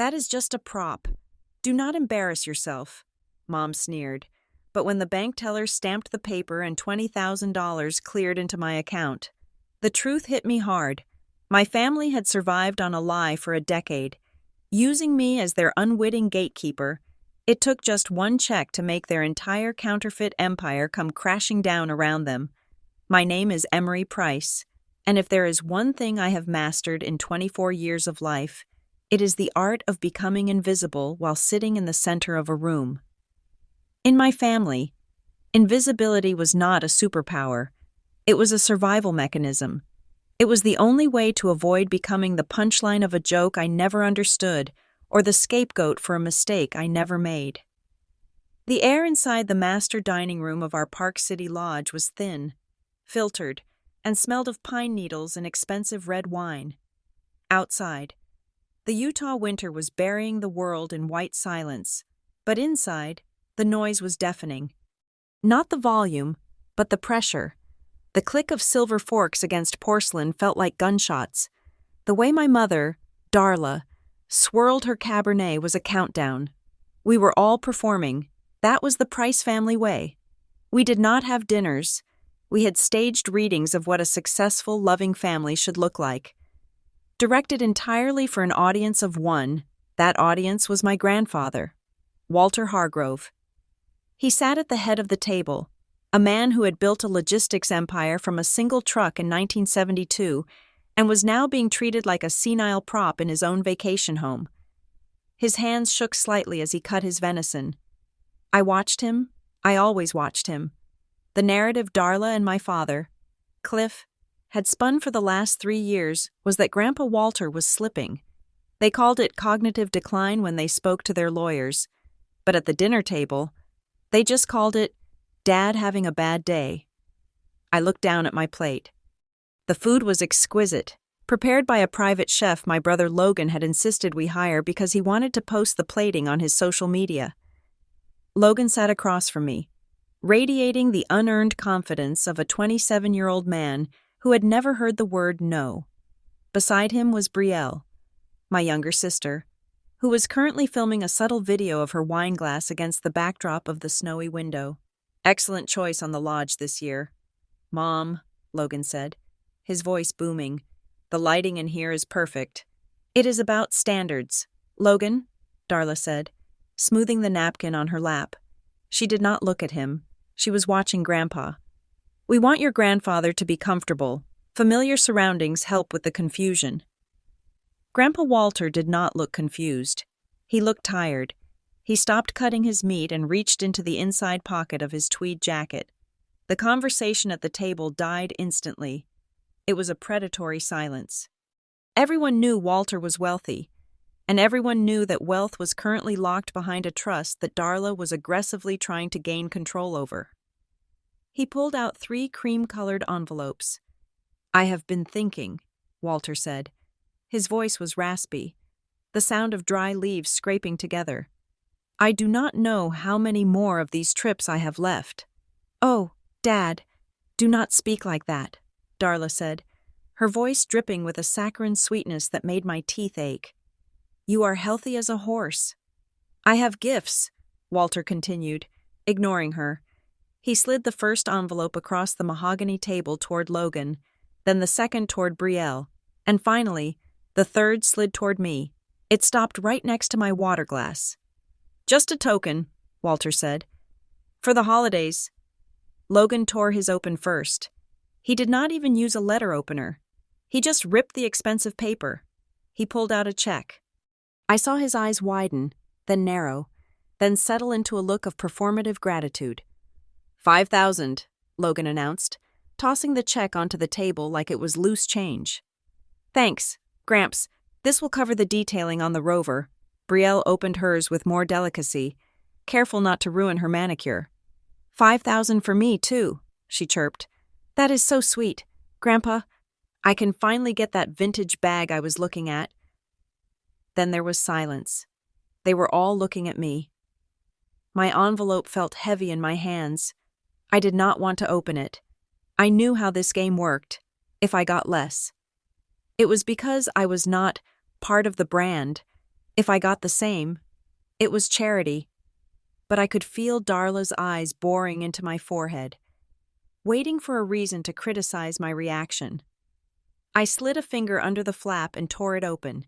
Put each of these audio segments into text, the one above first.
That is just a prop. Do not embarrass yourself, Mom sneered. But when the bank teller stamped the paper and $20,000 cleared into my account, the truth hit me hard. My family had survived on a lie for a decade. Using me as their unwitting gatekeeper, it took just one check to make their entire counterfeit empire come crashing down around them. My name is Emery Price, and if there is one thing I have mastered in 24 years of life, it is the art of becoming invisible while sitting in the center of a room. In my family, invisibility was not a superpower. It was a survival mechanism. It was the only way to avoid becoming the punchline of a joke I never understood or the scapegoat for a mistake I never made. The air inside the master dining room of our Park City Lodge was thin, filtered, and smelled of pine needles and expensive red wine. Outside, the Utah winter was burying the world in white silence, but inside, the noise was deafening. Not the volume, but the pressure. The click of silver forks against porcelain felt like gunshots. The way my mother, Darla, swirled her Cabernet was a countdown. We were all performing. That was the Price family way. We did not have dinners. We had staged readings of what a successful, loving family should look like. Directed entirely for an audience of one, that audience was my grandfather, Walter Hargrove. He sat at the head of the table, a man who had built a logistics empire from a single truck in 1972 and was now being treated like a senile prop in his own vacation home. His hands shook slightly as he cut his venison. I watched him. I always watched him. The narrative Darla and my father, Cliff, had spun for the last 3 years was that Grandpa Walter was slipping. They called it cognitive decline when they spoke to their lawyers, but at the dinner table, they just called it Dad having a bad day. I looked down at my plate. The food was exquisite, prepared by a private chef my brother Logan had insisted we hire because he wanted to post the plating on his social media. Logan sat across from me, radiating the unearned confidence of a 27-year-old man who had never heard the word no. Beside him was Brielle, my younger sister, who was currently filming a subtle video of her wine glass against the backdrop of the snowy window. Excellent choice on the lodge this year. Mom, Logan said, his voice booming. The lighting in here is perfect. It is about standards. Logan, Darla said, smoothing the napkin on her lap. She did not look at him. She was watching Grandpa. We want your grandfather to be comfortable. Familiar surroundings help with the confusion. Grandpa Walter did not look confused. He looked tired. He stopped cutting his meat and reached into the inside pocket of his tweed jacket. The conversation at the table died instantly. It was a predatory silence. Everyone knew Walter was wealthy, and everyone knew that wealth was currently locked behind a trust that Darla was aggressively trying to gain control over. He pulled out 3 cream-colored envelopes. I have been thinking, Walter said. His voice was raspy, the sound of dry leaves scraping together. I do not know how many more of these trips I have left. Oh, Dad, do not speak like that, Darla said, her voice dripping with a saccharine sweetness that made my teeth ache. You are healthy as a horse. I have gifts, Walter continued, ignoring her. He slid the first envelope across the mahogany table toward Logan, then the second toward Brielle, and finally, the third slid toward me. It stopped right next to my water glass. Just a token, Walter said. For the holidays. Logan tore his open first. He did not even use a letter opener. He just ripped the expensive paper. He pulled out a check. I saw his eyes widen, then narrow, then settle into a look of performative gratitude. 5,000, Logan announced, tossing the check onto the table like it was loose change. Thanks, Gramps. This will cover the detailing on the rover. Brielle opened hers with more delicacy, careful not to ruin her manicure. 5,000 for me, too, she chirped. That is so sweet. Grandpa, I can finally get that vintage bag I was looking at. Then there was silence. They were all looking at me. My envelope felt heavy in my hands. I did not want to open it. I knew how this game worked, if I got less. It was because I was not part of the brand. If I got the same, it was charity, but I could feel Darla's eyes boring into my forehead, waiting for a reason to criticize my reaction. I slid a finger under the flap and tore it open.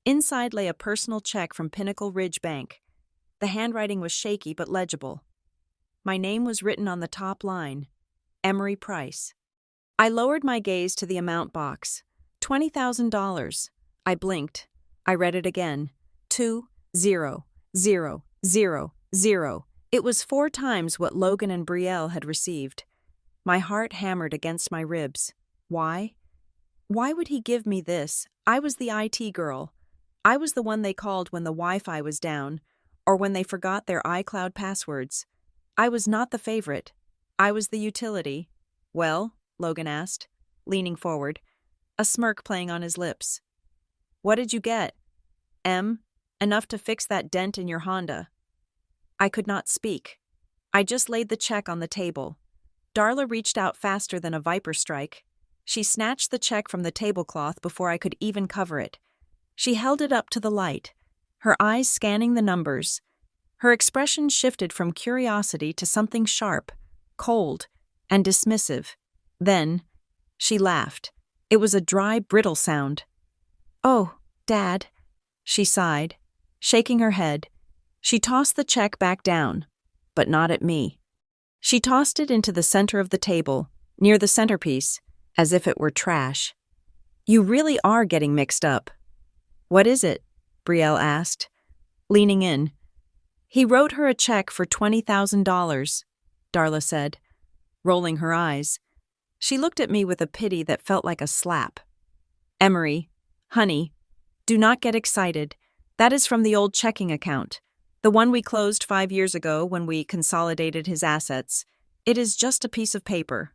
Inside lay a personal check from Pinnacle Ridge Bank. The handwriting was shaky but legible. My name was written on the top line, Emery Price. I lowered my gaze to the amount box. $20,000. I blinked. I read it again. 2,0,0,0,0. It was 4 times what Logan and Brielle had received. My heart hammered against my ribs. Why? Why would he give me this? I was the IT girl. I was the one they called when the Wi-Fi was down, or when they forgot their iCloud passwords. I was not the favorite. I was the utility. Well, Logan asked, leaning forward, a smirk playing on his lips. What did you get? Enough to fix that dent in your Honda. I could not speak. I just laid the check on the table. Darla reached out faster than a viper strike. She snatched the check from the tablecloth before I could even cover it. She held it up to the light, her eyes scanning the numbers. Her expression shifted from curiosity to something sharp, cold, and dismissive. Then, she laughed. It was a dry, brittle sound. Oh, Dad, she sighed, shaking her head. She tossed the check back down, but not at me. She tossed it into the center of the table, near the centerpiece, as if it were trash. You really are getting mixed up. What is it? Brielle asked, leaning in. He wrote her a check for $20,000, Darla said, rolling her eyes. She looked at me with a pity that felt like a slap. Emery, honey, do not get excited. That is from the old checking account, the one we closed 5 years ago when we consolidated his assets. It is just a piece of paper.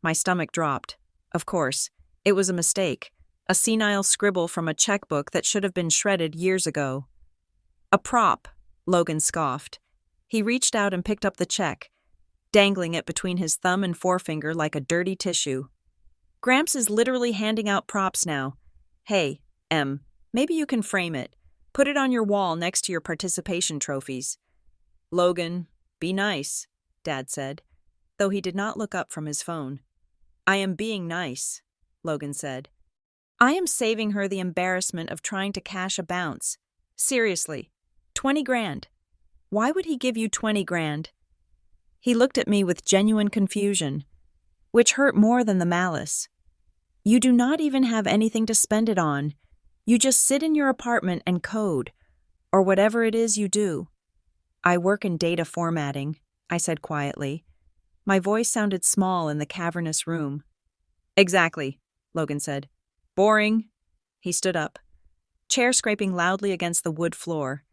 My stomach dropped. Of course, it was a mistake, a senile scribble from a checkbook that should have been shredded years ago. A prop, Logan scoffed. He reached out and picked up the check, dangling it between his thumb and forefinger like a dirty tissue. Gramps is literally handing out props now. Hey, maybe you can frame it. Put it on your wall next to your participation trophies. Logan, be nice, Dad said, though he did not look up from his phone. I am being nice, Logan said. I am saving her the embarrassment of trying to cash a bounce. Seriously, 20 grand. Why would he give you 20 grand? He looked at me with genuine confusion, which hurt more than the malice. You do not even have anything to spend it on. You just sit in your apartment and code, or whatever it is you do. I work in data formatting, I said quietly. My voice sounded small in the cavernous room. Exactly, Logan said. Boring. He stood up, chair scraping loudly against the wood floor.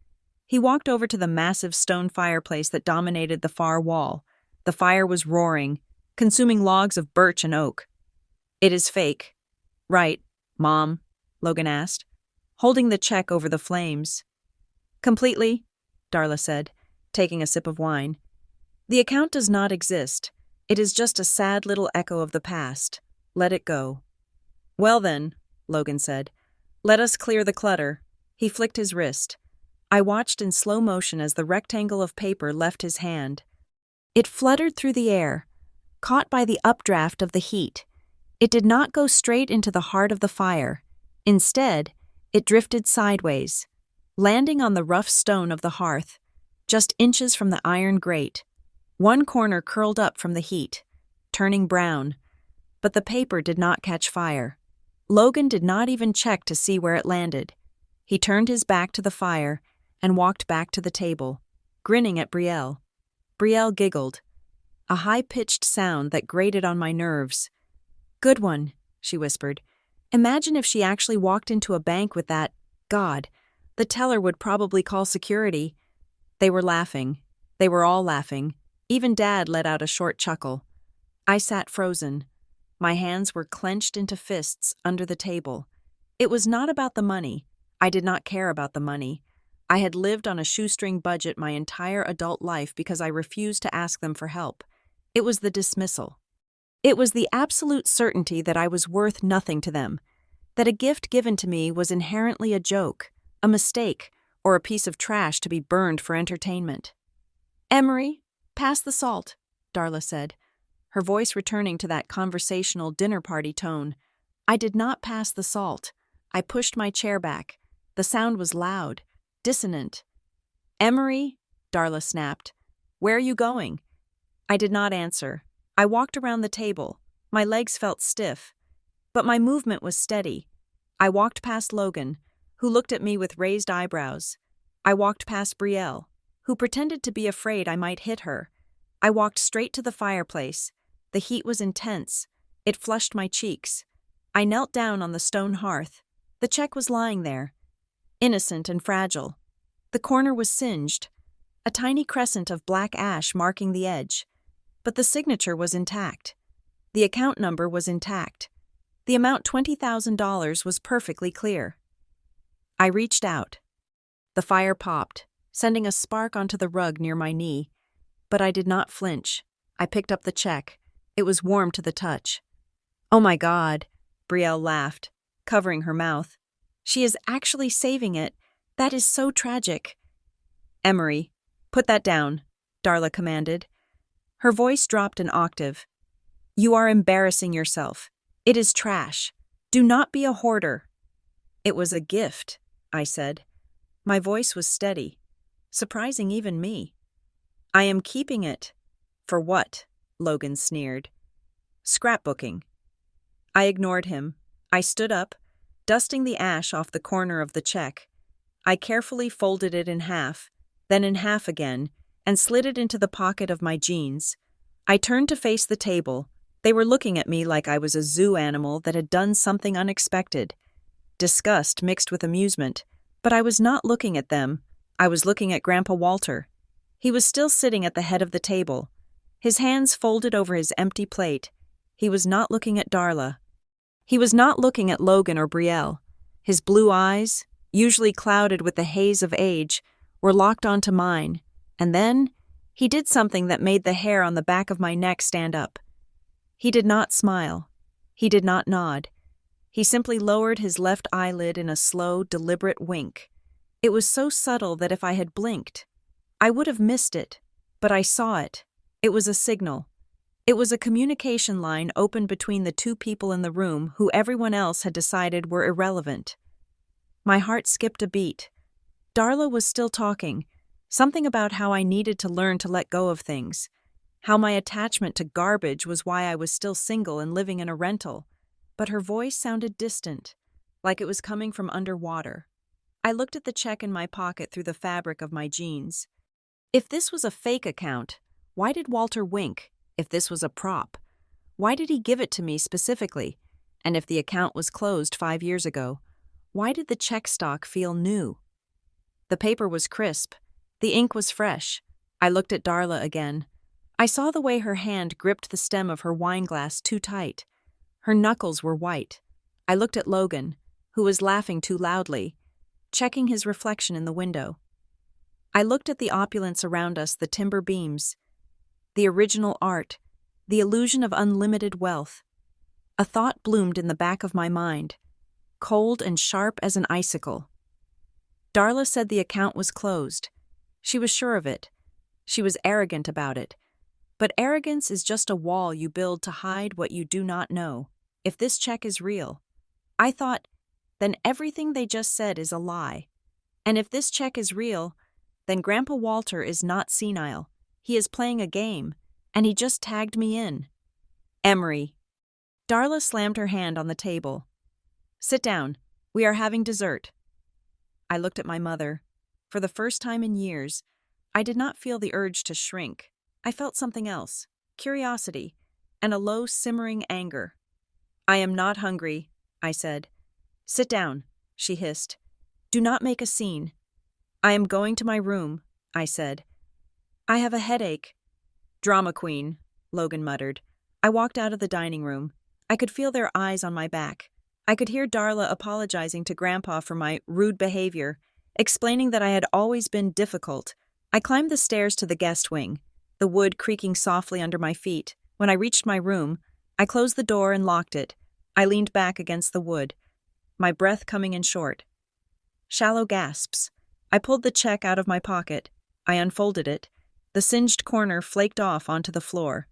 He walked over to the massive stone fireplace that dominated the far wall. The fire was roaring, consuming logs of birch and oak. It is fake. Right, Mom? Logan asked, holding the check over the flames. Completely, Darla said, taking a sip of wine. The account does not exist. It is just a sad little echo of the past. Let it go. Well then, Logan said, let us clear the clutter. He flicked his wrist. I watched in slow motion as the rectangle of paper left his hand. It fluttered through the air, caught by the updraft of the heat. It did not go straight into the heart of the fire. Instead, it drifted sideways, landing on the rough stone of the hearth, just inches from the iron grate. One corner curled up from the heat, turning brown, but the paper did not catch fire. Logan did not even check to see where it landed. He turned his back to the fire and walked back to the table, grinning at Brielle. Brielle giggled, a high-pitched sound that grated on my nerves. Good one, she whispered. Imagine if she actually walked into a bank with that. God, the teller would probably call security. They were laughing. They were all laughing. Even Dad let out a short chuckle. I sat frozen. My hands were clenched into fists under the table. It was not about the money. I did not care about the money. I had lived on a shoestring budget my entire adult life because I refused to ask them for help. It was the dismissal. It was the absolute certainty that I was worth nothing to them, that a gift given to me was inherently a joke, a mistake, or a piece of trash to be burned for entertainment. "Emery, pass the salt," Darla said, her voice returning to that conversational dinner party tone. I did not pass the salt. I pushed my chair back. The sound was loud, dissonant. "Emery," Darla snapped, "where are you going?" I did not answer. I walked around the table. My legs felt stiff, but my movement was steady. I walked past Logan, who looked at me with raised eyebrows. I walked past Brielle, who pretended to be afraid I might hit her. I walked straight to the fireplace. The heat was intense. It flushed my cheeks. I knelt down on the stone hearth. The check was lying there, innocent and fragile. The corner was singed, a tiny crescent of black ash marking the edge. But the signature was intact. The account number was intact. The amount $20,000 was perfectly clear. I reached out. The fire popped, sending a spark onto the rug near my knee. But I did not flinch. I picked up the check. It was warm to the touch. "Oh my God," Brielle laughed, covering her mouth. "She is actually saving it. That is so tragic." "Emery, put that down," Darla commanded. Her voice dropped an octave. "You are embarrassing yourself. It is trash. Do not be a hoarder." "It was a gift," I said. My voice was steady, surprising even me. "I am keeping it." "For what?" Logan sneered. "Scrapbooking." I ignored him. I stood up, dusting the ash off the corner of the check. I carefully folded it in half, then in half again, and slid it into the pocket of my jeans. I turned to face the table. They were looking at me like I was a zoo animal that had done something unexpected. Disgust mixed with amusement, but I was not looking at them. I was looking at Grandpa Walter. He was still sitting at the head of the table, his hands folded over his empty plate. He was not looking at Darla. He was not looking at Logan or Brielle. His blue eyes, usually clouded with the haze of age, were locked onto mine, and then he did something that made the hair on the back of my neck stand up. He did not smile. He did not nod. He simply lowered his left eyelid in a slow, deliberate wink. It was so subtle that if I had blinked, I would have missed it, but I saw it. It was a signal. It was a communication line opened between the two people in the room who everyone else had decided were irrelevant. My heart skipped a beat. Darla was still talking, something about how I needed to learn to let go of things, how my attachment to garbage was why I was still single and living in a rental, but her voice sounded distant, like it was coming from underwater. I looked at the check in my pocket through the fabric of my jeans. If this was a fake account, why did Walter wink? If this was a prop, why did he give it to me specifically? And if the account was closed 5 years ago, why did the check stock feel new? The paper was crisp. The ink was fresh. I looked at Darla again. I saw the way her hand gripped the stem of her wineglass too tight. Her knuckles were white. I looked at Logan, who was laughing too loudly, checking his reflection in the window. I looked at the opulence around us, the timber beams, the original art, the illusion of unlimited wealth. A thought bloomed in the back of my mind, cold and sharp as an icicle. Darla said the account was closed. She was sure of it. She was arrogant about it. But arrogance is just a wall you build to hide what you do not know. If this check is real, I thought, then everything they just said is a lie. And if this check is real, then Grandpa Walter is not senile. He is playing a game, and he just tagged me in. "Emery." Darla slammed her hand on the table. "Sit down. We are having dessert." I looked at my mother. For the first time in years, I did not feel the urge to shrink. I felt something else, curiosity, and a low, simmering anger. "I am not hungry," I said. "Sit down," she hissed. "Do not make a scene." "I am going to my room," I said. "I have a headache." "Drama queen," Logan muttered. I walked out of the dining room. I could feel their eyes on my back. I could hear Darla apologizing to Grandpa for my rude behavior, explaining that I had always been difficult. I climbed the stairs to the guest wing, the wood creaking softly under my feet. When I reached my room, I closed the door and locked it. I leaned back against the wood, my breath coming in short. Shallow gasps. I pulled the check out of my pocket. I unfolded it. The singed corner flaked off onto the floor.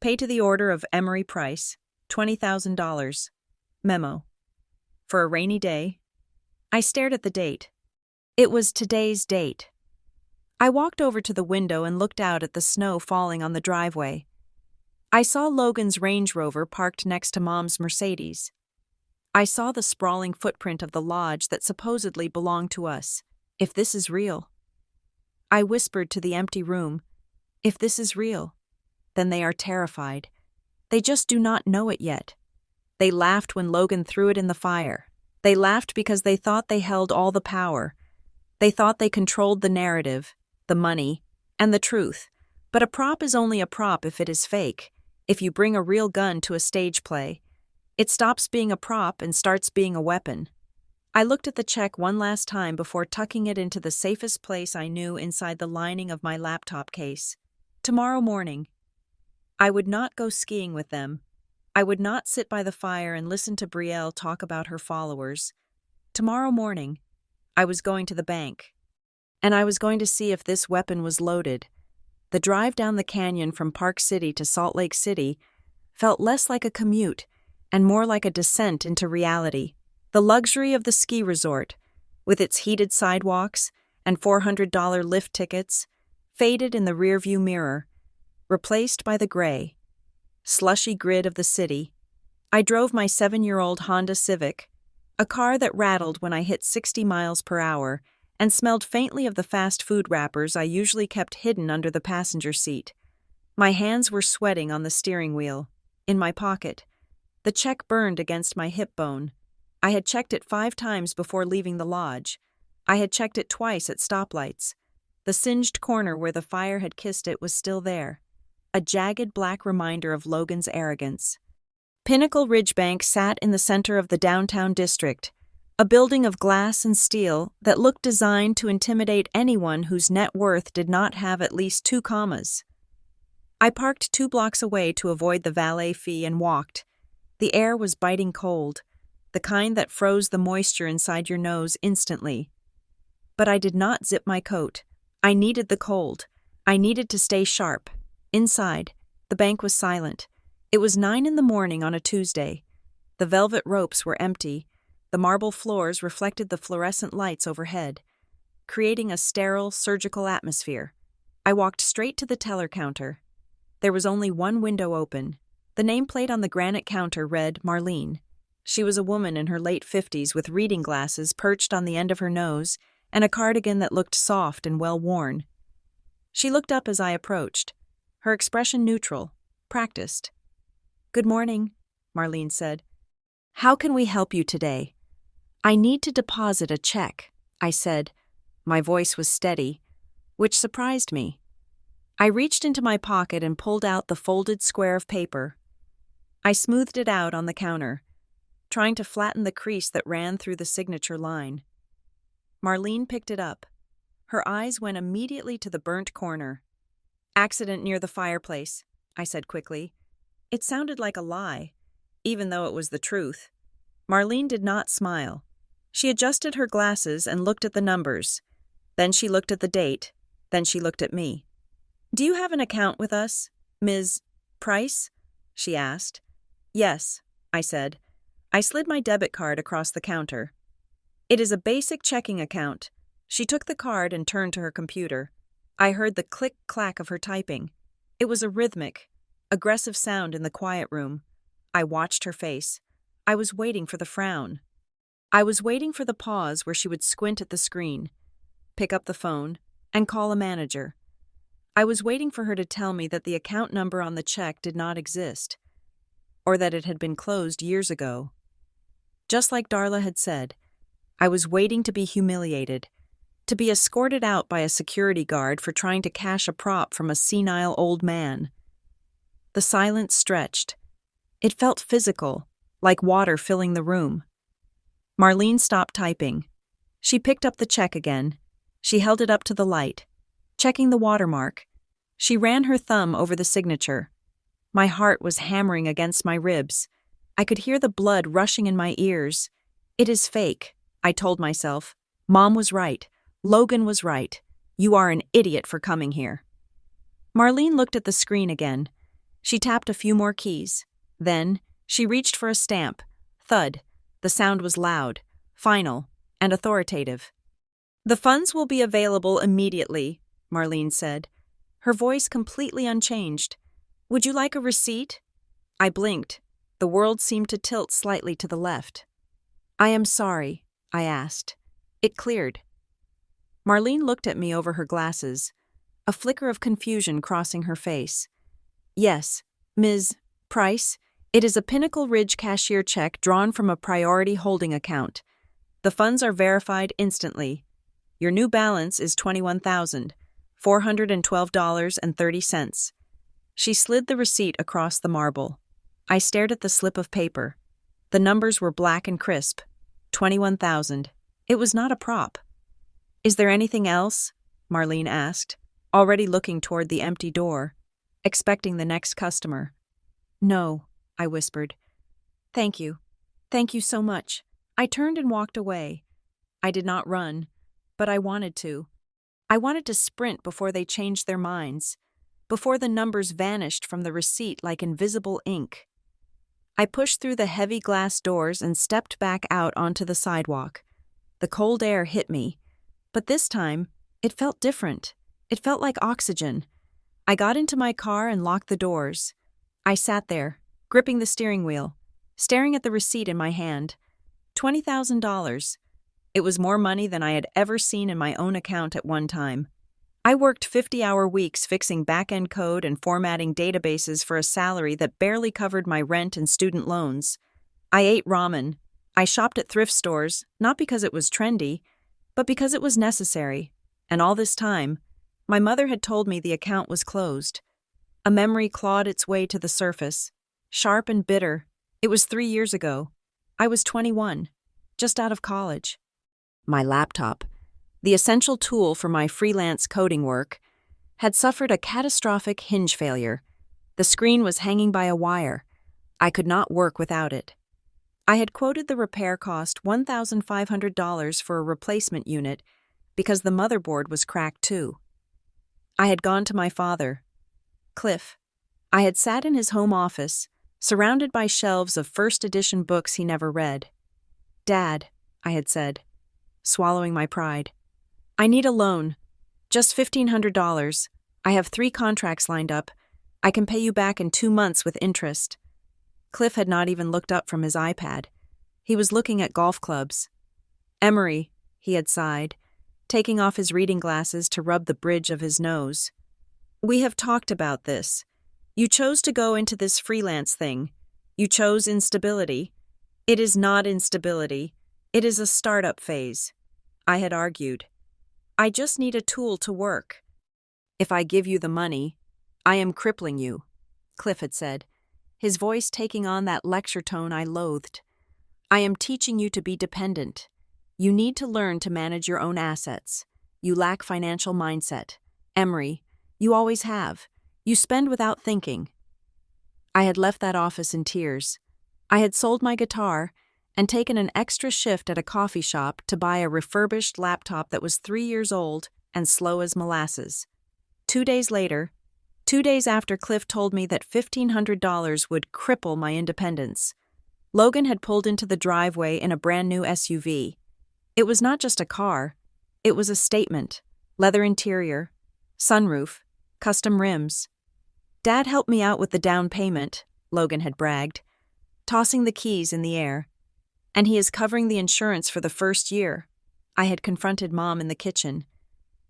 Pay to the order of Emery Price, $20,000. Memo. For a rainy day. I stared at the date. It was today's date. I walked over to the window and looked out at the snow falling on the driveway. I saw Logan's Range Rover parked next to Mom's Mercedes. I saw the sprawling footprint of the lodge that supposedly belonged to us. If this is real. I whispered to the empty room. If this is real, then they are terrified. They just do not know it yet. They laughed when Logan threw it in the fire. They laughed because they thought they held all the power. They thought they controlled the narrative, the money, and the truth. But a prop is only a prop if it is fake. If you bring a real gun to a stage play, it stops being a prop and starts being a weapon. I looked at the check one last time before tucking it into the safest place I knew inside the lining of my laptop case. Tomorrow morning. I would not go skiing with them. I would not sit by the fire and listen to Brielle talk about her followers. Tomorrow morning, I was going to the bank. And I was going to see if this weapon was loaded. The drive down the canyon from Park City to Salt Lake City felt less like a commute and more like a descent into reality. The luxury of the ski resort, with its heated sidewalks and $400 lift tickets, faded in the rearview mirror, replaced by the gray, slushy grid of the city. I drove my 7-year-old Honda Civic, a car that rattled when I hit 60 miles per hour and smelled faintly of the fast food wrappers I usually kept hidden under the passenger seat. My hands were sweating on the steering wheel. In my pocket, the check burned against my hip bone. I had checked it 5 times before leaving the lodge. I had checked it twice at stoplights. The singed corner where the fire had kissed it was still there, a jagged black reminder of Logan's arrogance. Pinnacle Ridge Bank sat in the center of the downtown district, a building of glass and steel that looked designed to intimidate anyone whose net worth did not have at least 2 commas. I parked 2 blocks away to avoid the valet fee and walked. The air was biting cold, the kind that froze the moisture inside your nose instantly. But I did not zip my coat. I needed the cold. I needed to stay sharp. Inside, the bank was silent. It was 9 in the morning on a Tuesday. The velvet ropes were empty. The marble floors reflected the fluorescent lights overhead, creating a sterile, surgical atmosphere. I walked straight to the teller counter. There was only one window open. The nameplate on the granite counter read Marlene. She was a woman in her late 50s with reading glasses perched on the end of her nose and a cardigan that looked soft and well-worn. She looked up as I approached, her expression neutral, practiced. "Good morning," Marlene said. "How can we help you today?" "I need to deposit a check," I said. My voice was steady, which surprised me. I reached into my pocket and pulled out the folded square of paper. I smoothed it out on the counter, trying to flatten the crease that ran through the signature line. Marlene picked it up. Her eyes went immediately to the burnt corner. "Accident near the fireplace," I said quickly. It sounded like a lie, even though it was the truth. Marlene did not smile. She adjusted her glasses and looked at the numbers. Then she looked at the date. Then she looked at me. "Do you have an account with us, Ms. Price?" she asked. "Yes," I said. I slid my debit card across the counter. "It is a basic checking account." She took the card and turned to her computer. I heard the click-clack of her typing. It was a rhythmic, aggressive sound in the quiet room. I watched her face. I was waiting for the frown. I was waiting for the pause where she would squint at the screen, pick up the phone, and call a manager. I was waiting for her to tell me that the account number on the check did not exist, or that it had been closed years ago. Just like Darla had said, I was waiting to be humiliated, to be escorted out by a security guard for trying to cash a prop from a senile old man. The silence stretched. It felt physical, like water filling the room. Marlene stopped typing. She picked up the check again. She held it up to the light, checking the watermark. She ran her thumb over the signature. My heart was hammering against my ribs. I could hear the blood rushing in my ears. It is fake, I told myself. Mom was right. Logan was right. You are an idiot for coming here. Marlene looked at the screen again. She tapped a few more keys. Then, she reached for a stamp. Thud. The sound was loud, final, and authoritative. The funds will be available immediately, Marlene said, her voice completely unchanged. Would you like a receipt? I blinked. The world seemed to tilt slightly to the left. I am sorry, I asked. It cleared. Marlene looked at me over her glasses, a flicker of confusion crossing her face. Yes, Ms. Price, it is a Pinnacle Ridge cashier check drawn from a priority holding account. The funds are verified instantly. Your new balance is $21,412.30. She slid the receipt across the marble. I stared at the slip of paper. The numbers were black and crisp. 21,000. It was not a prop. Is there anything else? Marlene asked, already looking toward the empty door, expecting the next customer. No, I whispered. Thank you. Thank you so much. I turned and walked away. I did not run, but I wanted to. I wanted to sprint before they changed their minds, before the numbers vanished from the receipt like invisible ink. I pushed through the heavy glass doors and stepped back out onto the sidewalk. The cold air hit me, but this time, it felt different. It felt like oxygen. I got into my car and locked the doors. I sat there, gripping the steering wheel, staring at the receipt in my hand. $20,000. It was more money than I had ever seen in my own account at one time. I worked 50-hour weeks fixing back-end code and formatting databases for a salary that barely covered my rent and student loans. I ate ramen. I shopped at thrift stores, not because it was trendy, but because it was necessary. And all this time, my mother had told me the account was closed. A memory clawed its way to the surface, sharp and bitter. It was 3 years ago. I was 21, just out of college. My laptop, the essential tool for my freelance coding work, had suffered a catastrophic hinge failure. The screen was hanging by a wire. I could not work without it. I had quoted the repair cost $1,500 for a replacement unit because the motherboard was cracked too. I had gone to my father, Cliff. I had sat in his home office, surrounded by shelves of first edition books he never read. Dad, I had said, swallowing my pride. I need a loan. Just $1,500. I have 3 contracts lined up. I can pay you back in 2 months with interest. Cliff had not even looked up from his iPad. He was looking at golf clubs. Emery, he had sighed, taking off his reading glasses to rub the bridge of his nose. We have talked about this. You chose to go into this freelance thing. You chose instability. It is not instability. It is a startup phase. I had argued. I just need a tool to work. If I give you the money, I am crippling you, Cliff had said, his voice taking on that lecture tone I loathed. I am teaching you to be dependent. You need to learn to manage your own assets. You lack financial mindset. Emery, you always have. You spend without thinking. I had left that office in tears. I had sold my guitar and taken an extra shift at a coffee shop to buy a refurbished laptop that was 3 years old and slow as molasses. 2 days later, 2 days after Cliff told me that $1,500 would cripple my independence, Logan had pulled into the driveway in a brand new SUV. It was not just a car, it was a statement. Leather interior, sunroof, custom rims. Dad helped me out with the down payment, Logan had bragged, tossing the keys in the air. And he is covering the insurance for the first year. I had confronted Mom in the kitchen.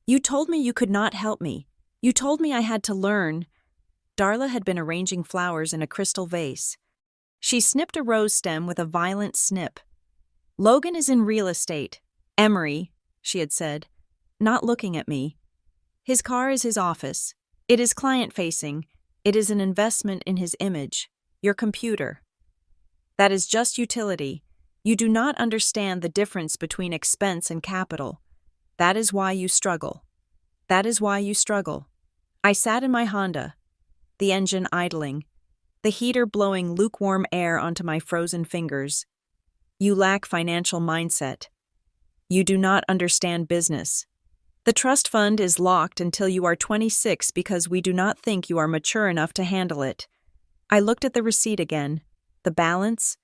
You told me you could not help me. You told me I had to learn. Darla had been arranging flowers in a crystal vase. She snipped a rose stem with a violent snip. Logan is in real estate. Emery, she had said, not looking at me. His car is his office. It is client-facing. It is an investment in his image, your computer. That is just utility. You do not understand the difference between expense and capital. That is why you struggle. That is why you struggle. I sat in my Honda, the engine idling, the heater blowing lukewarm air onto my frozen fingers. You lack financial mindset. You do not understand business. The trust fund is locked until you are 26 because we do not think you are mature enough to handle it. I looked at the receipt again. The balance?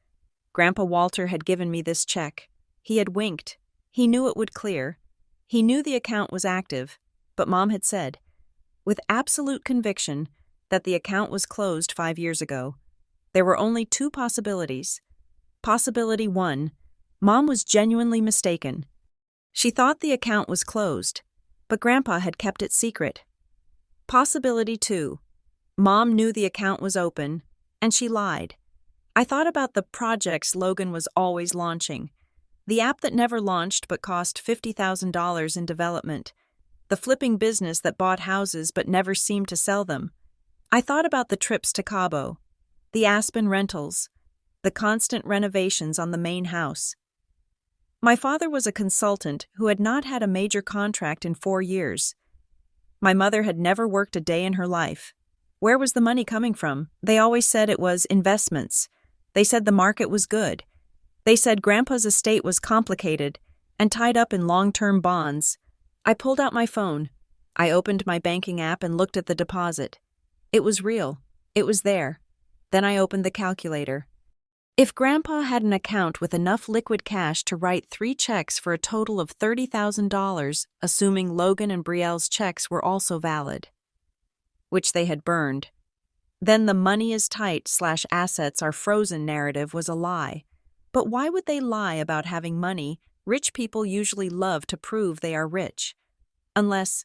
Grandpa Walter had given me this check. He had winked. He knew it would clear. He knew the account was active, but Mom had said, with absolute conviction, that the account was closed 5 years ago. There were only 2 possibilities. Possibility 1, Mom was genuinely mistaken. She thought the account was closed, but Grandpa had kept it secret. Possibility 2, Mom knew the account was open, and she lied. I thought about the projects Logan was always launching. The app that never launched but cost $50,000 in development. The flipping business that bought houses but never seemed to sell them. I thought about the trips to Cabo, the Aspen rentals, the constant renovations on the main house. My father was a consultant who had not had a major contract in 4 years. My mother had never worked a day in her life. Where was the money coming from? They always said it was investments. They said the market was good. They said Grandpa's estate was complicated and tied up in long-term bonds. I pulled out my phone. I opened my banking app and looked at the deposit. It was real. It was there. Then I opened the calculator. If Grandpa had an account with enough liquid cash to write 3 checks for a total of $30,000, assuming Logan and Brielle's checks were also valid, which they had burned, then the money is tight/assets are frozen narrative was a lie. But why would they lie about having money? Rich people usually love to prove they are rich. Unless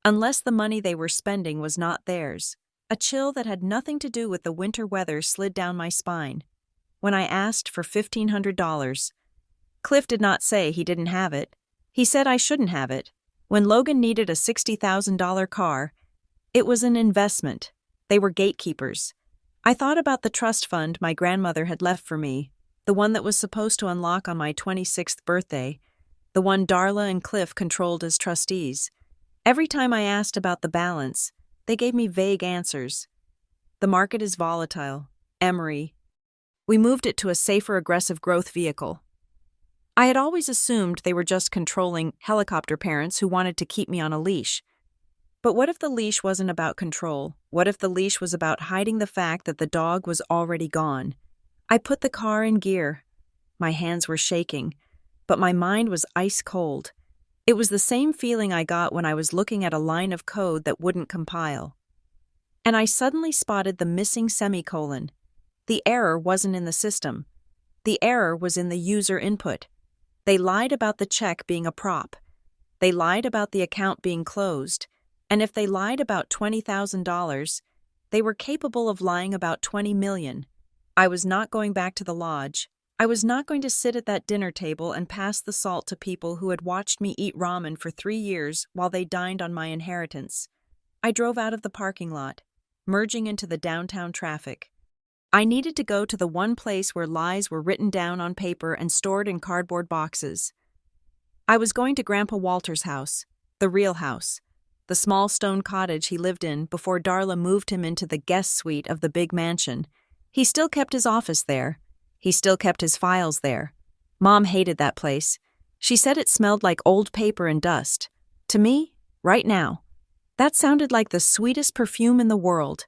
the money they were spending was not theirs. A chill that had nothing to do with the winter weather slid down my spine. When I asked for $1,500, Cliff did not say he didn't have it. He said I shouldn't have it. When Logan needed a $60,000 car, it was an investment. They were gatekeepers. I thought about the trust fund my grandmother had left for me, the one that was supposed to unlock on my 26th birthday, the one Darla and Cliff controlled as trustees. Every time I asked about the balance, they gave me vague answers. The market is volatile. Emery. We moved it to a safer aggressive growth vehicle. I had always assumed they were just controlling helicopter parents who wanted to keep me on a leash. But what if the leash wasn't about control? What if the leash was about hiding the fact that the dog was already gone? I put the car in gear. My hands were shaking, but my mind was ice cold. It was the same feeling I got when I was looking at a line of code that wouldn't compile. And I suddenly spotted the missing semicolon. The error wasn't in the system. The error was in the user input. They lied about the check being a prop. They lied about the account being closed. And if they lied about $20,000, they were capable of lying about $20 million. I was not going back to the lodge. I was not going to sit at that dinner table and pass the salt to people who had watched me eat ramen for 3 years while they dined on my inheritance. I drove out of the parking lot, merging into the downtown traffic. I needed to go to the one place where lies were written down on paper and stored in cardboard boxes. I was going to Grandpa Walter's house, the real house, the small stone cottage he lived in before Darla moved him into the guest suite of the big mansion. He still kept his office there. He still kept his files there. Mom hated that place. She said it smelled like old paper and dust. To me, right now, that sounded like the sweetest perfume in the world.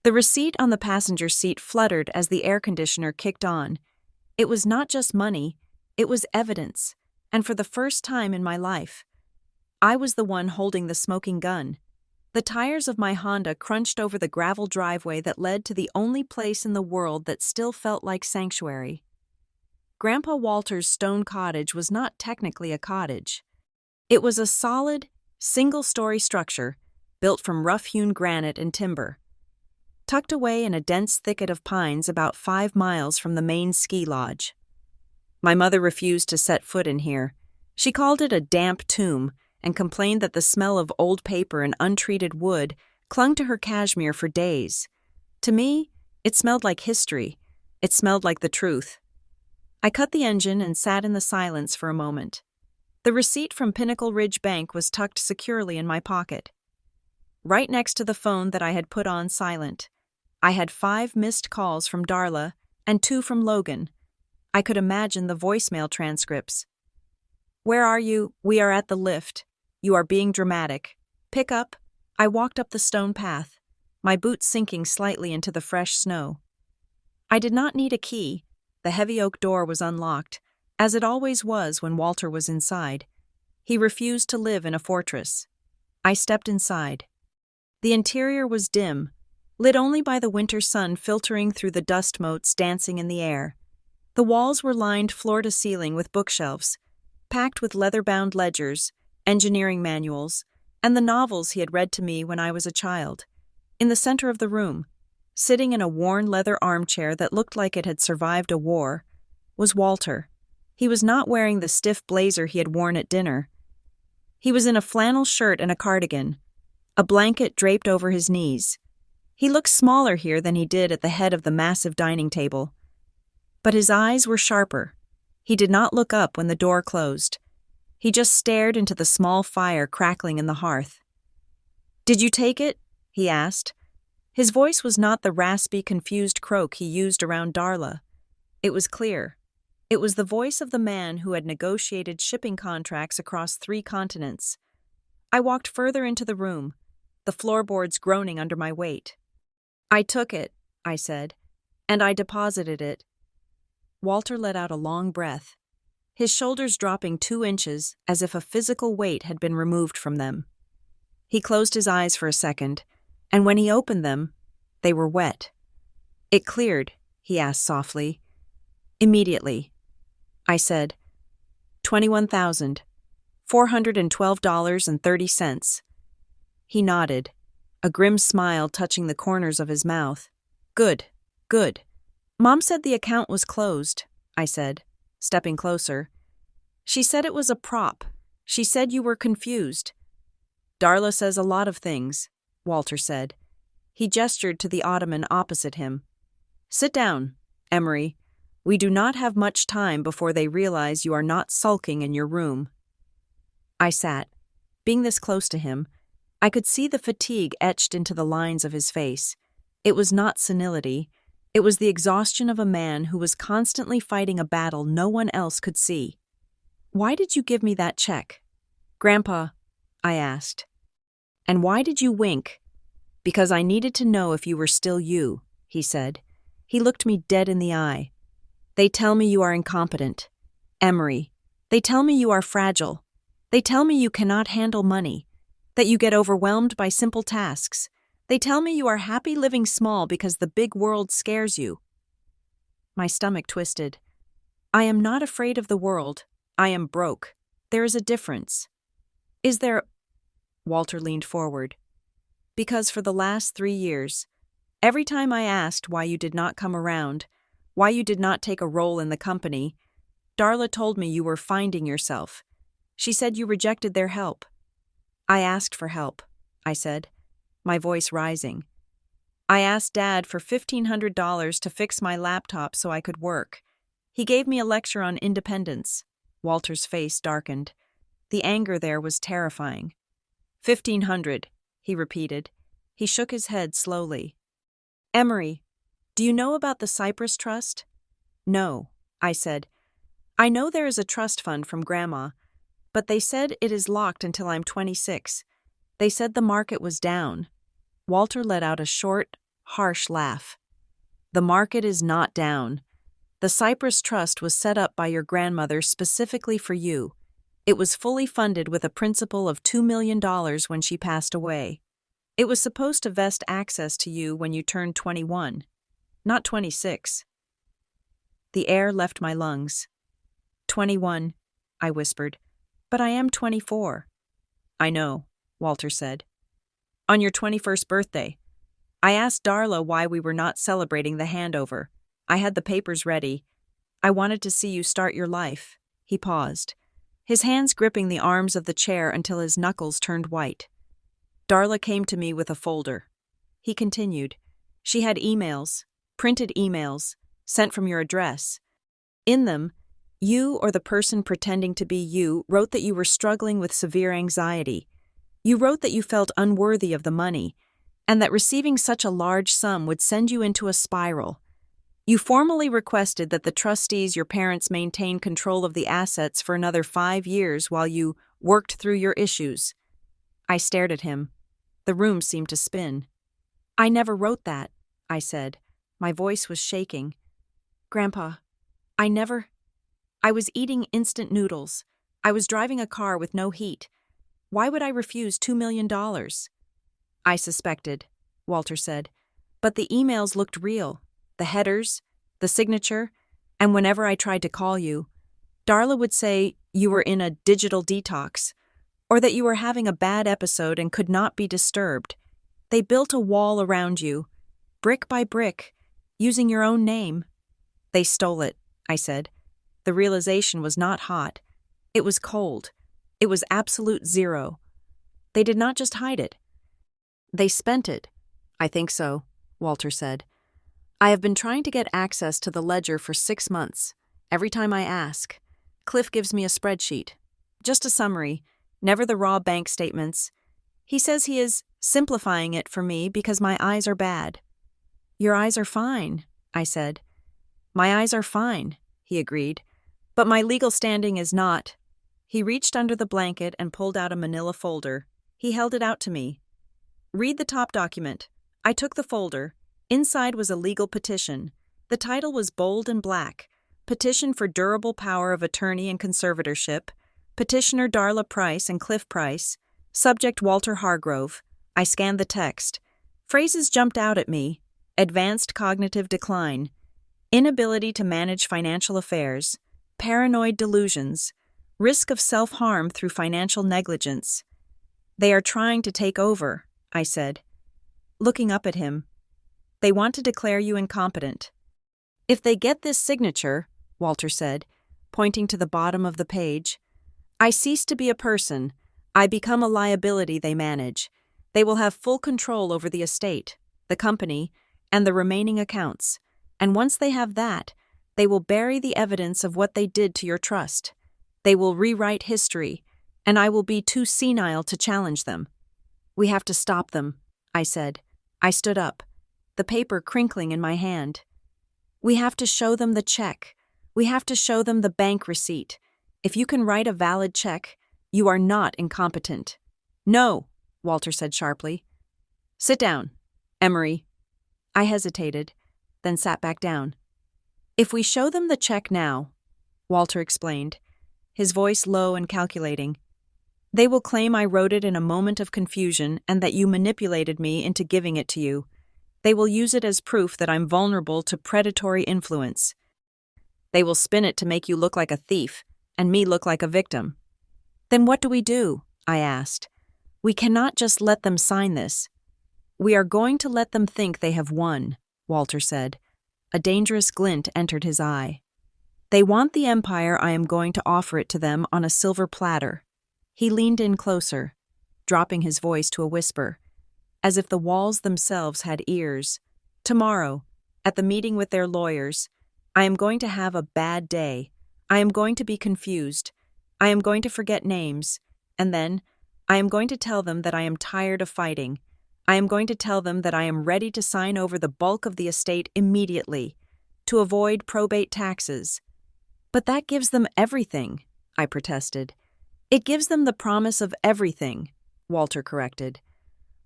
The receipt on the passenger seat fluttered as the air conditioner kicked on. It was not just money, it was evidence, and for the first time in my life, I was the one holding the smoking gun. The tires of my Honda crunched over the gravel driveway that led to the only place in the world that still felt like sanctuary. Grandpa Walter's stone cottage was not technically a cottage. It was a solid, single-story structure built from rough-hewn granite and timber, tucked away in a dense thicket of pines about 5 miles from the main ski lodge. My mother refused to set foot in here. She called it a damp tomb and complained that the smell of old paper and untreated wood clung to her cashmere for days. To me, it smelled like history. It smelled like the truth. I cut the engine and sat in the silence for a moment. The receipt from Pinnacle Ridge Bank was tucked securely in my pocket, right next to the phone that I had put on silent. I had 5 missed calls from Darla and 2 from Logan. I could imagine the voicemail transcripts. Where are you? We are at the lift. You are being dramatic. Pick up. I walked up the stone path, my boots sinking slightly into the fresh snow. I did not need a key. The heavy oak door was unlocked, as it always was when Walter was inside. He refused to live in a fortress. I stepped inside. The interior was dim, lit only by the winter sun filtering through the dust motes dancing in the air. The walls were lined floor to ceiling with bookshelves, packed with leather-bound ledgers, engineering manuals, and the novels he had read to me when I was a child. In the center of the room, sitting in a worn leather armchair that looked like it had survived a war, was Walter. He was not wearing the stiff blazer he had worn at dinner. He was in a flannel shirt and a cardigan, a blanket draped over his knees. He looked smaller here than he did at the head of the massive dining table. But his eyes were sharper. He did not look up when the door closed. He just stared into the small fire crackling in the hearth. "Did you take it?" he asked. His voice was not the raspy, confused croak he used around Darla. It was clear. It was the voice of the man who had negotiated shipping contracts across 3 continents. I walked further into the room, the floorboards groaning under my weight. "I took it," I said, "and I deposited it." Walter let out a long breath, his shoulders dropping 2 inches as if a physical weight had been removed from them. He closed his eyes for a second, and when he opened them, they were wet. "It cleared?" he asked softly. "Immediately." I said, $21,412.30. He nodded, a grim smile touching the corners of his mouth. "Good, good." "Mom said the account was closed," I said, stepping closer. "She said it was a prop. She said you were confused." "Darla says a lot of things," Walter said. He gestured to the ottoman opposite him. "Sit down, Emery. We do not have much time before they realize you are not sulking in your room." I sat. Being this close to him, I could see the fatigue etched into the lines of his face. It was not senility. It was the exhaustion of a man who was constantly fighting a battle no one else could see. "Why did you give me that check?" "Grandpa," I asked. "And why did you wink?" "Because I needed to know if you were still you," he said. He looked me dead in the eye. "They tell me you are incompetent. Emery. They tell me you are fragile. They tell me you cannot handle money, that you get overwhelmed by simple tasks. They tell me you are happy living small because the big world scares you." My stomach twisted. "I am not afraid of the world. I am broke. There is a difference." "Is there?" Walter leaned forward. "Because for the last 3 years, every time I asked why you did not come around, why you did not take a role in the company, Darla told me you were finding yourself. She said you rejected their help." "I asked for help," I said, my voice rising. "I asked Dad for $1,500 to fix my laptop so I could work. He gave me a lecture on independence." Walter's face darkened. The anger there was terrifying. $1,500, he repeated. He shook his head slowly. "Emery, do you know about the Cyprus Trust?" "No," I said. "I know there is a trust fund from Grandma, but they said it is locked until I'm 26. They said the market was down." Walter let out a short, harsh laugh. "The market is not down. The Cyprus Trust was set up by your grandmother specifically for you. It was fully funded with a principal of $2 million when she passed away. It was supposed to vest access to you when you turned 21, not 26. The air left my lungs. 21, I whispered. "But I am 24. "I know," Walter said. "On your 21st birthday. I asked Darla why we were not celebrating the handover. I had the papers ready. I wanted to see you start your life." He paused, his hands gripping the arms of the chair until his knuckles turned white. Darla came to me with a folder. He continued. "She had emails, printed emails, sent from your address. In them, you or the person pretending to be you wrote that you were struggling with severe anxiety. You wrote that you felt unworthy of the money, and that receiving such a large sum would send you into a spiral. You formally requested that the trustees, your parents, maintain control of the assets for another 5 years while you worked through your issues. I stared at him. The room seemed to spin. I never wrote that, I said. My voice was shaking. Grandpa, I was eating instant noodles. I was driving a car with no heat. Why would I refuse $2 million? I suspected, Walter said. But the emails looked real. The headers, the signature, and whenever I tried to call you, Darla would say you were in a digital detox, or that you were having a bad episode and could not be disturbed. They built a wall around you, brick by brick, using your own name. They stole it, I said. The realization was not hot. It was cold. It was absolute zero. They did not just hide it. They spent it. I think so, Walter said. I have been trying to get access to the ledger for 6 months. Every time I ask, Cliff gives me a spreadsheet. Just a summary, never the raw bank statements. He says he is simplifying it for me because my eyes are bad. Your eyes are fine, I said. My eyes are fine, he agreed. But my legal standing is not. He reached under the blanket and pulled out a manila folder. He held it out to me. Read the top document. I took the folder. Inside was a legal petition. The title was bold and black. Petition for durable power of attorney and conservatorship. Petitioner Darla Price and Cliff Price. Subject Walter Hargrove. I scanned the text. Phrases jumped out at me. Advanced cognitive decline. Inability to manage financial affairs. Paranoid delusions. Risk of self-harm through financial negligence. They are trying to take over, I said, looking up at him. They want to declare you incompetent. If they get this signature, Walter said, pointing to the bottom of the page, I cease to be a person. I become a liability they manage. They will have full control over the estate, the company, and the remaining accounts. And once they have that, they will bury the evidence of what they did to your trust. They will rewrite history, and I will be too senile to challenge them. We have to stop them, I said. I stood up, the paper crinkling in my hand. We have to show them the check. We have to show them the bank receipt. If you can write a valid check, you are not incompetent. No, Walter said sharply. Sit down, Emery. I hesitated, then sat back down. If we show them the check now, Walter explained, his voice low and calculating, they will claim I wrote it in a moment of confusion and that you manipulated me into giving it to you. They will use it as proof that I'm vulnerable to predatory influence. They will spin it to make you look like a thief and me look like a victim. Then what do we do? I asked. We cannot just let them sign this. We are going to let them think they have won, Walter said. A dangerous glint entered his eye. They want the empire. I am going to offer it to them on a silver platter. He leaned in closer, dropping his voice to a whisper, as if the walls themselves had ears. Tomorrow, at the meeting with their lawyers, I am going to have a bad day. I am going to be confused. I am going to forget names. And then, I am going to tell them that I am tired of fighting. I am going to tell them that I am ready to sign over the bulk of the estate immediately, to avoid probate taxes. But that gives them everything, I protested. It gives them the promise of everything, Walter corrected.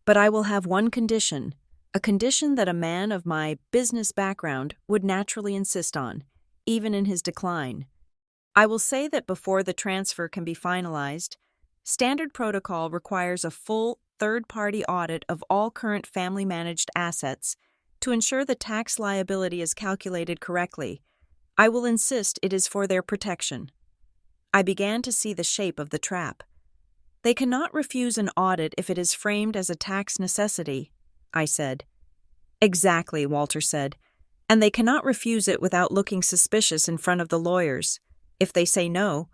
But I will have one condition, a condition that a man of my business background would naturally insist on, even in his decline. I will say that before the transfer can be finalized, standard protocol requires a full third-party audit of all current family-managed assets to ensure the tax liability is calculated correctly. I will insist it is for their protection. I began to see the shape of the trap. They cannot refuse an audit if it is framed as a tax necessity, I said. Exactly, Walter said. And they cannot refuse it without looking suspicious in front of the lawyers. If they say no,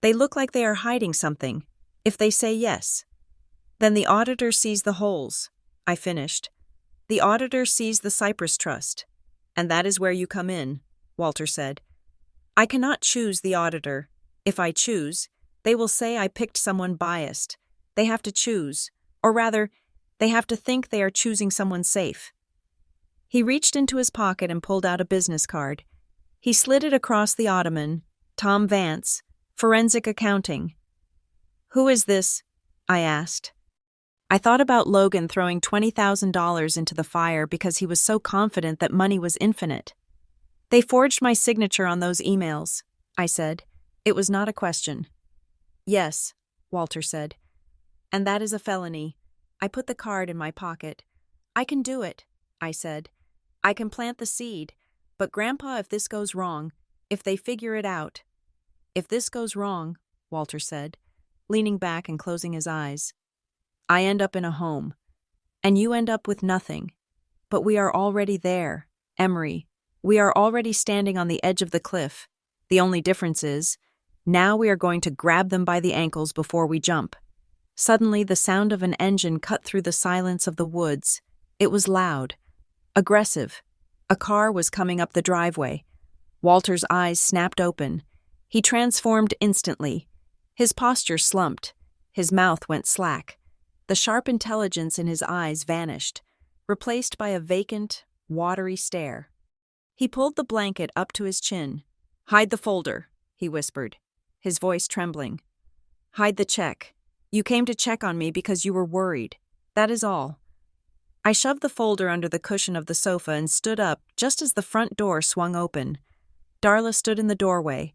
they look like they are hiding something. If they say yes, then the auditor sees the holes, I finished. The auditor sees the Cyprus Trust. And that is where you come in, Walter said. I cannot choose the auditor. If I choose, they will say I picked someone biased. They have to choose, or rather, they have to think they are choosing someone safe. He reached into his pocket and pulled out a business card. He slid it across the ottoman. Tom Vance, Forensic Accounting. "Who is this?" I asked. I thought about Logan throwing $20,000 into the fire because he was so confident that money was infinite. "They forged my signature on those emails," I said. It was not a question. "Yes," Walter said. "And that is a felony." I put the card in my pocket. "I can do it," I said. "I can plant the seed. But Grandpa, if this goes wrong, if they figure it out—" "If this goes wrong," Walter said, leaning back and closing his eyes, "I end up in a home. And you end up with nothing. But we are already there, Emery. We are already standing on the edge of the cliff. The only difference is, now we are going to grab them by the ankles before we jump." Suddenly, the sound of an engine cut through the silence of the woods. It was loud, aggressive. A car was coming up the driveway. Walter's eyes snapped open. He transformed instantly. His posture slumped. His mouth went slack. The sharp intelligence in his eyes vanished, replaced by a vacant, watery stare. He pulled the blanket up to his chin. "Hide the folder," he whispered, his voice trembling. "Hide the check. You came to check on me because you were worried. That is all." I shoved the folder under the cushion of the sofa and stood up just as the front door swung open. Darla stood in the doorway,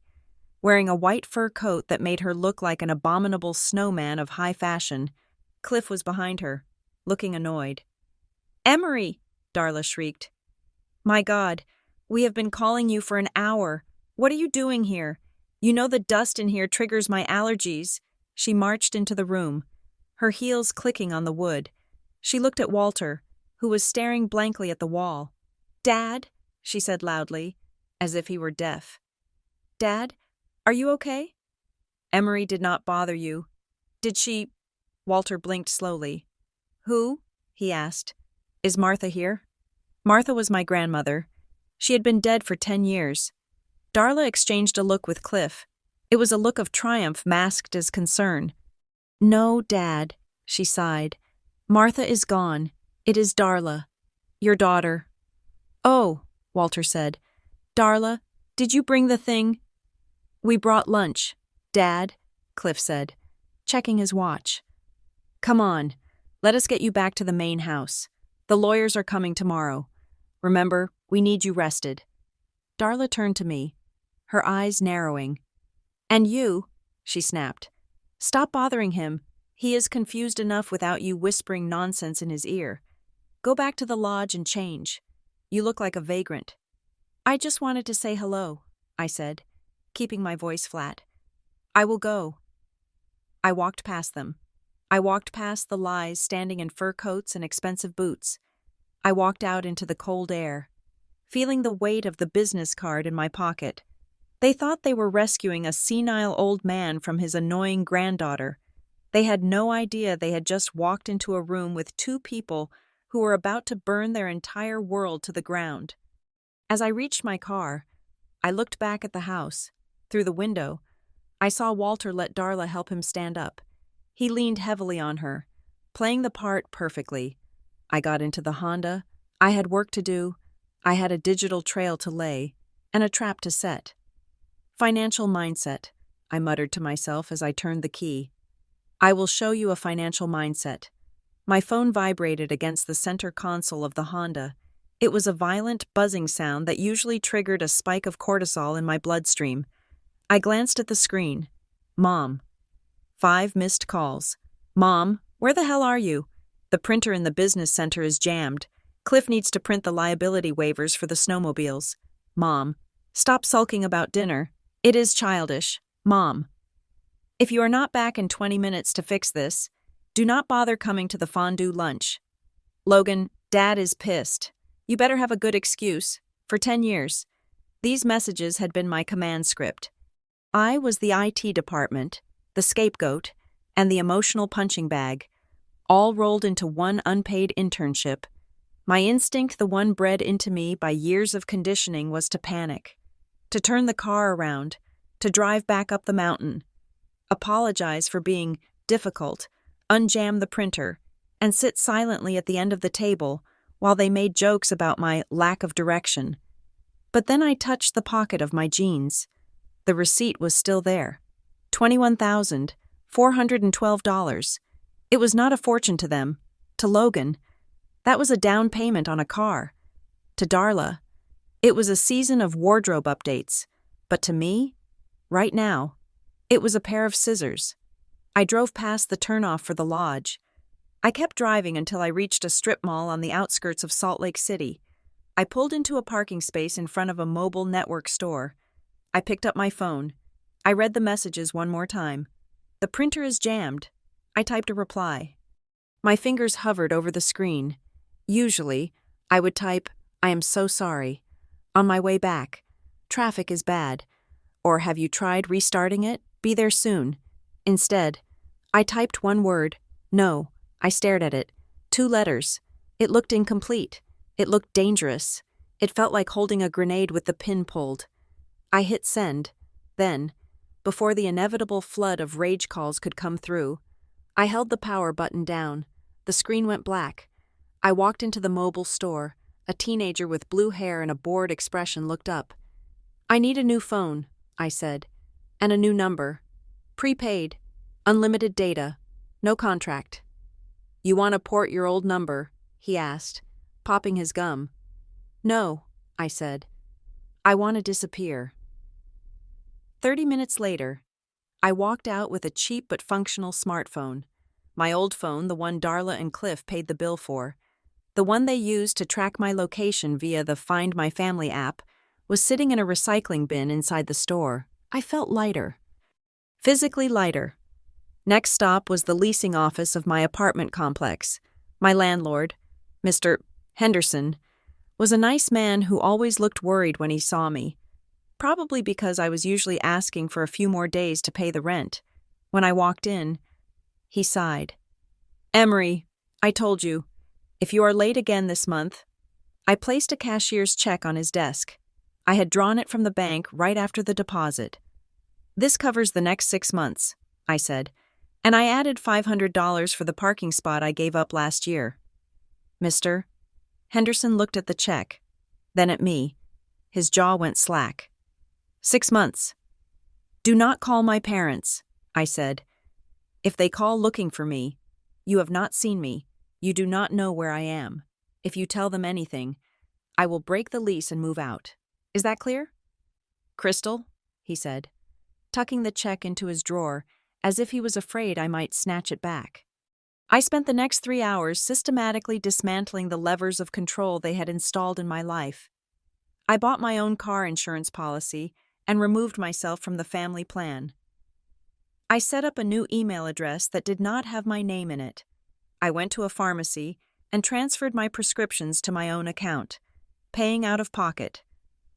wearing a white fur coat that made her look like an abominable snowman of high fashion. Cliff was behind her, looking annoyed. "Emery!" Darla shrieked. "My God, we have been calling you for an hour. What are you doing here? You know the dust in here triggers my allergies." She marched into the room, her heels clicking on the wood. She looked at Walter, who was staring blankly at the wall. "Dad," she said loudly, as if he were deaf. "Dad, are you okay?" "Emery did not bother you. Did she—" Walter blinked slowly. "Who?" he asked. "Is Martha here?" Martha was my grandmother. She had been dead for 10 years. Darla exchanged a look with Cliff. It was a look of triumph masked as concern. "No, Dad," she sighed. "Martha is gone. It is Darla, your daughter." "Oh," Walter said. "Darla, did you bring the thing?" "We brought lunch, Dad," Cliff said, checking his watch. "Come on, let us get you back to the main house. The lawyers are coming tomorrow. Remember, we need you rested." Darla turned to me, her eyes narrowing. "And you," she snapped. "Stop bothering him. He is confused enough without you whispering nonsense in his ear. Go back to the lodge and change. You look like a vagrant." "I just wanted to say hello," I said, keeping my voice flat. "I will go." I walked past them. I walked past the lies standing in fur coats and expensive boots. I walked out into the cold air, feeling the weight of the business card in my pocket. They thought they were rescuing a senile old man from his annoying granddaughter. They had no idea they had just walked into a room with 2 people who were about to burn their entire world to the ground. As I reached my car, I looked back at the house. Through the window, I saw Walter let Darla help him stand up. He leaned heavily on her, playing the part perfectly. I got into the Honda. I had work to do. I had a digital trail to lay and a trap to set. "Financial mindset," I muttered to myself as I turned the key. "I will show you a financial mindset." My phone vibrated against the center console of the Honda. It was a violent, buzzing sound that usually triggered a spike of cortisol in my bloodstream. I glanced at the screen. Mom. 5 missed calls. "Mom, where the hell are you? The printer in the business center is jammed. Cliff needs to print the liability waivers for the snowmobiles." "Mom, stop sulking about dinner. It is childish. Mom. If you are not back in 20 minutes to fix this, do not bother coming to the fondue lunch. Logan, Dad is pissed. You better have a good excuse. For 10 years. These messages had been my command script. I was the IT department, the scapegoat, and the emotional punching bag, all rolled into one unpaid internship. My instinct, the one bred into me by years of conditioning, was to panic, to turn the car around, to drive back up the mountain, apologize for being difficult, unjam the printer, and sit silently at the end of the table while they made jokes about my lack of direction. But then I touched the pocket of my jeans. The receipt was still there. $21,412. It was not a fortune to them. To Logan, that was a down payment on a car. To Darla, it was a season of wardrobe updates. But to me, right now, it was a pair of scissors. I drove past the turnoff for the lodge. I kept driving until I reached a strip mall on the outskirts of Salt Lake City. I pulled into a parking space in front of a mobile network store. I picked up my phone. I read the messages one more time. "The printer is jammed." I typed a reply. My fingers hovered over the screen. Usually, I would type, "I am so sorry. On my way back. Traffic is bad." Or, "Have you tried restarting it? Be there soon." Instead, I typed one word, "No." I stared at it. 2 letters. It looked incomplete. It looked dangerous. It felt like holding a grenade with the pin pulled. I hit send. Then, before the inevitable flood of rage calls could come through, I held the power button down. The screen went black. I walked into the mobile store. A teenager with blue hair and a bored expression looked up. "I need a new phone," I said, "and a new number. Prepaid. Unlimited data. No contract." "You want to port your old number?" he asked, popping his gum. "No," I said. "I want to disappear." 30 minutes later, I walked out with a cheap but functional smartphone. My old phone, the one Darla and Cliff paid the bill for, the one they used to track my location via the Find My Family app, was sitting in a recycling bin inside the store. I felt lighter. Physically lighter. Next stop was the leasing office of my apartment complex. My landlord, Mr. Henderson, was a nice man who always looked worried when he saw me, probably because I was usually asking for a few more days to pay the rent. When I walked in, he sighed. "Emery, I told you, if you are late again this month." I placed a cashier's check on his desk. I had drawn it from the bank right after the deposit. "This covers the next 6 months," I said, "and I added $500 for the parking spot I gave up last year." "Mr." Henderson looked at the check, then at me. His jaw went slack. 6 months. "Do not call my parents," I said. "If they call looking for me, you have not seen me. You do not know where I am. If you tell them anything, I will break the lease and move out. Is that clear?" "Crystal," he said, tucking the check into his drawer as if he was afraid I might snatch it back. I spent the next 3 hours systematically dismantling the levers of control they had installed in my life. I bought my own car insurance policy and removed myself from the family plan. I set up a new email address that did not have my name in it. I went to a pharmacy and transferred my prescriptions to my own account, paying out of pocket.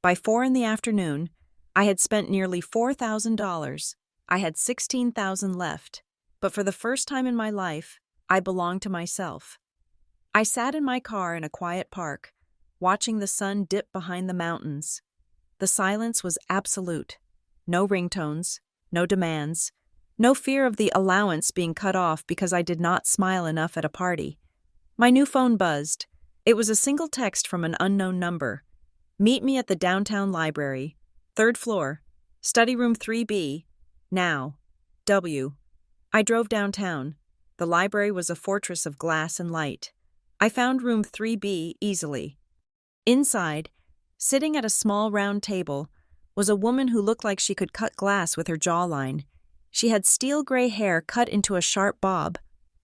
By 4 in the afternoon, I had spent nearly $4,000. I had $16,000 left, but for the first time in my life, I belonged to myself. I sat in my car in a quiet park, watching the sun dip behind the mountains. The silence was absolute. No ringtones, no demands, no fear of the allowance being cut off because I did not smile enough at a party. My new phone buzzed. It was a single text from an unknown number. "Meet me at the downtown library, 3rd floor, study room 3B, now. W." I drove downtown. The library was a fortress of glass and light. I found room 3B easily. Inside, sitting at a small round table, was a woman who looked like she could cut glass with her jawline. She had steel gray hair cut into a sharp bob,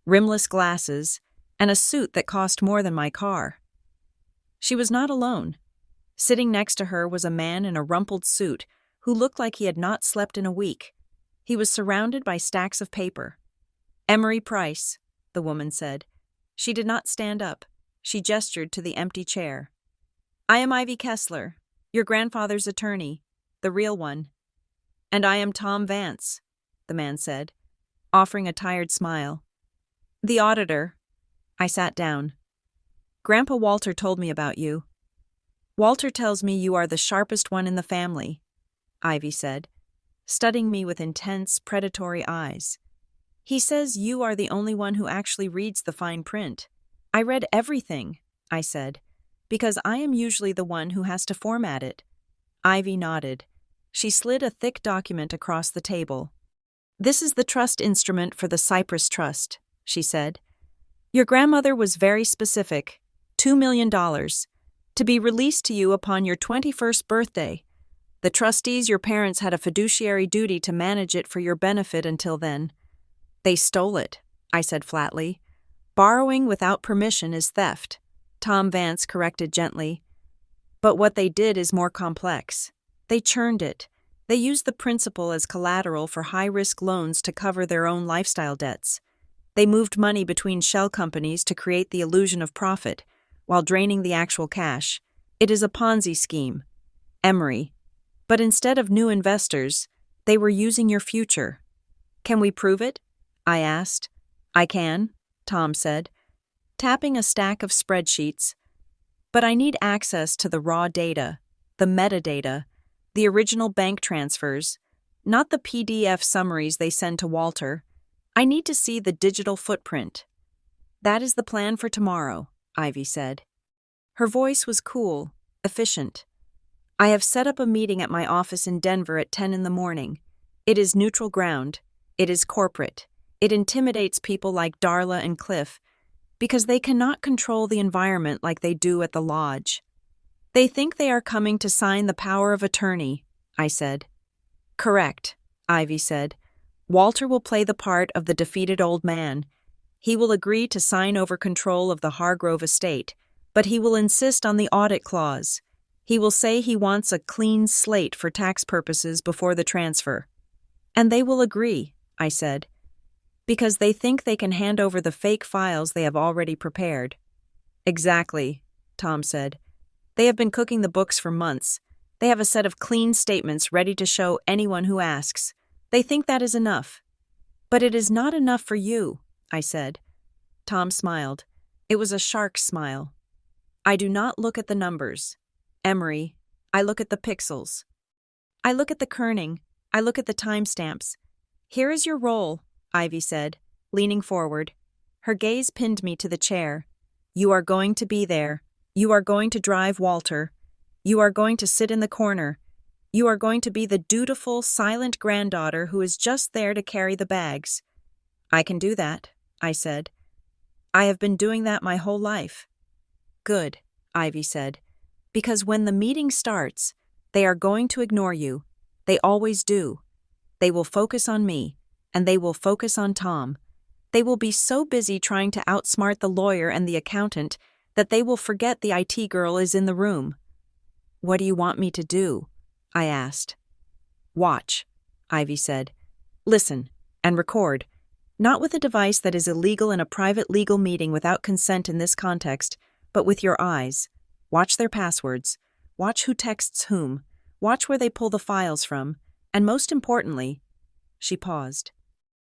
rimless glasses, and a suit that cost more than my car. She was not alone. Sitting next to her was a man in a rumpled suit who looked like he had not slept in a week. He was surrounded by stacks of paper. "Emery Price," the woman said. She did not stand up. She gestured to the empty chair. "I am Ivy Kessler, your grandfather's attorney, the real one." "And I am Tom Vance," the man said, offering a tired smile. "The auditor." I sat down. "Grandpa Walter told me about you." "Walter tells me you are the sharpest one in the family," Ivy said, studying me with intense, predatory eyes. "He says you are the only one who actually reads the fine print. I read everything, I said. Because I am usually the one who has to format it. Ivy nodded. She slid a thick document across the table. This is the trust instrument for the Cyprus Trust, she said. Your grandmother was very specific. $2 million. To be released to you upon your 21st birthday. The trustees, your parents, had a fiduciary duty to manage it for your benefit until then. They stole it, I said flatly. Borrowing without permission is theft, Tom Vance corrected gently. But what they did is more complex. They churned it. They used the principal as collateral for high-risk loans to cover their own lifestyle debts. They moved money between shell companies to create the illusion of profit, while draining the actual cash. It is a Ponzi scheme. Emery. But instead of new investors, they were using your future. Can we prove it? I asked. I can, Tom said, tapping a stack of spreadsheets. But I need access to the raw data, the metadata, the original bank transfers, not the PDF summaries they send to Walter. I need to see the digital footprint. That is the plan for tomorrow, Ivy said. Her voice was cool, efficient. I have set up a meeting at my office in Denver at 10 in the morning. It is neutral ground. It is corporate. It intimidates people like Darla and Cliff because they cannot control the environment like they do at the lodge. They think they are coming to sign the power of attorney, I said. Correct, Ivy said. Walter will play the part of the defeated old man. He will agree to sign over control of the Hargrove estate, but he will insist on the audit clause. He will say he wants a clean slate for tax purposes before the transfer. And they will agree, I said, because they think they can hand over the fake files they have already prepared. Exactly, Tom said. They have been cooking the books for months. They have a set of clean statements ready to show anyone who asks. They think that is enough. But it is not enough for you, I said. Tom smiled. It was a shark smile. I do not look at the numbers. Emery, I look at the pixels. I look at the kerning. I look at the timestamps. Here is your role, Ivy said, leaning forward. Her gaze pinned me to the chair. You are going to be there. You are going to drive Walter. You are going to sit in the corner. You are going to be the dutiful, silent granddaughter who is just there to carry the bags. I can do that, I said. I have been doing that my whole life. Good, Ivy said, because when the meeting starts, they are going to ignore you. They always do. They will focus on me, and they will focus on Tom. They will be so busy trying to outsmart the lawyer and the accountant that they will forget the IT girl is in the room. What do you want me to do? I asked. Watch, Ivy said. Listen, and record. Not with a device that is illegal in a private legal meeting without consent in this context, but with your eyes. Watch their passwords. Watch who texts whom. Watch where they pull the files from. And most importantly, she paused.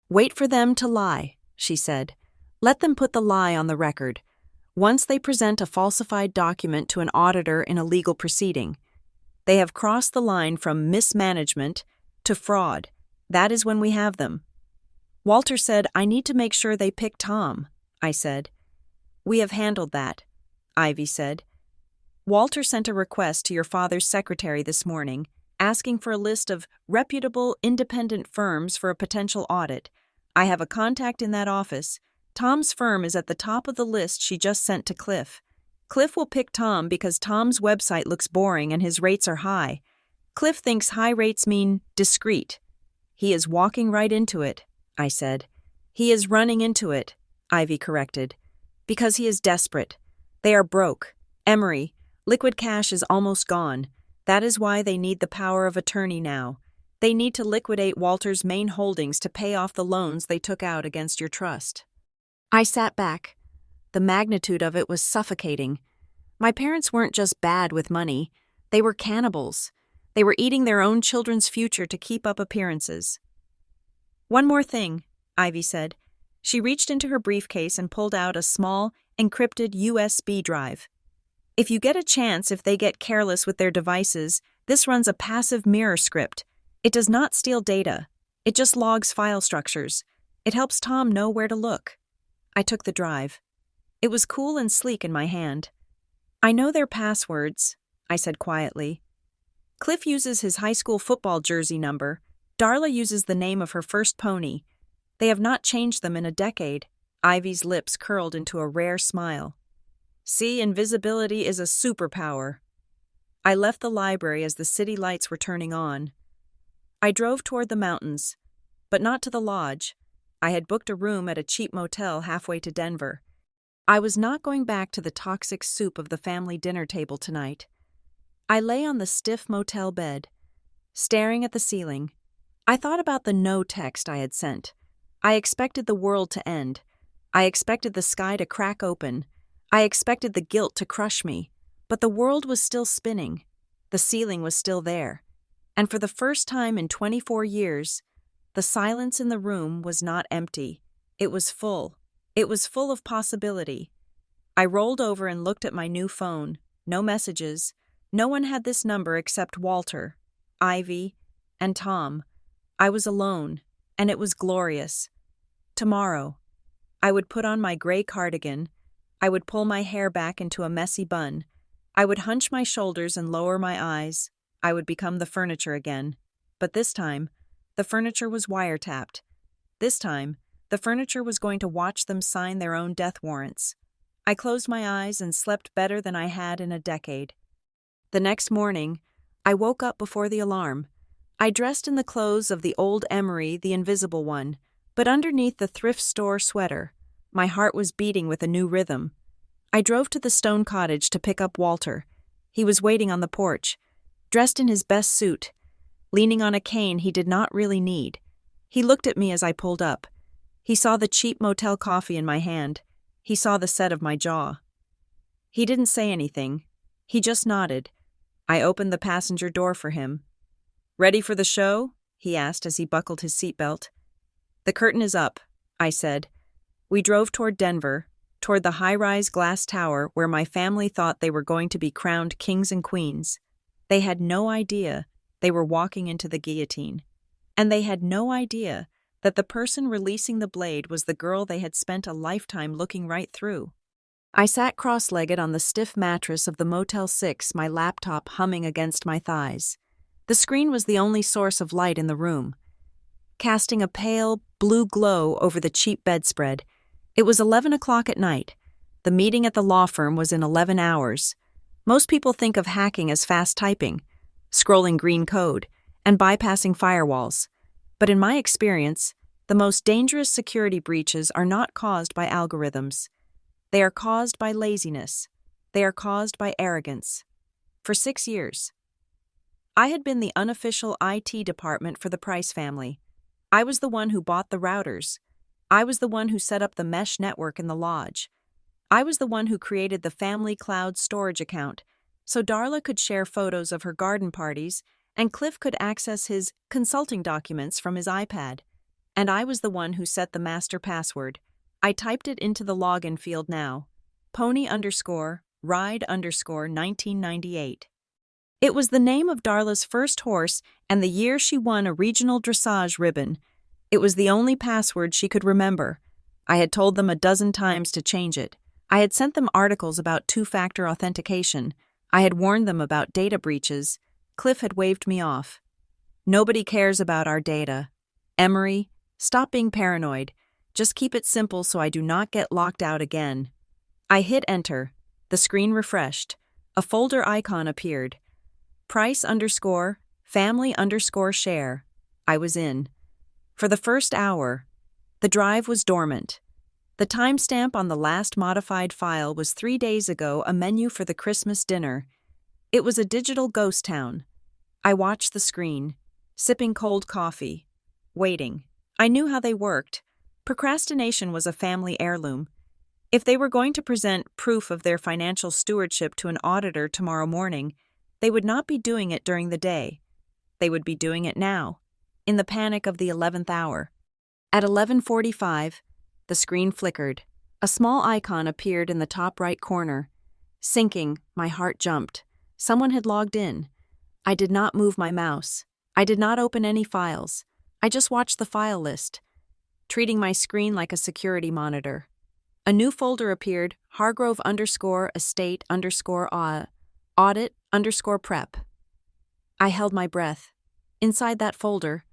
Wait for them to lie, she said. Let them put the lie on the record. Once they present a falsified document to an auditor in a legal proceeding, they have crossed the line from mismanagement to fraud. That is when we have them. Walter said, I need to make sure they pick Tom, I said. We have handled that, Ivy said. Walter sent a request to your father's secretary this morning, asking for a list of reputable, independent firms for a potential audit. I have a contact in that office. Tom's firm is at the top of the list she just sent to Cliff. Cliff will pick Tom because Tom's website looks boring and his rates are high. Cliff thinks high rates mean discreet. He is walking right into it, I said. He is running into it, Ivy corrected. Because he is desperate. They are broke. Emery, liquid cash is almost gone. That is why they need the power of attorney now. They need to liquidate Walter's main holdings to pay off the loans they took out against your trust. I sat back. The magnitude of it was suffocating. My parents weren't just bad with money. They were cannibals. They were eating their own children's future to keep up appearances. One more thing, Ivy said. She reached into her briefcase and pulled out a small, encrypted USB drive. If you get a chance, if they get careless with their devices, this runs a passive mirror script. It does not steal data. It just logs file structures. It helps Tom know where to look. I took the drive. It was cool and sleek in my hand. I know their passwords, I said quietly. Cliff uses his high school football jersey number. Darla uses the name of her first pony. They have not changed them in a decade. Ivy's lips curled into a rare smile. See, invisibility is a superpower. I left the library as the city lights were turning on. I drove toward the mountains, but not to the lodge. I had booked a room at a cheap motel halfway to Denver. I was not going back to the toxic soup of the family dinner table tonight. I lay on the stiff motel bed, staring at the ceiling. I thought about the no text I had sent. I expected the world to end. I expected the sky to crack open. I expected the guilt to crush me. But the world was still spinning. The ceiling was still there. And for the first time in 24 years, the silence in the room was not empty. It was full. It was full of possibility. I rolled over and looked at my new phone. No messages. No one had this number except Walter, Ivy, and Tom. I was alone, and it was glorious. Tomorrow, I would put on my gray cardigan. I would pull my hair back into a messy bun. I would hunch my shoulders and lower my eyes. I would become the furniture again. But this time, the furniture was wiretapped. This time, the furniture was going to watch them sign their own death warrants. I closed my eyes and slept better than I had in a decade. The next morning, I woke up before the alarm. I dressed in the clothes of the old Emery, the invisible one, but underneath the thrift store sweater, my heart was beating with a new rhythm. I drove to the stone cottage to pick up Walter. He was waiting on the porch, dressed in his best suit, leaning on a cane he did not really need. He looked at me as I pulled up. He saw the cheap motel coffee in my hand. He saw the set of my jaw. He didn't say anything. He just nodded. I opened the passenger door for him. "Ready for the show?" he asked as he buckled his seatbelt. "The curtain is up," I said. We drove toward Denver, toward the high-rise glass tower where my family thought they were going to be crowned kings and queens. They had no idea they were walking into the guillotine. And they had no idea that the person releasing the blade was the girl they had spent a lifetime looking right through. I sat cross-legged on the stiff mattress of the Motel 6, my laptop humming against my thighs. The screen was the only source of light in the room, casting a pale, blue glow over the cheap bedspread. It was 11 o'clock at night. The meeting at the law firm was in 11 hours. Most people think of hacking as fast typing, scrolling green code, and bypassing firewalls. But in my experience, the most dangerous security breaches are not caused by algorithms. They are caused by laziness. They are caused by arrogance. For 6 years, I had been the unofficial IT department for the Price family. I was the one who bought the routers. I was the one who set up the mesh network in the lodge. I was the one who created the family cloud storage account, so Darla could share photos of her garden parties and Cliff could access his consulting documents from his iPad. And I was the one who set the master password. I typed it into the login field now. Pony_ride_1998. It was the name of Darla's first horse and the year she won a regional dressage ribbon. It was the only password she could remember. I had told them a dozen times to change it. I had sent them articles about two-factor authentication. I had warned them about data breaches. Cliff had waved me off. Nobody cares about our data. Emery, stop being paranoid. Just keep it simple so I do not get locked out again. I hit enter. The screen refreshed. A folder icon appeared. Price_family_share. I was in. For the first hour, the drive was dormant. The timestamp on the last modified file was 3 days ago, a menu for the Christmas dinner. It was a digital ghost town. I watched the screen, sipping cold coffee, waiting. I knew how they worked. Procrastination was a family heirloom. If they were going to present proof of their financial stewardship to an auditor tomorrow morning, they would not be doing it during the day. They would be doing it now, in the panic of the 11th hour. At 11:45, the screen flickered. A small icon appeared in the top right corner. Sinking, my heart jumped. Someone had logged in. I did not move my mouse. I did not open any files. I just watched the file list, treating my screen like a security monitor. A new folder appeared, Hargrove estate audit prep. I held my breath. Inside that folder,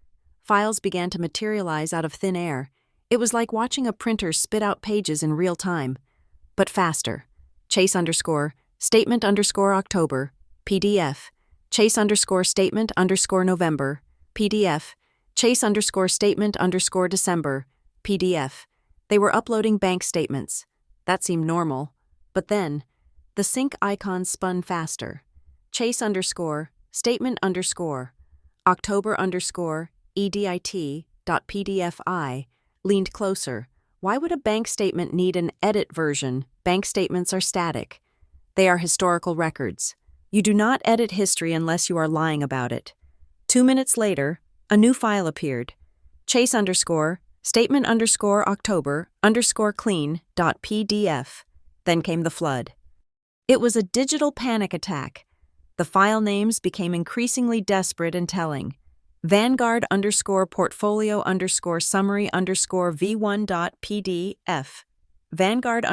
files began to materialize out of thin air. It was like watching a printer spit out pages in real time, but faster. Chase statement October, PDF. Chase statement November, PDF. Chase statement December, PDF. They were uploading bank statements. That seemed normal. But then, the sync icon spun faster. Chase statement October edit.pdfi leaned closer. Why would a bank statement need an edit version? Bank statements are static. They are historical records. You do not edit history unless you are lying about it. 2 minutes later, a new file appeared. Chase statement October clean.pdf. Then came the flood. It was a digital panic attack. The file names became increasingly desperate and telling. Vanguard portfolio summary v1.pdf. Vanguard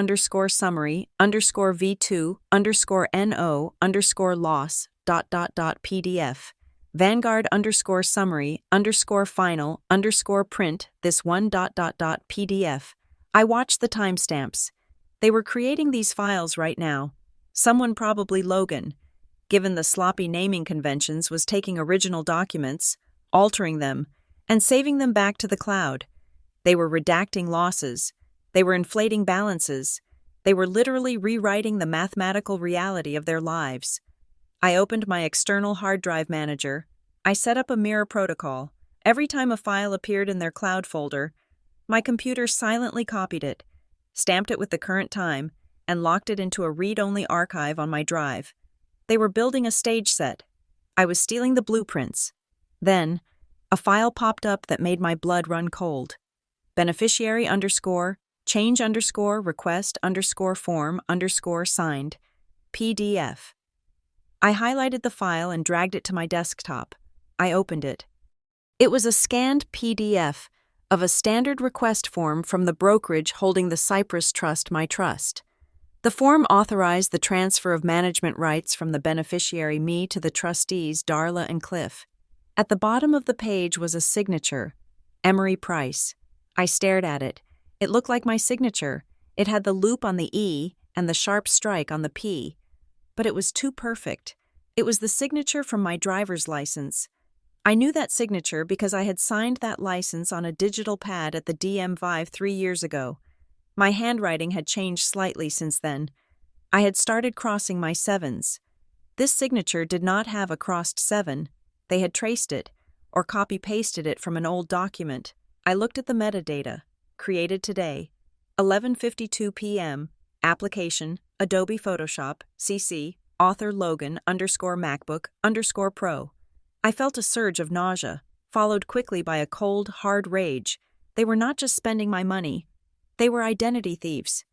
summary v2 no loss .pdf. Vanguard summary final print this one .pdf. I watched the timestamps. They were creating these files right now. Someone, probably Logan, given the sloppy naming conventions, was taking original documents, altering them, and saving them back to the cloud. They were redacting losses. They were inflating balances. They were literally rewriting the mathematical reality of their lives. I opened my external hard drive manager. I set up a mirror protocol. Every time a file appeared in their cloud folder, my computer silently copied it, stamped it with the current time, and locked it into a read-only archive on my drive. They were building a stage set. I was stealing the blueprints. Then, a file popped up that made my blood run cold. Beneficiary change request form signed. PDF. I highlighted the file and dragged it to my desktop. I opened it. It was a scanned PDF of a standard request form from the brokerage holding the Cyprus Trust My Trust. The form authorized the transfer of management rights from the beneficiary me to the trustees Darla and Cliff. At the bottom of the page was a signature, Emery Price. I stared at it. It looked like my signature. It had the loop on the E and the sharp strike on the P. But it was too perfect. It was the signature from my driver's license. I knew that signature because I had signed that license on a digital pad at the DM5 3 years ago. My handwriting had changed slightly since then. I had started crossing my sevens. This signature did not have a crossed 7. They had traced it, or copy-pasted it from an old document. I looked at the metadata. Created today. 11:52 p.m. Application, Adobe Photoshop, CC, author Logan _MacBook _Pro. I felt a surge of nausea, followed quickly by a cold, hard rage. They were not just spending my money. They were identity thieves.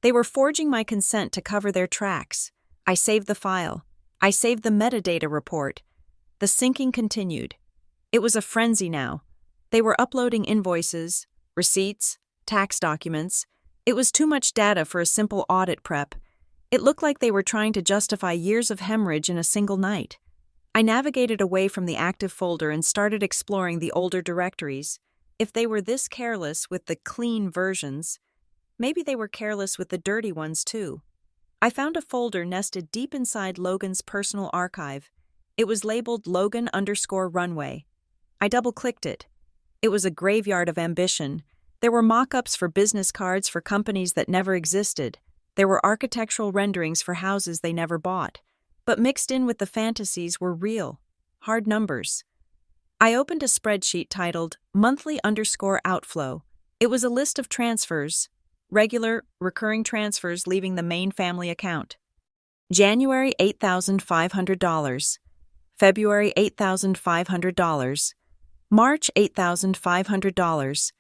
They were forging my consent to cover their tracks. I saved the file. I saved the metadata report. The syncing continued. It was a frenzy now. They were uploading invoices, receipts, tax documents. It was too much data for a simple audit prep. It looked like they were trying to justify years of hemorrhage in a single night. I navigated away from the active folder and started exploring the older directories. If they were this careless with the clean versions, maybe they were careless with the dirty ones too. I found a folder nested deep inside Logan's personal archive. It was labeled Logan_runway. I double-clicked it. It was a graveyard of ambition. There were mock-ups for business cards for companies that never existed. There were architectural renderings for houses they never bought. But mixed in with the fantasies were real, hard numbers. I opened a spreadsheet titled monthly_outflow. It was a list of transfers, regular, recurring transfers leaving the main family account. January $8,500, February $8,500, March $8,500.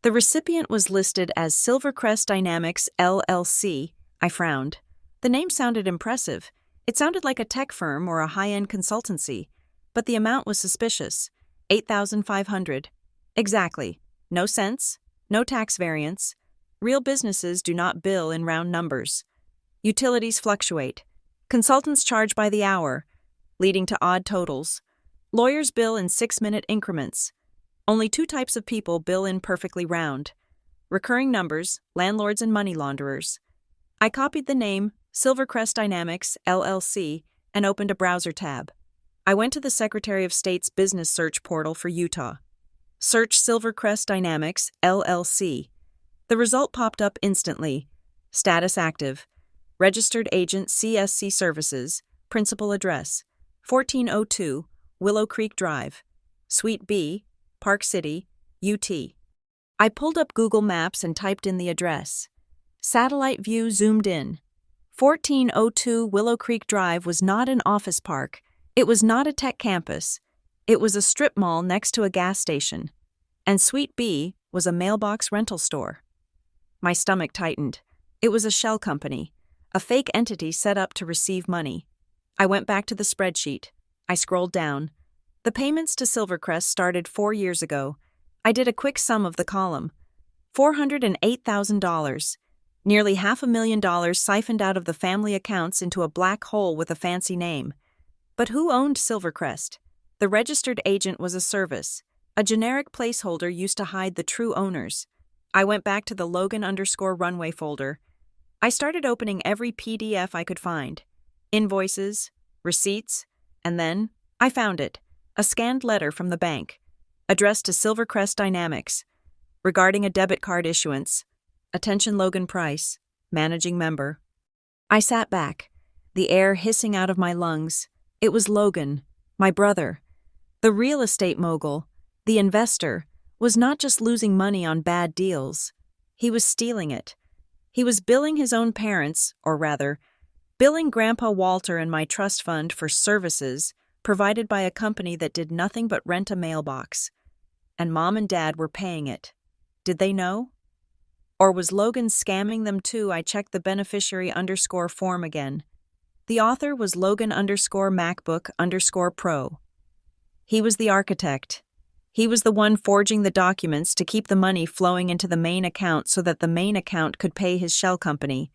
The recipient was listed as Silvercrest Dynamics LLC. I frowned. The name sounded impressive. It sounded like a tech firm or a high-end consultancy, but the amount was suspicious. $8,500. Exactly. No cents, no tax variance. Real businesses do not bill in round numbers. Utilities fluctuate. Consultants charge by the hour, leading to odd totals. Lawyers bill in 6-minute increments. Only two types of people bill in perfectly round: recurring numbers, landlords and money launderers. I copied the name Silvercrest Dynamics, LLC, and opened a browser tab. I went to the Secretary of State's business search portal for Utah. Search Silvercrest Dynamics, LLC. The result popped up instantly. Status active. Registered agent CSC Services. Principal address: 1402 Willow Creek Drive, Suite B, Park City, UT. I pulled up Google Maps and typed in the address. Satellite view zoomed in. 1402 Willow Creek Drive was not an office park. It was not a tech campus. It was a strip mall next to a gas station. And Suite B was a mailbox rental store. My stomach tightened. It was a shell company, a fake entity set up to receive money. I went back to the spreadsheet. I scrolled down. The payments to Silvercrest started 4 years ago. I did a quick sum of the column. $408,000. Nearly $500,000 siphoned out of the family accounts into a black hole with a fancy name. But who owned Silvercrest? The registered agent was a service. A generic placeholder used to hide the true owners. I went back to the Logan_runway folder. I started opening every PDF I could find. Invoices, receipts, and then I found it. A scanned letter from the bank, addressed to Silvercrest Dynamics, regarding a debit card issuance. Attention Logan Price, managing member. I sat back, the air hissing out of my lungs. It was Logan, my brother. The real estate mogul, the investor, was not just losing money on bad deals. He was stealing it. He was billing his own parents, or rather, billing Grandpa Walter and my trust fund for services provided by a company that did nothing but rent a mailbox. And Mom and Dad were paying it. Did they know? Or was Logan scamming them too? I checked the beneficiary_form again. The author was Logan_MacBook_Pro. He was the architect. He was the one forging the documents to keep the money flowing into the main account so that the main account could pay his shell company.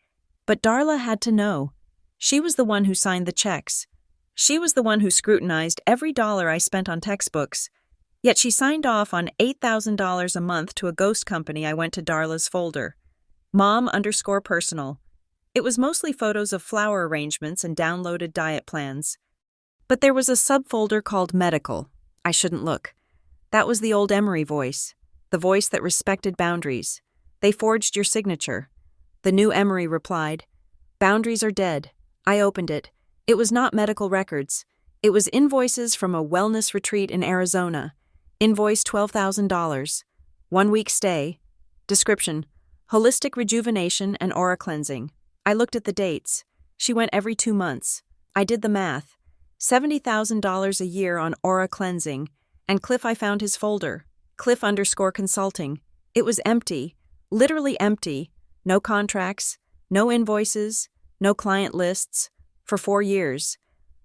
But Darla had to know. She was the one who signed the checks. She was the one who scrutinized every dollar I spent on textbooks. Yet she signed off on $8,000 a month to a ghost company. I went to Darla's folder. Mom_personal. It was mostly photos of flower arrangements and downloaded diet plans. But there was a subfolder called medical. I shouldn't look. That was the old Emery voice, the voice that respected boundaries. They forged your signature. The new Emery replied, "Boundaries are dead." I opened it. It was not medical records. It was invoices from a wellness retreat in Arizona. Invoice $12,000. 1 week stay. Description: holistic rejuvenation and aura cleansing. I looked at the dates. She went every 2 months. I did the math. $70,000 a year on aura cleansing. And Cliff, I found his folder. Cliff_consulting. It was empty. Literally empty. No contracts. No invoices. No client lists. For 4 years.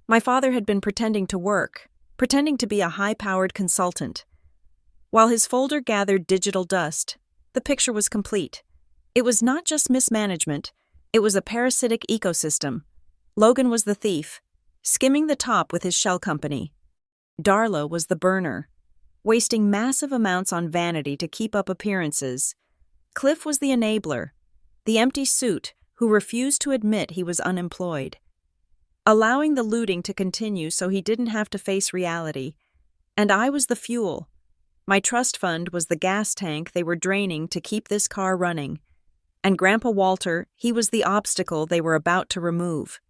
My father had been pretending to work. Pretending to be a high-powered consultant. While his folder gathered digital dust, the picture was complete. It was not just mismanagement. It was a parasitic ecosystem. Logan was the thief, skimming the top with his shell company. Darla was the burner, wasting massive amounts on vanity to keep up appearances. Cliff was the enabler, the empty suit who refused to admit he was unemployed, allowing the looting to continue so he didn't have to face reality. And I was the fuel. My trust fund was the gas tank they were draining to keep this car running. And Grandpa Walter, he was the obstacle they were about to remove.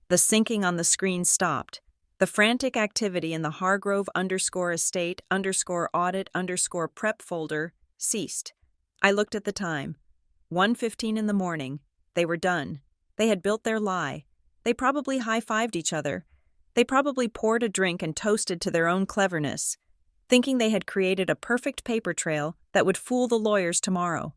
The syncing on the screen stopped. The frantic activity in the Hargrove_estate_audit_prep folder ceased. I looked at the time. 1:15 in the morning. They were done. They had built their lie. They probably high-fived each other. They probably poured a drink and toasted to their own cleverness, thinking they had created a perfect paper trail that would fool the lawyers tomorrow.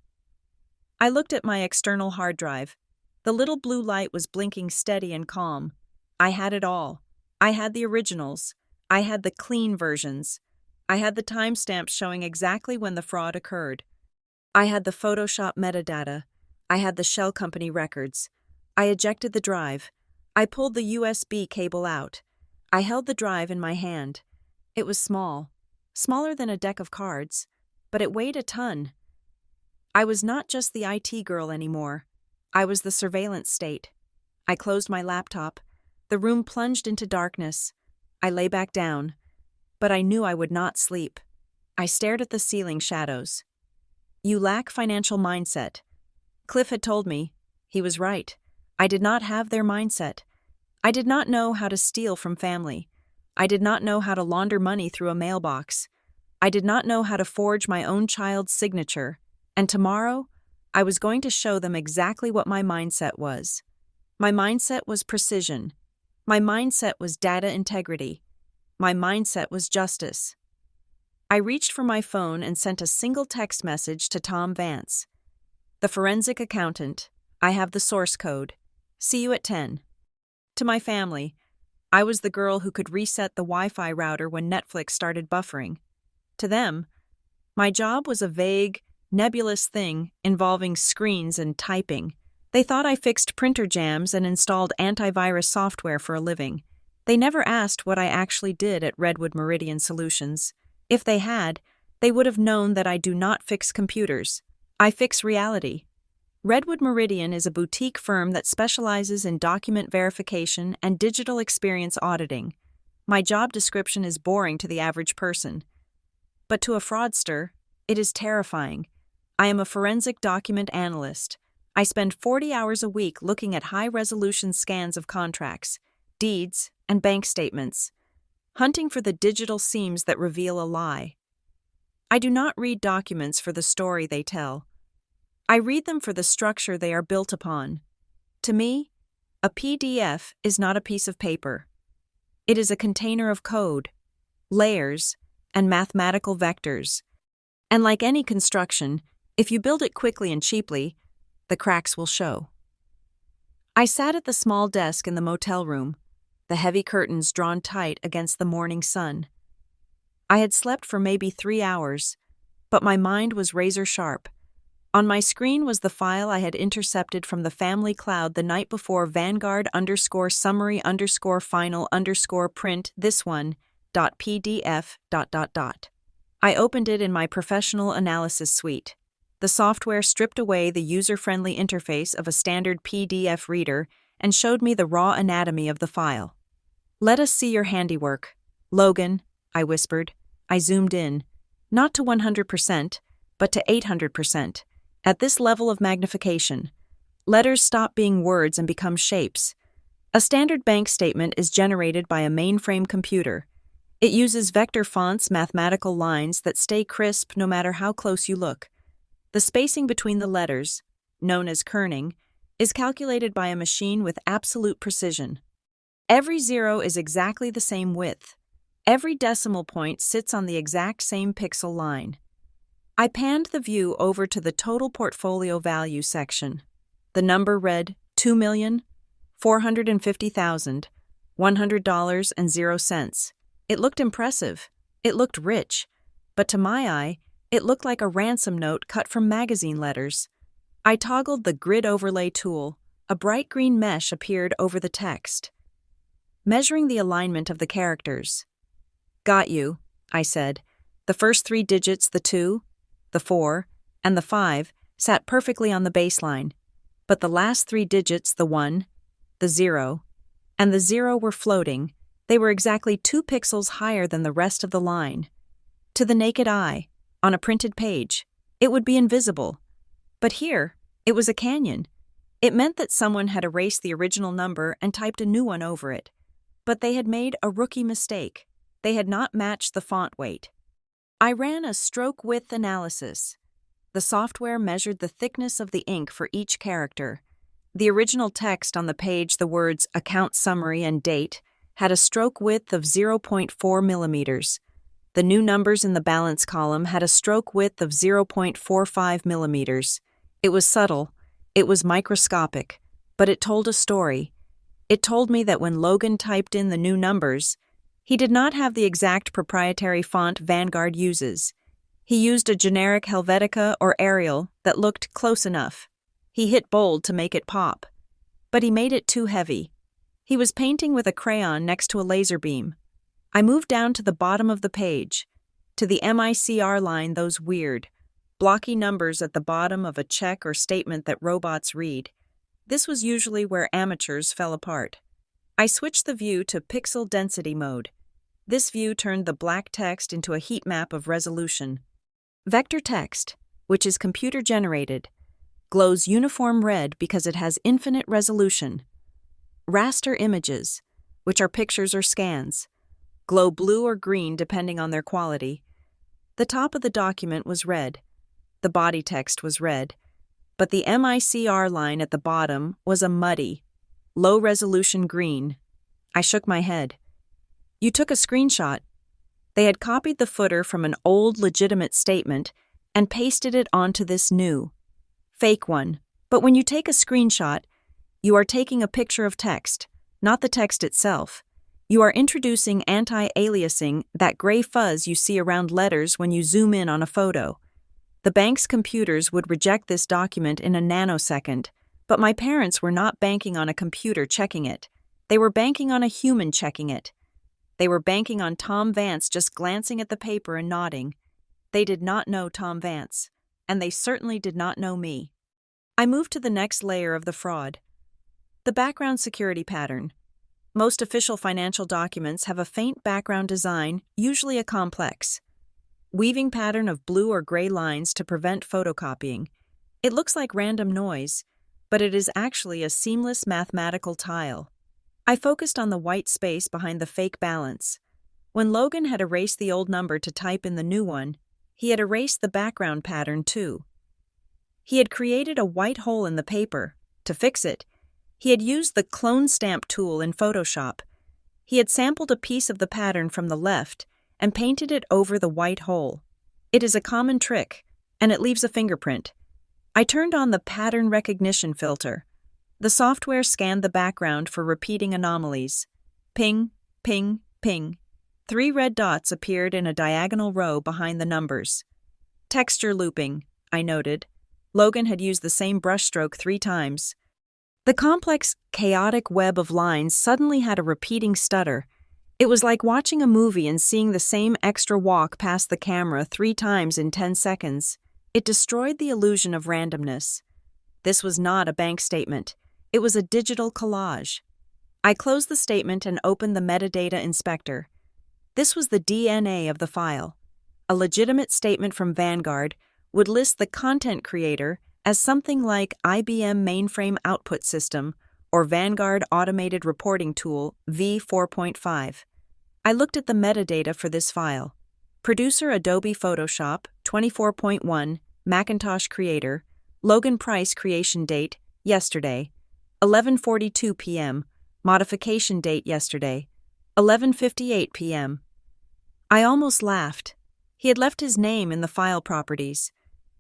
I looked at my external hard drive. The little blue light was blinking steady and calm. I had it all. I had the originals. I had the clean versions. I had the timestamps showing exactly when the fraud occurred. I had the Photoshop metadata. I had the shell company records. I ejected the drive. I pulled the USB cable out. I held the drive in my hand. It was small, smaller than a deck of cards, but it weighed a ton. I was not just the IT girl anymore. I was the surveillance state. I closed my laptop. The room plunged into darkness. I lay back down, but I knew I would not sleep. I stared at the ceiling shadows. You lack financial mindset. Cliff had told me. He was right. I did not have their mindset. I did not know how to steal from family. I did not know how to launder money through a mailbox. I did not know how to forge my own child's signature. And tomorrow, I was going to show them exactly what my mindset was. My mindset was precision. My mindset was data integrity. My mindset was justice. I reached for my phone and sent a single text message to Tom Vance. The forensic accountant. I have the source code. See you at 10. To my family, I was the girl who could reset the Wi-Fi router when Netflix started buffering. To them, my job was a vague, nebulous thing involving screens and typing. They thought I fixed printer jams and installed antivirus software for a living. They never asked what I actually did at Redwood Meridian Solutions. If they had, they would have known that I do not fix computers. I fix reality. Redwood Meridian is a boutique firm that specializes in document verification and digital experience auditing. My job description is boring to the average person. But to a fraudster, it is terrifying. I am a forensic document analyst. I spend 40 hours a week looking at high-resolution scans of contracts, deeds, and bank statements, hunting for the digital seams that reveal a lie. I do not read documents for the story they tell. I read them for the structure they are built upon. To me, a PDF is not a piece of paper. It is a container of code, layers, and mathematical vectors. And like any construction, if you build it quickly and cheaply, the cracks will show. I sat at the small desk in the motel room, the heavy curtains drawn tight against the morning sun. I had slept for maybe 3 hours, but my mind was razor sharp. On my screen was the file I had intercepted from the family cloud the night before Vanguard_summary_final_print this one .pdf. I opened it in my professional analysis suite. The software stripped away the user-friendly interface of a standard PDF reader and showed me the raw anatomy of the file. Let us see your handiwork. Logan, I whispered. I zoomed in, not to 100%, but to 800%. At this level of magnification, letters stop being words and become shapes. A standard bank statement is generated by a mainframe computer. It uses vector fonts, mathematical lines that stay crisp no matter how close you look. The spacing between the letters, known as kerning, is calculated by a machine with absolute precision. Every zero is exactly the same width. Every decimal point sits on the exact same pixel line. I panned the view over to the total portfolio value section. The number read $2,450,100.00. It looked impressive. It looked rich. But to my eye, it looked like a ransom note cut from magazine letters. I toggled the grid overlay tool. A bright green mesh appeared over the text, measuring the alignment of the characters. Got you, I said. The first 3 digits, the 2, the 4, and the 5, sat perfectly on the baseline, but the last 3 digits, the 1, the 0, and the 0 were floating. They were exactly 2 pixels higher than the rest of the line. To the naked eye, on a printed page, it would be invisible. But here, it was a canyon. It meant that someone had erased the original number and typed a new one over it. But they had made a rookie mistake. They had not matched the font weight. I ran a stroke width analysis. The software measured the thickness of the ink for each character. The original text on the page, the words account summary and date, had a stroke width of 0.4 millimeters. The new numbers in the balance column had a stroke width of 0.45 millimeters. It was subtle, it was microscopic, but it told a story. It told me that when Logan typed in the new numbers, he did not have the exact proprietary font Vanguard uses. He used a generic Helvetica or Arial that looked close enough. He hit bold to make it pop. But he made it too heavy. He was painting with a crayon next to a laser beam. I moved down to the bottom of the page, to the MICR line, those weird, blocky numbers at the bottom of a check or statement that robots read. This was usually where amateurs fell apart. I switched the view to pixel density mode. This view turned the black text into a heat map of resolution. Vector text, which is computer-generated, glows uniform red because it has infinite resolution. Raster images, which are pictures or scans, glow blue or green depending on their quality. The top of the document was red. The body text was red. But the MICR line at the bottom was a muddy, low-resolution green. I shook my head. You took a screenshot. They had copied the footer from an old legitimate statement and pasted it onto this new, fake one. But when you take a screenshot, you are taking a picture of text, not the text itself. You are introducing anti-aliasing, that gray fuzz you see around letters when you zoom in on a photo. The bank's computers would reject this document in a nanosecond, but my parents were not banking on a computer checking it. They were banking on a human checking it. They were banking on Tom Vance just glancing at the paper and nodding. They did not know Tom Vance, and they certainly did not know me. I moved to the next layer of the fraud. The background security pattern. Most official financial documents have a faint background design, usually a complex weaving pattern of blue or gray lines to prevent photocopying. It looks like random noise, but it is actually a seamless mathematical tile. I focused on the white space behind the fake balance. When Logan had erased the old number to type in the new one, he had erased the background pattern too. He had created a white hole in the paper. To fix it, he had used the clone stamp tool in Photoshop. He had sampled a piece of the pattern from the left and painted it over the white hole. It is a common trick, and it leaves a fingerprint. I turned on the pattern recognition filter. The software scanned the background for repeating anomalies. Ping, ping, ping. 3 red dots appeared in a diagonal row behind the numbers. Texture looping, I noted. Logan had used the same brushstroke 3 times. The complex, chaotic web of lines suddenly had a repeating stutter. It was like watching a movie and seeing the same extra walk past the camera 3 times in 10 seconds. It destroyed the illusion of randomness. This was not a bank statement. It was a digital collage. I closed the statement and opened the metadata inspector. This was the DNA of the file. A legitimate statement from Vanguard would list the content creator as something like IBM Mainframe Output System or Vanguard Automated Reporting Tool V4.5. I looked at the metadata for this file. Producer Adobe Photoshop 24.1, Macintosh creator, Logan Price creation date, yesterday, 11:42 p.m., modification date yesterday, 11:58 p.m. I almost laughed. He had left his name in the file properties.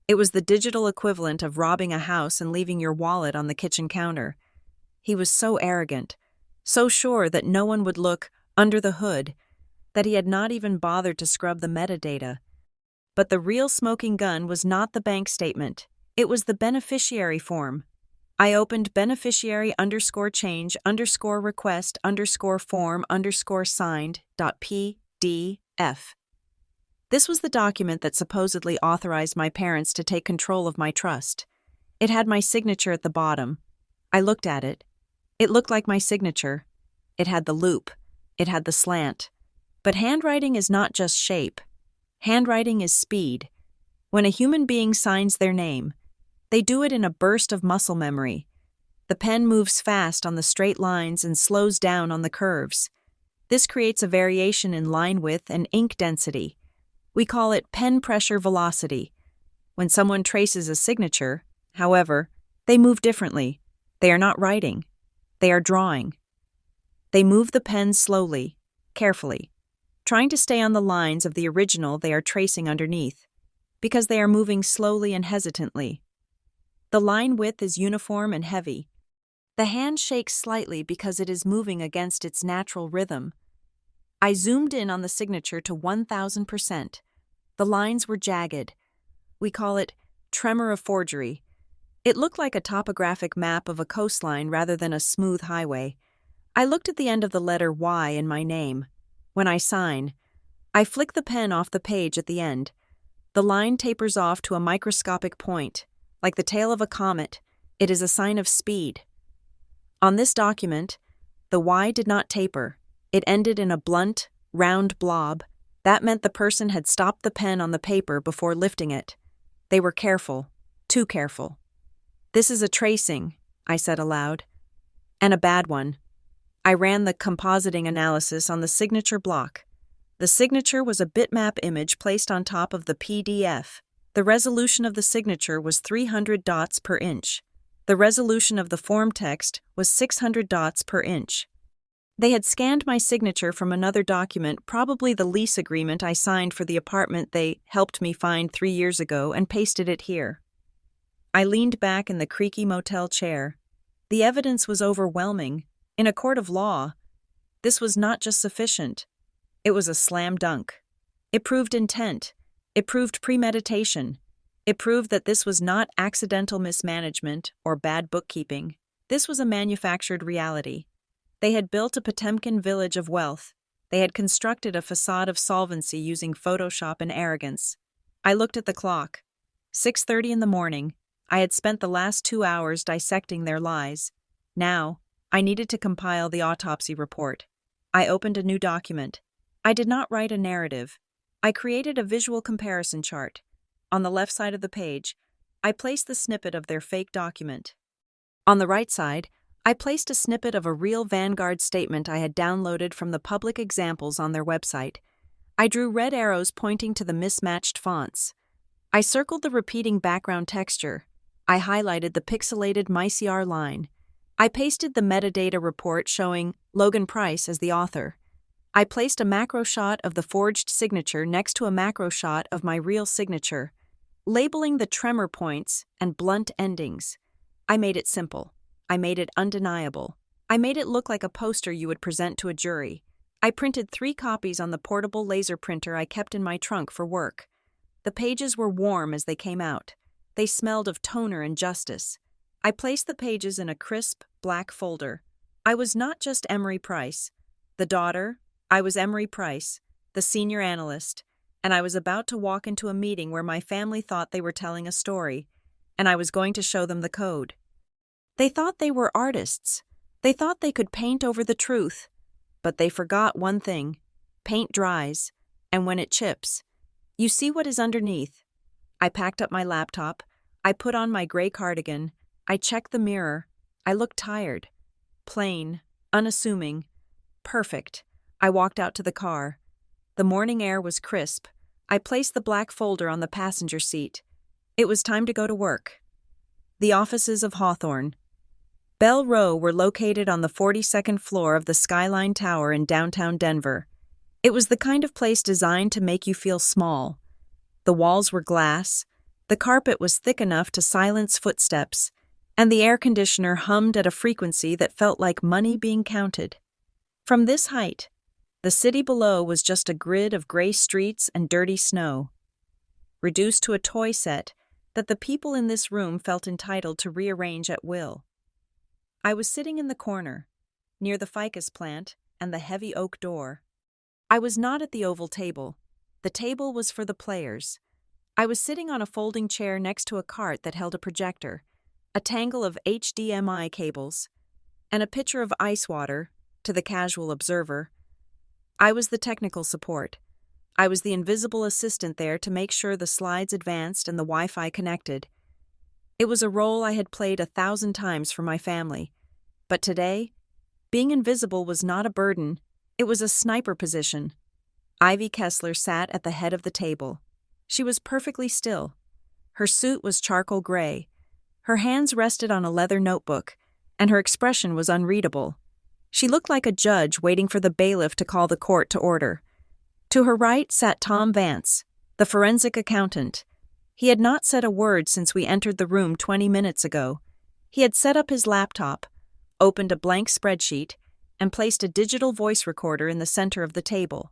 It was the digital equivalent of robbing a house and leaving your wallet on the kitchen counter. He was so arrogant, so sure that no one would look under the hood, that he had not even bothered to scrub the metadata. But the real smoking gun was not the bank statement. It was the beneficiary form. I opened beneficiary_change_request_form_signed.pdf. This was the document that supposedly authorized my parents to take control of my trust. It had my signature at the bottom. I looked at it. It looked like my signature. It had the loop. It had the slant. But handwriting is not just shape. Handwriting is speed. When a human being signs their name, they do it in a burst of muscle memory. The pen moves fast on the straight lines and slows down on the curves. This creates a variation in line width and ink density. We call it pen pressure velocity. When someone traces a signature, however, they move differently. They are not writing. They are drawing. They move the pen slowly, carefully, trying to stay on the lines of the original they are tracing underneath, because they are moving slowly and hesitantly. The line width is uniform and heavy. The hand shakes slightly because it is moving against its natural rhythm. I zoomed in on the signature to 1000%. The lines were jagged. We call it tremor of forgery. It looked like a topographic map of a coastline rather than a smooth highway. I looked at the end of the letter Y in my name. When I sign, I flick the pen off the page at the end. The line tapers off to a microscopic point. Like the tail of a comet, it is a sign of speed. On this document, the Y did not taper. It ended in a blunt, round blob. That meant the person had stopped the pen on the paper before lifting it. They were careful, too careful. "This is a tracing," I said aloud. "And a bad one." I ran the compositing analysis on the signature block. The signature was a bitmap image placed on top of the PDF. The resolution of the signature was 300 dots per inch. The resolution of the form text was 600 dots per inch. They had scanned my signature from another document, probably the lease agreement I signed for the apartment they helped me find 3 years ago, and pasted it here. I leaned back in the creaky motel chair. The evidence was overwhelming. In a court of law, this was not just sufficient. It was a slam dunk. It proved intent. It proved premeditation. It proved that this was not accidental mismanagement or bad bookkeeping. This was a manufactured reality. They had built a Potemkin village of wealth. They had constructed a facade of solvency using Photoshop and arrogance. I looked at the clock. 6:30 in the morning. I had spent the last 2 hours dissecting their lies. Now, I needed to compile the autopsy report. I opened a new document. I did not write a narrative. I created a visual comparison chart. On the left side of the page, I placed the snippet of their fake document. On the right side, I placed a snippet of a real Vanguard statement I had downloaded from the public examples on their website. I drew red arrows pointing to the mismatched fonts. I circled the repeating background texture. I highlighted the pixelated MyCR line. I pasted the metadata report showing Logan Price as the author. I placed a macro shot of the forged signature next to a macro shot of my real signature, labeling the tremor points and blunt endings. I made it simple. I made it undeniable. I made it look like a poster you would present to a jury. I printed 3 copies on the portable laser printer I kept in my trunk for work. The pages were warm as they came out. They smelled of toner and justice. I placed the pages in a crisp, black folder. I was not just Emery Price, the daughter. I was Emery Price, the senior analyst, and I was about to walk into a meeting where my family thought they were telling a story, and I was going to show them the code. They thought they were artists. They thought they could paint over the truth. But they forgot one thing. Paint dries, and when it chips, you see what is underneath. I packed up my laptop. I put on my gray cardigan. I checked the mirror. I looked tired. Plain, unassuming, perfect. I walked out to the car. The morning air was crisp. I placed the black folder on the passenger seat. It was time to go to work. The offices of Hawthorne. Bell Row were located on the 42nd floor of the Skyline Tower in downtown Denver. It was the kind of place designed to make you feel small. The walls were glass, the carpet was thick enough to silence footsteps, and the air conditioner hummed at a frequency that felt like money being counted. From this height, the city below was just a grid of gray streets and dirty snow, reduced to a toy set that the people in this room felt entitled to rearrange at will. I was sitting in the corner, near the ficus plant and the heavy oak door. I was not at the oval table. The table was for the players. I was sitting on a folding chair next to a cart that held a projector, a tangle of HDMI cables, and a pitcher of ice water to the casual observer. I was the technical support. I was the invisible assistant there to make sure the slides advanced and the Wi-Fi connected. It was a role I had played 1,000 times for my family. But today, being invisible was not a burden. It was a sniper position. Ivy Kessler sat at the head of the table. She was perfectly still. Her suit was charcoal gray. Her hands rested on a leather notebook, and her expression was unreadable. She looked like a judge waiting for the bailiff to call the court to order. To her right sat Tom Vance, the forensic accountant. He had not said a word since we entered the room 20 minutes ago. He had set up his laptop, opened a blank spreadsheet, and placed a digital voice recorder in the center of the table.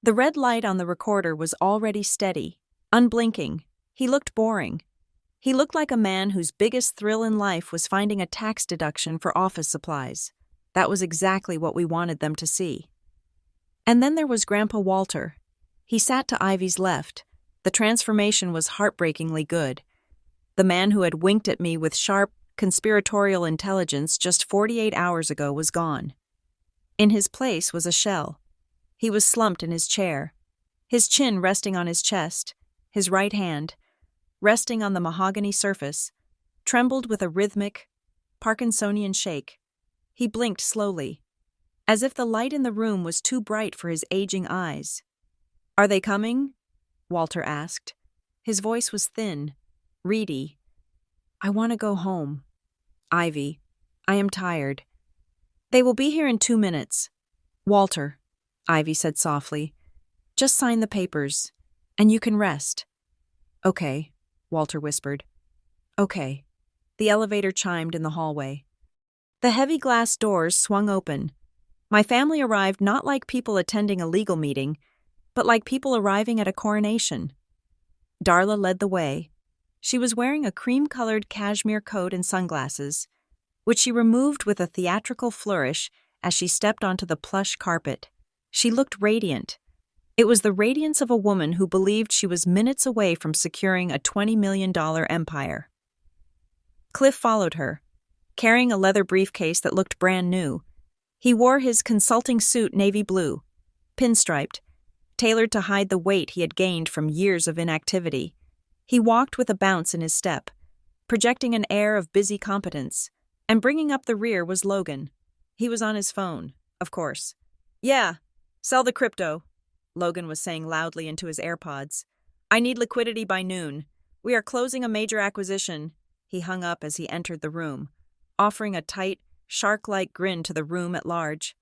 The red light on the recorder was already steady, unblinking. He looked boring. He looked like a man whose biggest thrill in life was finding a tax deduction for office supplies. That was exactly what we wanted them to see. And then there was Grandpa Walter. He sat to Ivy's left. The transformation was heartbreakingly good. The man who had winked at me with sharp, conspiratorial intelligence just 48 hours ago was gone. In his place was a shell. He was slumped in his chair, his chin resting on his chest, his right hand, resting on the mahogany surface, trembled with a rhythmic, Parkinsonian shake. He blinked slowly, as if the light in the room was too bright for his aging eyes. "Are they coming?" Walter asked. His voice was thin, reedy. "I want to go home. Ivy, I am tired." "They will be here in 2 minutes." "Walter," Ivy said softly, "just sign the papers, and you can rest." "Okay," Walter whispered. "Okay." The elevator chimed in the hallway. The heavy glass doors swung open. My family arrived not like people attending a legal meeting, but like people arriving at a coronation. Darla led the way. She was wearing a cream-colored cashmere coat and sunglasses, which she removed with a theatrical flourish as she stepped onto the plush carpet. She looked radiant. It was the radiance of a woman who believed she was minutes away from securing a $20 million empire. Cliff followed her, carrying a leather briefcase that looked brand new. He wore his consulting suit navy blue, pinstriped, tailored to hide the weight he had gained from years of inactivity. He walked with a bounce in his step, projecting an air of busy competence, and bringing up the rear was Logan. He was on his phone, of course. "Yeah, sell the crypto," Logan was saying loudly into his AirPods. "I need liquidity by noon. We are closing a major acquisition." He hung up as he entered the room, offering a tight, shark-like grin to the room at large.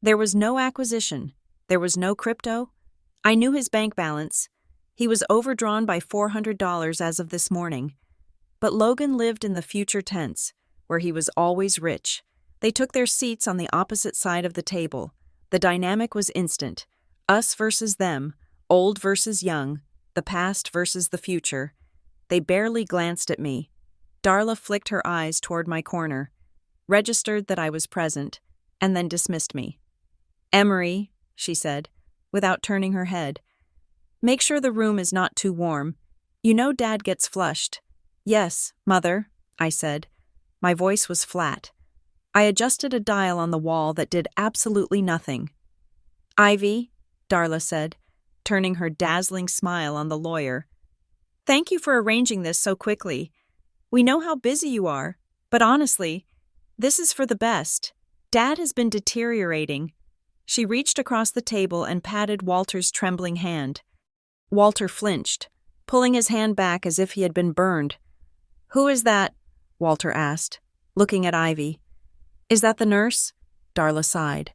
There was no acquisition. There was no crypto. I knew his bank balance. He was overdrawn by $400 as of this morning. But Logan lived in the future tense, where he was always rich. They took their seats on the opposite side of the table. The dynamic was instant. Us versus them, old versus young, the past versus the future. They barely glanced at me. Darla flicked her eyes toward my corner, registered that I was present, and then dismissed me. "Emery," she said, without turning her head, "make sure the room is not too warm. You know Dad gets flushed." "Yes, Mother," I said. My voice was flat. I adjusted a dial on the wall that did absolutely nothing. "Ivy," Darla said, turning her dazzling smile on the lawyer. "Thank you for arranging this so quickly. We know how busy you are, but honestly, this is for the best. Dad has been deteriorating." She reached across the table and patted Walter's trembling hand. Walter flinched, pulling his hand back as if he had been burned. "Who is that?" Walter asked, looking at Ivy. "Is that the nurse?" Darla sighed.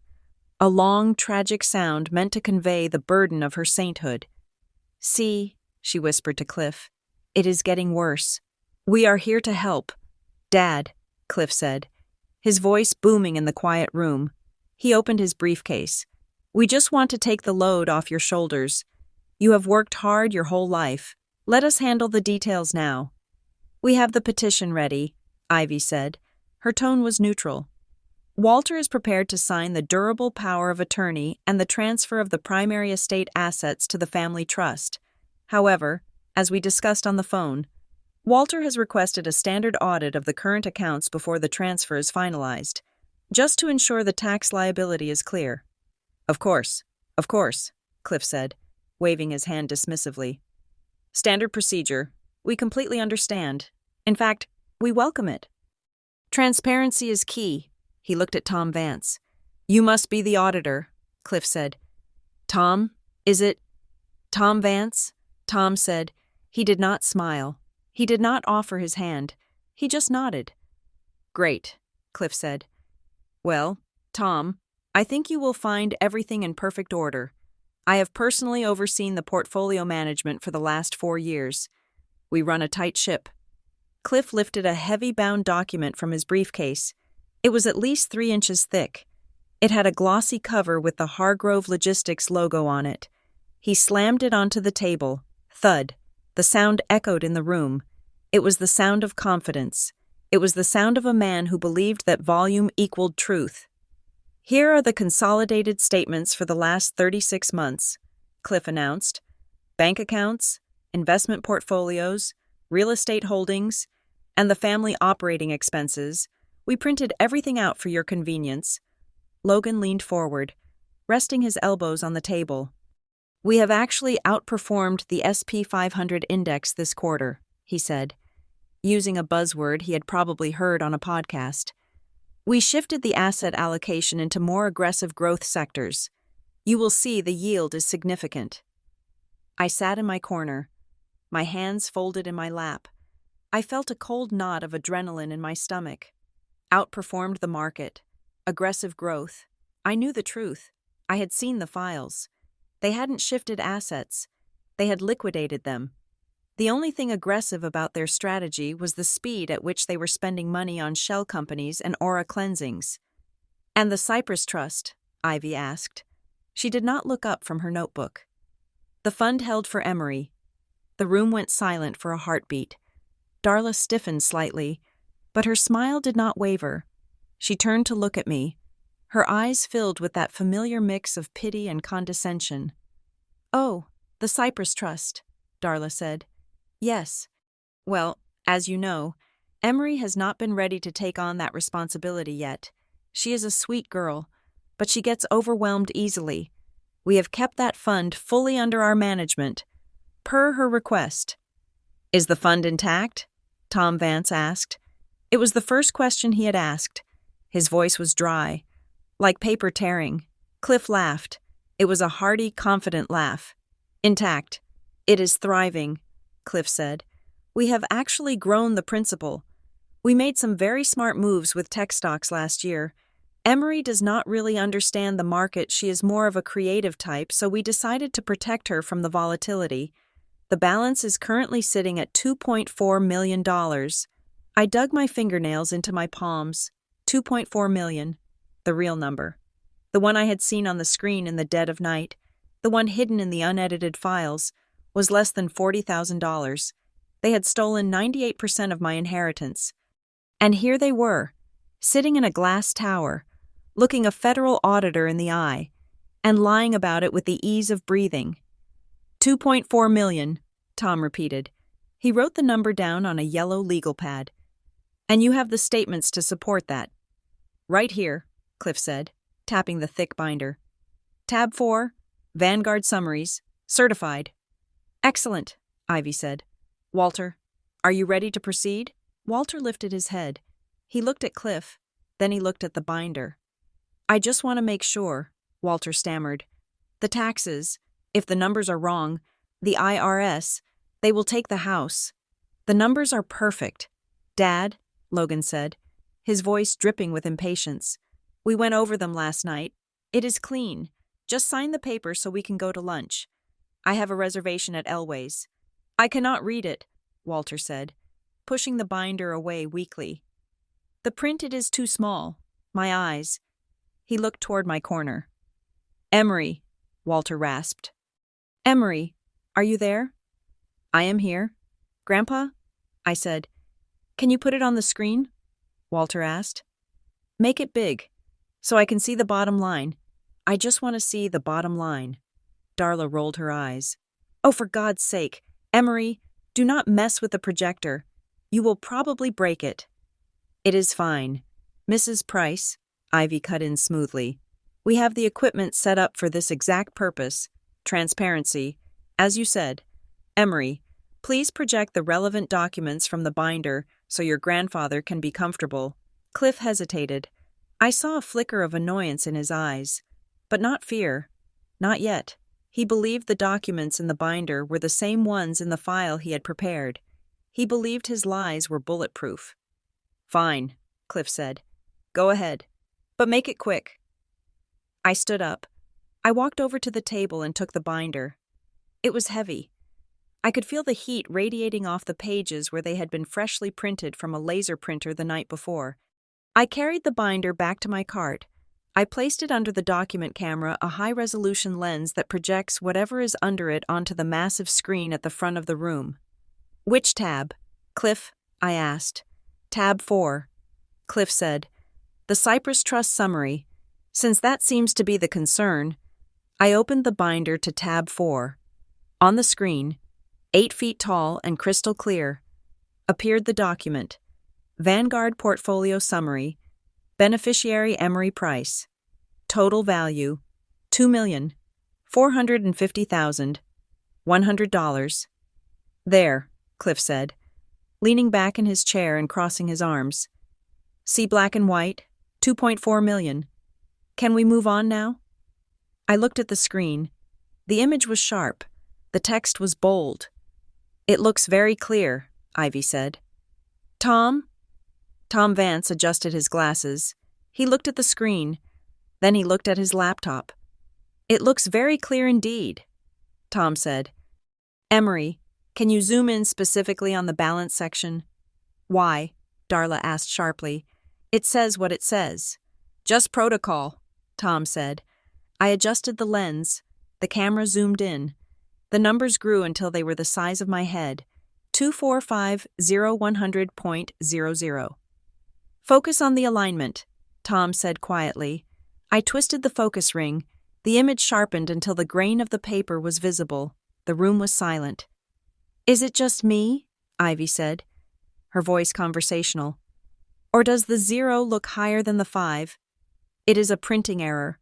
A long, tragic sound meant to convey the burden of her sainthood. "See," she whispered to Cliff, "it is getting worse. We are here to help." "Dad," Cliff said, his voice booming in the quiet room. He opened his briefcase. "We just want to take the load off your shoulders. You have worked hard your whole life. Let us handle the details now." "We have the petition ready," Ivy said. Her tone was neutral. "Walter is prepared to sign the durable power of attorney and the transfer of the primary estate assets to the family trust. However, as we discussed on the phone, Walter has requested a standard audit of the current accounts before the transfer is finalized, just to ensure the tax liability is clear." Of course," Cliff said, waving his hand dismissively. "Standard procedure. We completely understand. In fact, we welcome it." "Transparency is key." He looked at Tom Vance. "You must be the auditor," Cliff said. "Tom, is it Tom Vance?" Tom said. He did not smile. He did not offer his hand. He just nodded. "Great," Cliff said. "Well, Tom, I think you will find everything in perfect order. I have personally overseen the portfolio management for the last 4 years. We run a tight ship." Cliff lifted a heavy-bound document from his briefcase. It was at least 3 inches thick. It had a glossy cover with the Hargrove Logistics logo on it. He slammed it onto the table. Thud. The sound echoed in the room. It was the sound of confidence. It was the sound of a man who believed that volume equaled truth. "Here are the consolidated statements for the last 36 months, Cliff announced. Bank accounts, investment portfolios, real estate holdings, and the family operating expenses. We printed everything out for your convenience." Logan leaned forward, resting his elbows on the table. "We have actually outperformed the SP 500 index this quarter," he said, using a buzzword he had probably heard on a podcast. "We shifted the asset allocation into more aggressive growth sectors. You will see the yield is significant." I sat in my corner, my hands folded in my lap. I felt a cold knot of adrenaline in my stomach. Outperformed the market. Aggressive growth. I knew the truth. I had seen the files. They hadn't shifted assets. They had liquidated them. The only thing aggressive about their strategy was the speed at which they were spending money on shell companies and aura cleansings. "And the Cypress Trust?" Ivy asked. She did not look up from her notebook. "The fund held for Emory." The room went silent for a heartbeat. Darla stiffened slightly, but her smile did not waver. She turned to look at me, her eyes filled with that familiar mix of pity and condescension. "Oh, the Cypress Trust," Darla said. "Yes. Well, as you know, Emory has not been ready to take on that responsibility yet. She is a sweet girl, but she gets overwhelmed easily. We have kept that fund fully under our management, per her request." "Is the fund intact?" Tom Vance asked. It was the first question he had asked. His voice was dry, like paper tearing. Cliff laughed. It was a hearty, confident laugh. "Intact. It is thriving," Cliff said. "We have actually grown the principal. We made some very smart moves with tech stocks last year. Emory does not really understand the market. She is more of a creative type, so we decided to protect her from the volatility. The balance is currently sitting at $2.4 million. I dug my fingernails into my palms. 2.4 million, the real number. The one I had seen on the screen in the dead of night, the one hidden in the unedited files, was less than $40,000. They had stolen 98% of my inheritance. And here they were, sitting in a glass tower, looking a federal auditor in the eye, and lying about it with the ease of breathing. 2.4 million, Tom repeated. He wrote the number down on a yellow legal pad. "And you have the statements to support that." "Right here," Cliff said, tapping the thick binder. "Tab 4, Vanguard Summaries, certified." "Excellent," Ivy said. "Walter, are you ready to proceed?" Walter lifted his head. He looked at Cliff, then he looked at the binder. "I just want to make sure," Walter stammered. "The taxes, if the numbers are wrong, the IRS, they will take the house. The numbers are perfect." "Dad," Logan said, his voice dripping with impatience. "We went over them last night. It is clean. Just sign the paper so we can go to lunch. I have a reservation at Elway's." "I cannot read it," Walter said, pushing the binder away weakly. "The print it is too small. My eyes." He looked toward my corner. "Emory," Walter rasped. "Emory, are you there?" "I am here." "Grandpa?" I said. "Can you put it on the screen?" Walter asked. "Make it big, so I can see the bottom line. I just want to see the bottom line." Darla rolled her eyes. "Oh, for God's sake, Emory, do not mess with the projector. You will probably break it." "It is fine. Mrs. Price," Ivy cut in smoothly. "We have the equipment set up for this exact purpose. Transparency. As you said. Emory, please project the relevant documents from the binder so your grandfather can be comfortable." Cliff hesitated. I saw a flicker of annoyance in his eyes, but not fear. Not yet. He believed the documents in the binder were the same ones in the file he had prepared. He believed his lies were bulletproof. "Fine," Cliff said. "Go ahead. But make it quick." I stood up. I walked over to the table and took the binder. It was heavy. I could feel the heat radiating off the pages where they had been freshly printed from a laser printer the night before. I carried the binder back to my cart. I placed it under the document camera, a high-resolution lens that projects whatever is under it onto the massive screen at the front of the room. "Which tab?" "Cliff," I asked. "Tab 4. Cliff said. "The Cyprus Trust Summary. Since that seems to be the concern." I opened the binder to tab 4. On the screen, 8 feet tall and crystal clear, appeared the document. Vanguard Portfolio Summary. Beneficiary Emery Price. Total value, $2,450,100. "There," Cliff said, leaning back in his chair and crossing his arms. "See black and white? 2.4 million. Can we move on now?" I looked at the screen. The image was sharp. The text was bold. "It looks very clear," Ivy said. "Tom?" Tom Vance adjusted his glasses. He looked at the screen. Then he looked at his laptop. "It looks very clear indeed," Tom said. "Emery, can you zoom in specifically on the balance section?" "Why?" Darla asked sharply. "It says what it says." "Just protocol," Tom said. I adjusted the lens. The camera zoomed in. The numbers grew until they were the size of my head. 2450100.00. "Focus on the alignment," Tom said quietly. I twisted the focus ring. The image sharpened until the grain of the paper was visible. The room was silent. "Is it just me?" Ivy said, her voice conversational. "Or does the 0 look higher than the 5? "It is a printing error,"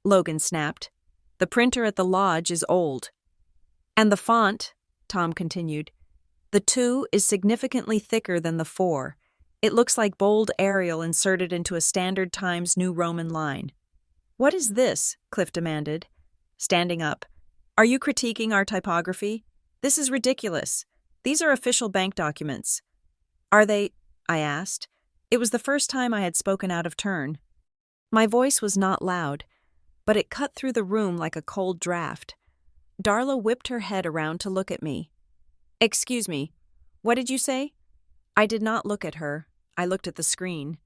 Logan snapped. "The printer at the lodge is old." "And the font," Tom continued. "The 2 is significantly thicker than the 4. It looks like bold Arial inserted into a Standard Times New Roman line." "What is this?" Cliff demanded, standing up. "Are you critiquing our typography? This is ridiculous. These are official bank documents." "Are they?" I asked. It was the first time I had spoken out of turn. My voice was not loud, but it cut through the room like a cold draft. Darla whipped her head around to look at me. "Excuse me, what did you say?" I did not look at her. I looked at the screen.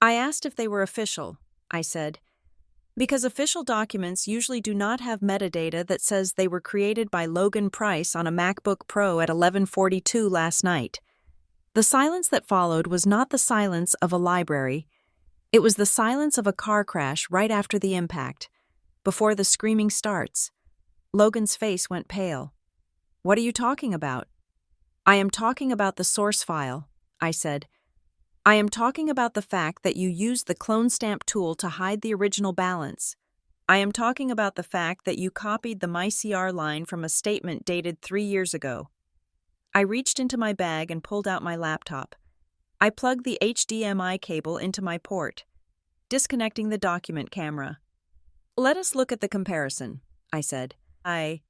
"I asked if they were official," I said, "because official documents usually do not have metadata that says they were created by Logan Price on a MacBook Pro at 11:42 last night." The silence that followed was not the silence of a library. It was the silence of a car crash right after the impact, before the screaming starts. Logan's face went pale. "What are you talking about?" "I am talking about the source file," I said. "I am talking about the fact that you used the clone stamp tool to hide the original balance. I am talking about the fact that you copied the MyCR line from a statement dated 3 years ago." I reached into my bag and pulled out my laptop. I plugged the HDMI cable into my port, disconnecting the document camera. "Let us look at the comparison," I said. I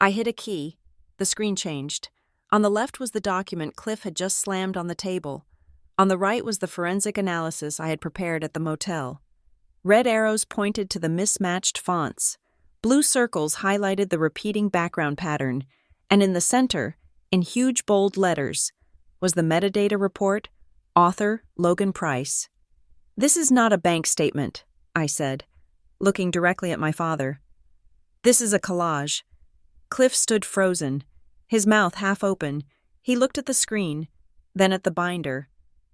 hit a key. The screen changed. On the left was the document Cliff had just slammed on the table. On the right was the forensic analysis I had prepared at the motel. Red arrows pointed to the mismatched fonts. Blue circles highlighted the repeating background pattern, and in the center, in huge bold letters, was the metadata report, author Logan Price. "This is not a bank statement," I said, looking directly at my father. "This is a collage." Cliff stood frozen, his mouth half open. He looked at the screen, then at the binder,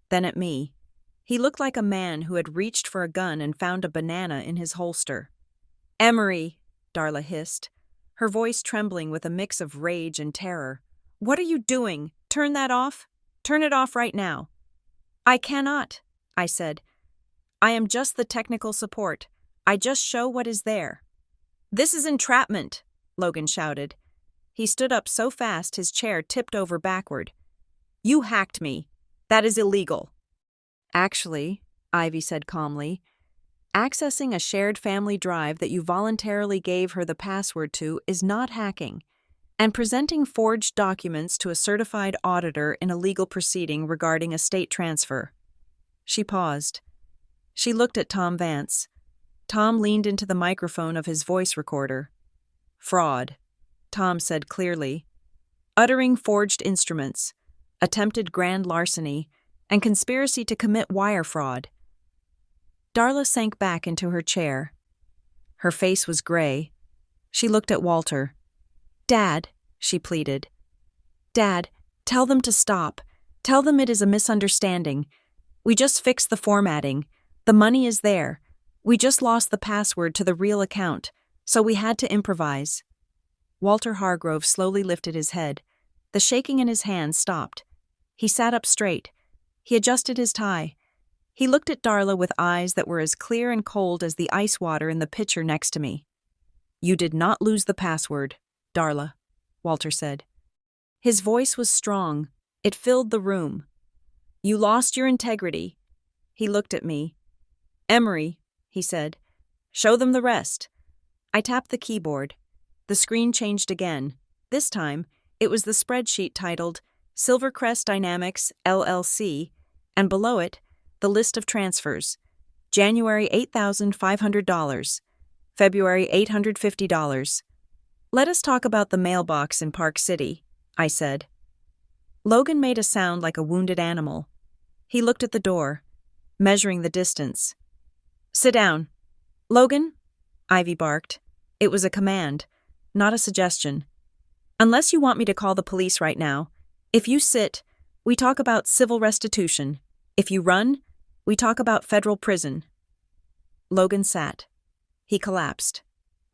then at me. He looked like a man who had reached for a gun and found a banana in his holster. "Emery," Darla hissed, her voice trembling with a mix of rage and terror. "What are you doing? Turn that off? Turn it off right now." "I cannot," I said. "I am just the technical support. I just show what is there." "This is entrapment," Logan shouted. He stood up so fast his chair tipped over backward. "You hacked me. That is illegal." "Actually," Ivy said calmly, "accessing a shared family drive that you voluntarily gave her the password to is not hacking, and presenting forged documents to a certified auditor in a legal proceeding regarding estate transfer." She paused. She looked at Tom Vance. Tom leaned into the microphone of his voice recorder. "Fraud," Tom said clearly. "Uttering forged instruments, attempted grand larceny, and conspiracy to commit wire fraud." Darla sank back into her chair. Her face was gray. She looked at Walter. "Dad," she pleaded. "Dad, tell them to stop. Tell them it is a misunderstanding. We just fixed the formatting. The money is there. We just lost the password to the real account, so we had to improvise." Walter Hargrove slowly lifted his head. The shaking in his hands stopped. He sat up straight. He adjusted his tie. He looked at Darla with eyes that were as clear and cold as the ice water in the pitcher next to me. "You did not lose the password, Darla," Walter said. His voice was strong. It filled the room. "You lost your integrity." He looked at me. "Emery," he said, "show them the rest." I tapped the keyboard. The screen changed again. This time, it was the spreadsheet titled Silvercrest Dynamics, LLC, and below it, the list of transfers. January $8,500. February $850. "Let us talk about the mailbox in Park City," I said. Logan made a sound like a wounded animal. He looked at the door, measuring the distance. "Sit down." "Logan," Ivy barked. It was a command, not a suggestion. "Unless you want me to call the police right now, if you sit, we talk about civil restitution. If you run, we talk about federal prison." Logan sat. He collapsed.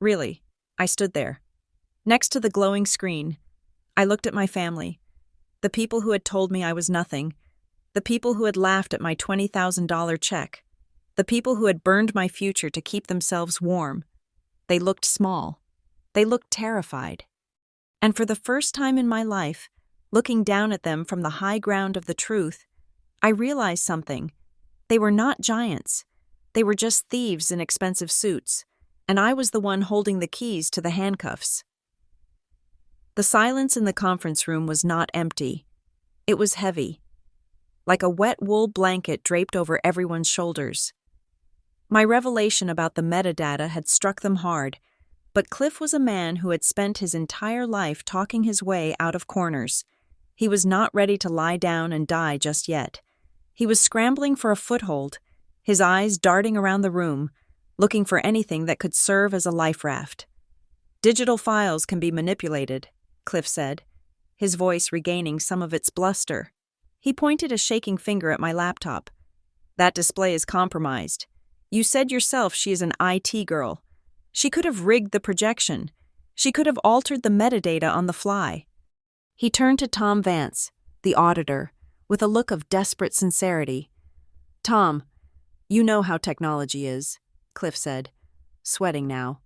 Really, I stood there. Next to the glowing screen, I looked at my family. The people who had told me I was nothing. The people who had laughed at my $20,000 check. The people who had burned my future to keep themselves warm. They looked small. They looked terrified. And for the first time in my life, looking down at them from the high ground of the truth, I realized something. They were not giants. They were just thieves in expensive suits, and I was the one holding the keys to the handcuffs. The silence in the conference room was not empty. It was heavy, like a wet wool blanket draped over everyone's shoulders. My revelation about the metadata had struck them hard, but Cliff was a man who had spent his entire life talking his way out of corners. He was not ready to lie down and die just yet. He was scrambling for a foothold, his eyes darting around the room, looking for anything that could serve as a life raft. "Digital files can be manipulated," Cliff said, his voice regaining some of its bluster. He pointed a shaking finger at my laptop. "That display is compromised. You said yourself she is an IT girl. She could have rigged the projection. She could have altered the metadata on the fly." He turned to Tom Vance, the auditor, with a look of desperate sincerity. "Tom, you know how technology is," Cliff said, sweating now.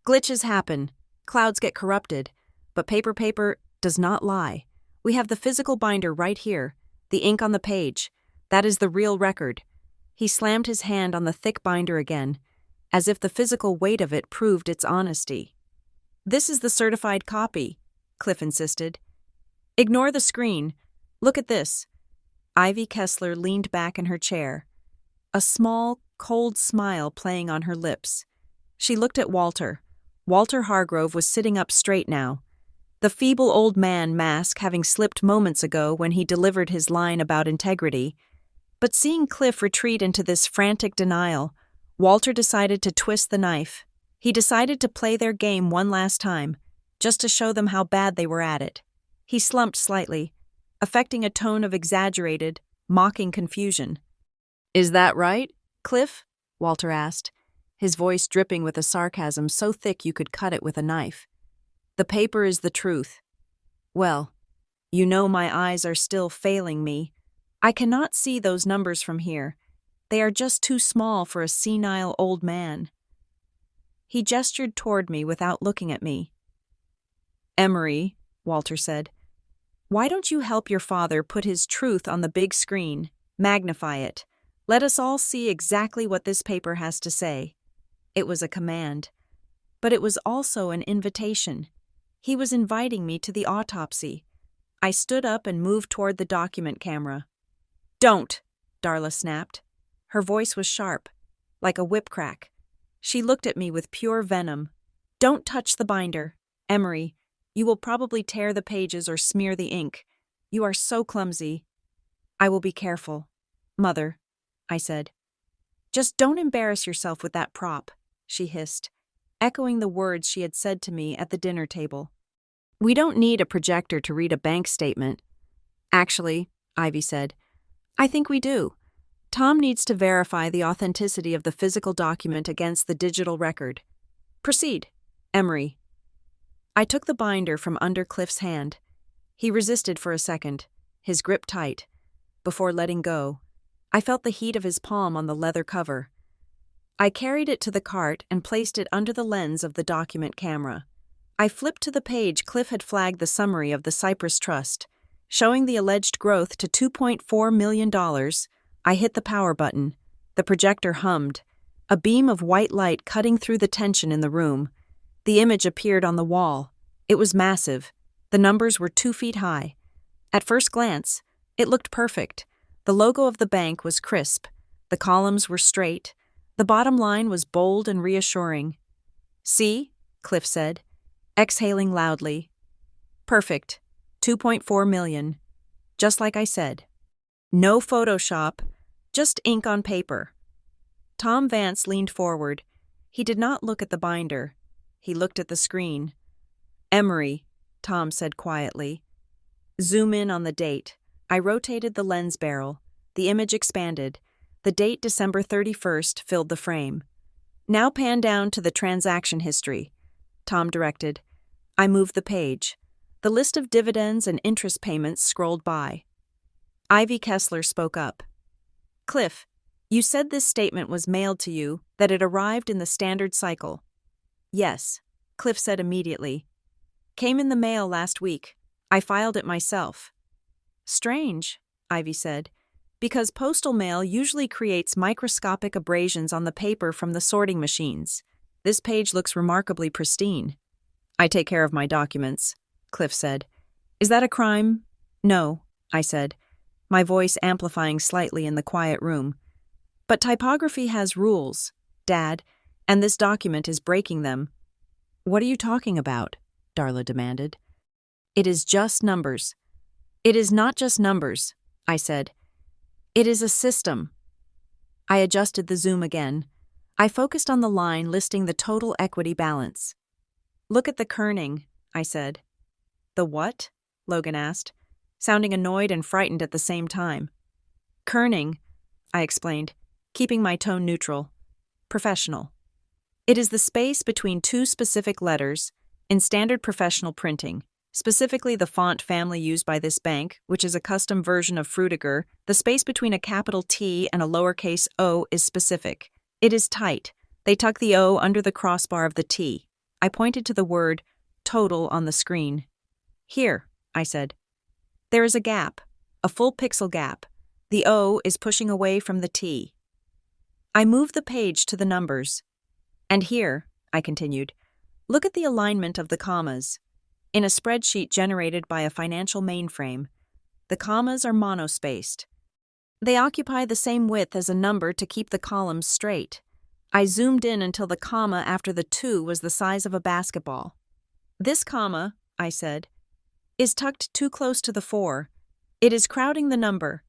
"Glitches happen, clouds get corrupted, but paper does not lie. We have the physical binder right here, the ink on the page. That is the real record." He slammed his hand on the thick binder again, as if the physical weight of it proved its honesty. "This is the certified copy," Cliff insisted. "Ignore the screen. Look at this." Ivy Kessler leaned back in her chair, a small, cold smile playing on her lips. She looked at Walter. Walter Hargrove was sitting up straight now, the feeble old man mask having slipped moments ago when he delivered his line about integrity. But seeing Cliff retreat into this frantic denial, Walter decided to twist the knife. He decided to play their game one last time, just to show them how bad they were at it. He slumped slightly, affecting a tone of exaggerated, mocking confusion. "Is that right, Cliff?" Walter asked, his voice dripping with a sarcasm so thick you could cut it with a knife. "The paper is the truth. Well, you know my eyes are still failing me. I cannot see those numbers from here. They are just too small for a senile old man." He gestured toward me without looking at me. "Emery," Walter said, "why don't you help your father put his truth on the big screen, magnify it? Let us all see exactly what this paper has to say." It was a command, but it was also an invitation. He was inviting me to the autopsy. I stood up and moved toward the document camera. "Don't," Darla snapped. Her voice was sharp, like a whip crack. She looked at me with pure venom. "Don't touch the binder. Emery, you will probably tear the pages or smear the ink. You are so clumsy." "I will be careful, Mother," I said. Just don't embarrass yourself with that prop, she hissed, echoing the words she had said to me at the dinner table. We don't need a projector to read a bank statement. Actually, Ivy said, I think we do. Tom needs to verify the authenticity of the physical document against the digital record. Proceed, Emery. I took the binder from under Cliff's hand. He resisted for a second, his grip tight. Before letting go, I felt the heat of his palm on the leather cover. I carried it to the cart and placed it under the lens of the document camera. I flipped to the page Cliff had flagged the summary of the Cyprus Trust, showing the alleged growth to $2.4 million. I hit the power button. The projector hummed, a beam of white light cutting through the tension in the room. The image appeared on the wall. It was massive. The numbers were 2 feet high. At first glance, it looked perfect. The logo of the bank was crisp. The columns were straight. The bottom line was bold and reassuring. See? Cliff said, exhaling loudly. Perfect. 2.4 million. Just like I said. No Photoshop, just ink on paper. Tom Vance leaned forward. He did not look at the binder. He looked at the screen. Emery, Tom said quietly. Zoom in on the date. I rotated the lens barrel. The image expanded. The date December 31st filled the frame. Now pan down to the transaction history, Tom directed. I moved the page. The list of dividends and interest payments scrolled by. Ivy Kessler spoke up. Cliff, you said this statement was mailed to you, that it arrived in the standard cycle. Yes, Cliff said immediately. Came in the mail last week. I filed it myself. Strange, Ivy said, because postal mail usually creates microscopic abrasions on the paper from the sorting machines. This page looks remarkably pristine. I take care of my documents, Cliff said. Is that a crime? No, I said, my voice amplifying slightly in the quiet room. But typography has rules, Dad, and this document is breaking them. What are you talking about? Darla demanded. It is just numbers. It is not just numbers, I said. It is a system. I adjusted the zoom again. I focused on the line listing the total equity balance. Look at the kerning, I said. The what? Logan asked, sounding annoyed and frightened at the same time. Kerning, I explained, keeping my tone neutral. Professional. It is the space between two specific letters in standard professional printing, specifically the font family used by this bank, which is a custom version of Frutiger. The space between a capital T and a lowercase o is specific. It is tight. They tuck the O under the crossbar of the T. I pointed to the word total on the screen. Here, I said. There is a gap, a full pixel gap. The O is pushing away from the T. I moved the page to the numbers. And here, I continued, look at the alignment of the commas. In a spreadsheet generated by a financial mainframe, the commas are monospaced. They occupy the same width as a number to keep the columns straight. I zoomed in until the comma after the 2 was the size of a basketball. This comma, I said, is tucked too close to the 4. It is crowding the number.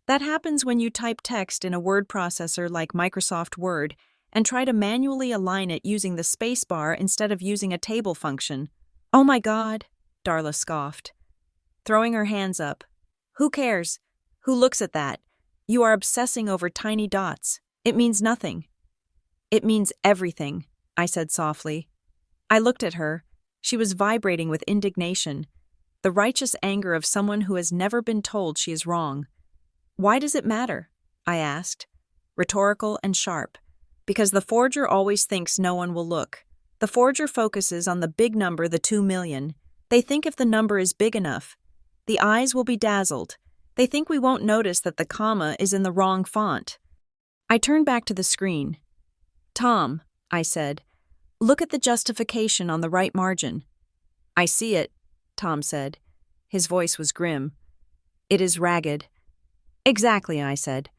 That happens when you type text in a word processor like Microsoft Word and try to manually align it using the spacebar instead of using a table function. Oh my God, Darla scoffed, throwing her hands up. Who cares? Who looks at that? You are obsessing over tiny dots. It means nothing. It means everything, I said softly. I looked at her. She was vibrating with indignation, the righteous anger of someone who has never been told she is wrong. Why does it matter? I asked, rhetorical and sharp. Because the forger always thinks no one will look. The forger focuses on the big number, the 2 million. They think if the number is big enough, the eyes will be dazzled. They think we won't notice that the comma is in the wrong font. I turned back to the screen. Tom, I said, look at the justification on the right margin. I see it, Tom said. His voice was grim. It is ragged. Exactly, I said.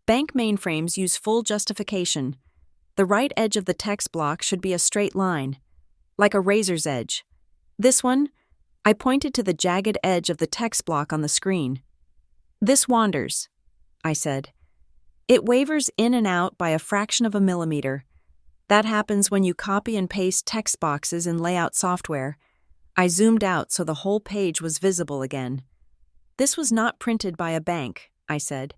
Bank mainframes use full justification. The right edge of the text block should be a straight line, like a razor's edge. This one, I pointed to the jagged edge of the text block on the screen. This wanders, I said. It wavers in and out by a fraction of a millimeter. That happens when you copy and paste text boxes in layout software. I zoomed out so the whole page was visible again. This was not printed by a bank, I said.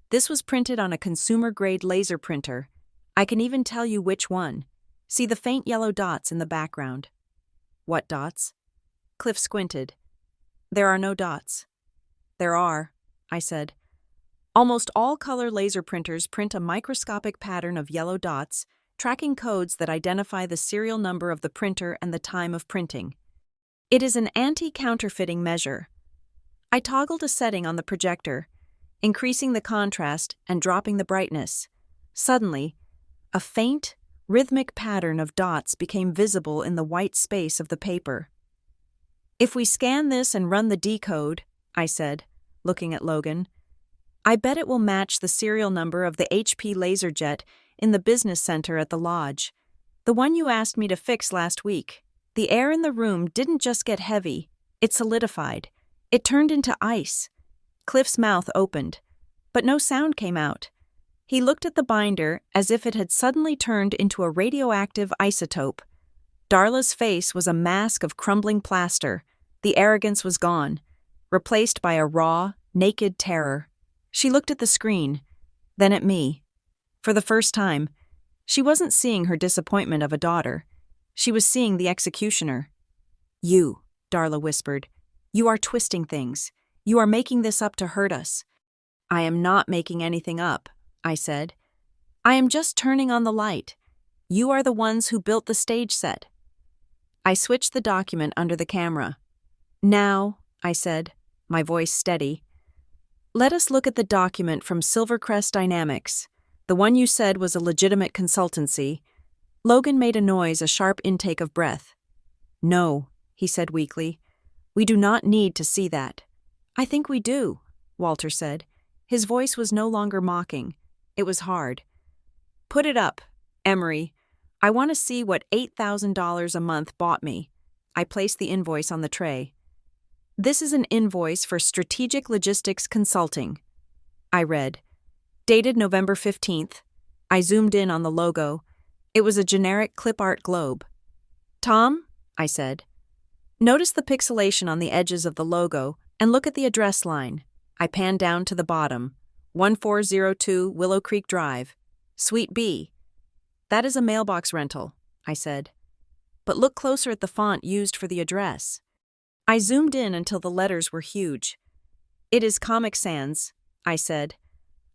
This was printed on a consumer-grade laser printer. I can even tell you which one. See the faint yellow dots in the background. What dots? Cliff squinted. There are no dots. There are, I said. Almost all color laser printers print a microscopic pattern of yellow dots, tracking codes that identify the serial number of the printer and the time of printing. It is an anti-counterfeiting measure. I toggled a setting on the projector, increasing the contrast and dropping the brightness. Suddenly, a faint, rhythmic pattern of dots became visible in the white space of the paper. If we scan this and run the decode, I said, looking at Logan, I bet it will match the serial number of the HP LaserJet in the business center at the lodge. The one you asked me to fix last week. The air in the room didn't just get heavy, it solidified. It turned into ice. Cliff's mouth opened, but no sound came out. He looked at the binder as if it had suddenly turned into a radioactive isotope. Darla's face was a mask of crumbling plaster. The arrogance was gone, replaced by a raw, naked terror. She looked at the screen, then at me. For the first time, she wasn't seeing her disappointment of a daughter. She was seeing the executioner. You, Darla whispered, you are twisting things. You are making this up to hurt us. I am not making anything up, I said. I am just turning on the light. You are the ones who built the stage set. I switched the document under the camera. Now, I said, my voice steady, let us look at the document from Silvercrest Dynamics, the one you said was a legitimate consultancy. Logan made a noise, a sharp intake of breath. No, he said weakly. We do not need to see that. I think we do, Walter said. His voice was no longer mocking. It was hard. Put it up, Emery. I want to see what $8,000 a month bought me. I placed the invoice on the tray. This is an invoice for Strategic Logistics Consulting. I read. Dated November 15th. I zoomed in on the logo. It was a generic clip art globe. Tom, I said, notice the pixelation on the edges of the logo and look at the address line. I panned down to the bottom. 1402 Willow Creek Drive, Suite B. That is a mailbox rental, I said. But look closer at the font used for the address. I zoomed in until the letters were huge. It is Comic Sans, I said.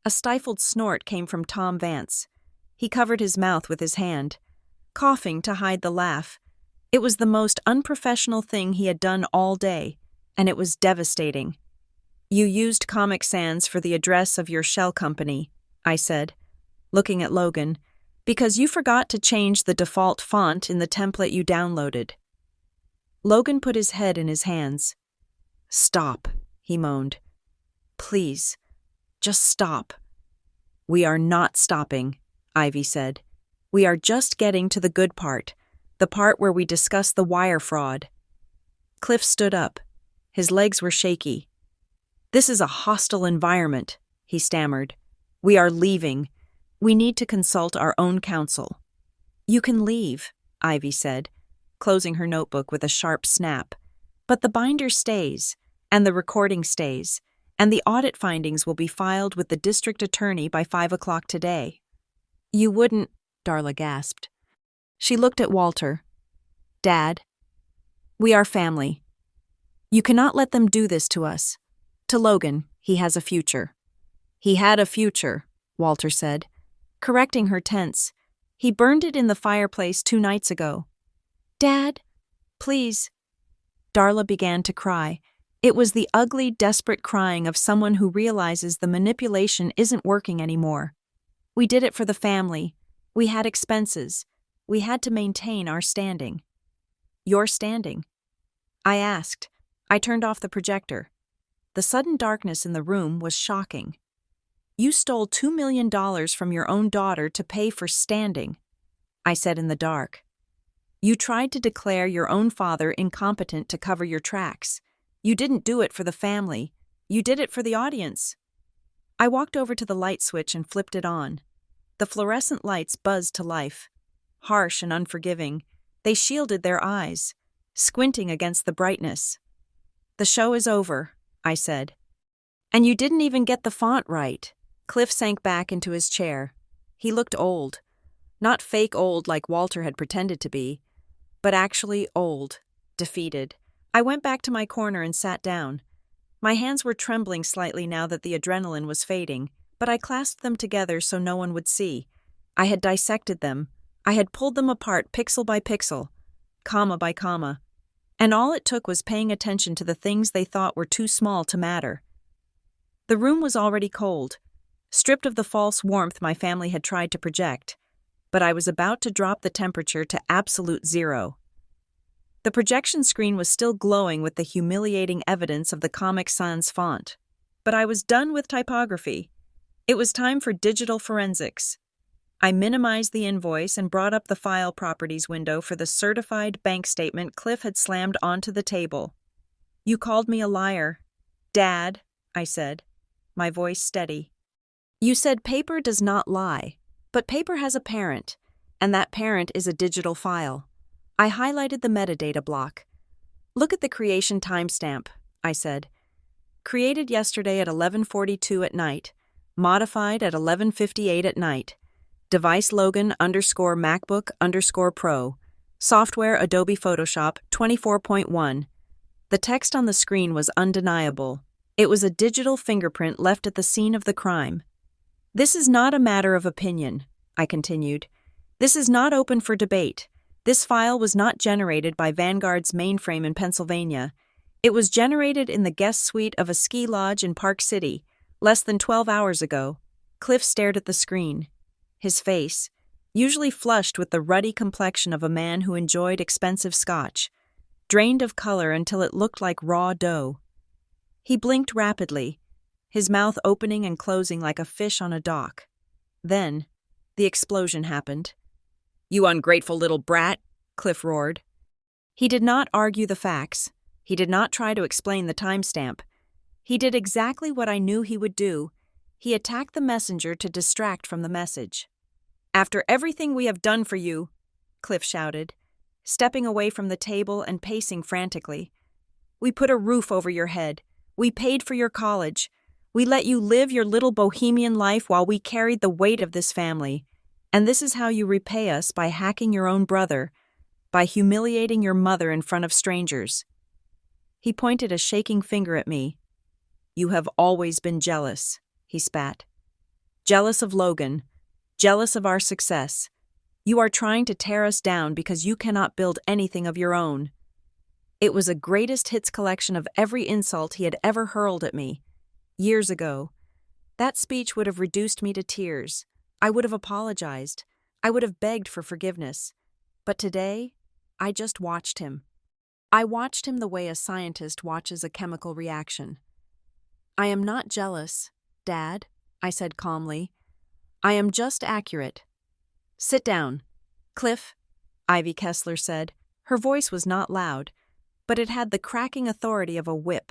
A stifled snort came from Tom Vance. He covered his mouth with his hand, coughing to hide the laugh. It was the most unprofessional thing he had done all day, and it was devastating. You used Comic Sans for the address of your shell company, I said, looking at Logan, because you forgot to change the default font in the template you downloaded. Logan put his head in his hands. Stop, he moaned. Please, just stop. We are not stopping, Ivy said. We are just getting to the good part, the part where we discuss the wire fraud. Cliff stood up. His legs were shaky. This is a hostile environment, he stammered. We are leaving. We need to consult our own counsel. You can leave, Ivy said, closing her notebook with a sharp snap. But the binder stays, and the recording stays, and the audit findings will be filed with the district attorney by 5 o'clock today. You wouldn't, Darla gasped. She looked at Walter. Dad, we are family. You cannot let them do this to us. To Logan, he has a future. He had a future, Walter said, correcting her tense. He burned it in the fireplace 2 nights ago. Dad, please. Darla began to cry. It was the ugly, desperate crying of someone who realizes the manipulation isn't working anymore. We did it for the family. We had expenses. We had to maintain our standing. Your standing? I asked. I turned off the projector. The sudden darkness in the room was shocking. You stole $2 million from your own daughter to pay for standing, I said in the dark. You tried to declare your own father incompetent to cover your tracks. You didn't do it for the family. You did it for the audience. I walked over to the light switch and flipped it on. The fluorescent lights buzzed to life. Harsh and unforgiving, they shielded their eyes, squinting against the brightness. "The show is over," I said. "And you didn't even get the font right." Cliff sank back into his chair. He looked old. Not fake old like Walter had pretended to be, but actually old, defeated. I went back to my corner and sat down. My hands were trembling slightly now that the adrenaline was fading, but I clasped them together so no one would see. I had dissected them. I had pulled them apart pixel by pixel, comma by comma. And all it took was paying attention to the things they thought were too small to matter. The room was already cold, stripped of the false warmth my family had tried to project, but I was about to drop the temperature to absolute zero. The projection screen was still glowing with the humiliating evidence of the Comic Sans font. But I was done with typography. It was time for digital forensics. I minimized the invoice and brought up the file properties window for the certified bank statement Cliff had slammed onto the table. "You called me a liar, Dad," I said, my voice steady. "You said paper does not lie, but paper has a parent, and that parent is a digital file." I highlighted the metadata block. "Look at the creation timestamp," I said. "Created yesterday at 11:42 at night, modified at 11:58 at night. Device Logan _ MacBook _ Pro. Software Adobe Photoshop 24.1. The text on the screen was undeniable. It was a digital fingerprint left at the scene of the crime. "This is not a matter of opinion," I continued. "This is not open for debate. This file was not generated by Vanguard's mainframe in Pennsylvania. It was generated in the guest suite of a ski lodge in Park City, less than 12 hours ago." Cliff stared at the screen. His face, usually flushed with the ruddy complexion of a man who enjoyed expensive scotch, drained of color until it looked like raw dough. He blinked rapidly, his mouth opening and closing like a fish on a dock. Then, the explosion happened. "You ungrateful little brat," Cliff roared. He did not argue the facts. He did not try to explain the timestamp. He did exactly what I knew he would do. He attacked the messenger to distract from the message. "After everything we have done for you," Cliff shouted, stepping away from the table and pacing frantically. "We put a roof over your head. We paid for your college. We let you live your little bohemian life while we carried the weight of this family. And this is how you repay us, by hacking your own brother, by humiliating your mother in front of strangers." He pointed a shaking finger at me. "You have always been jealous," he spat. "Jealous of Logan, jealous of our success. You are trying to tear us down because you cannot build anything of your own." It was a greatest hits collection of every insult he had ever hurled at me. Years ago, that speech would have reduced me to tears. I would have apologized. I would have begged for forgiveness. But today, I just watched him. I watched him the way a scientist watches a chemical reaction. "I am not jealous, Dad," I said calmly. "I am just accurate." "Sit down, Cliff," Ivy Kessler said. Her voice was not loud, but it had the cracking authority of a whip.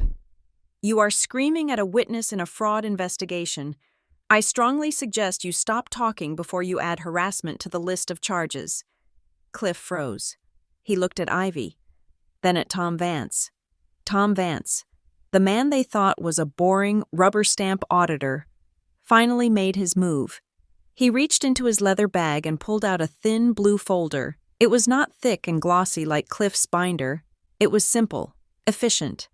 "You are screaming at a witness in a fraud investigation. I strongly suggest you stop talking before you add harassment to the list of charges." Cliff froze. He looked at Ivy, then at Tom Vance. Tom Vance, the man they thought was a boring, rubber stamp auditor, finally made his move. He reached into his leather bag and pulled out a thin blue folder. It was not thick and glossy like Cliff's binder. It was simple, efficient.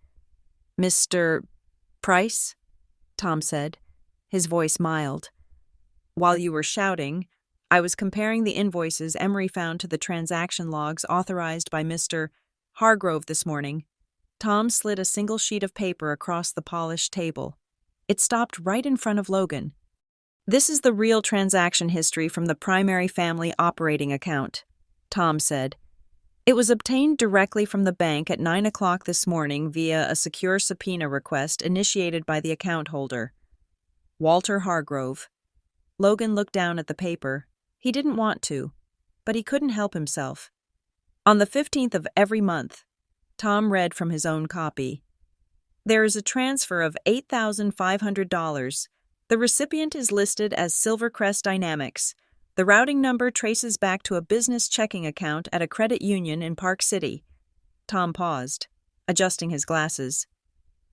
"Mr. Price?" Tom said, his voice mild. "While you were shouting, I was comparing the invoices Emery found to the transaction logs authorized by Mr. Hargrove this morning." Tom slid a single sheet of paper across the polished table. It stopped right in front of Logan. "This is the real transaction history from the primary family operating account," Tom said. "It was obtained directly from the bank at 9 o'clock this morning via a secure subpoena request initiated by the account holder, Walter Hargrove." Logan looked down at the paper. He didn't want to, but he couldn't help himself. "On the 15th of every month," Tom read from his own copy, "there is a transfer of $8,500 The recipient is listed as Silvercrest Dynamics. The routing number traces back to a business checking account at a credit union in Park City. Tom paused, adjusting his glasses.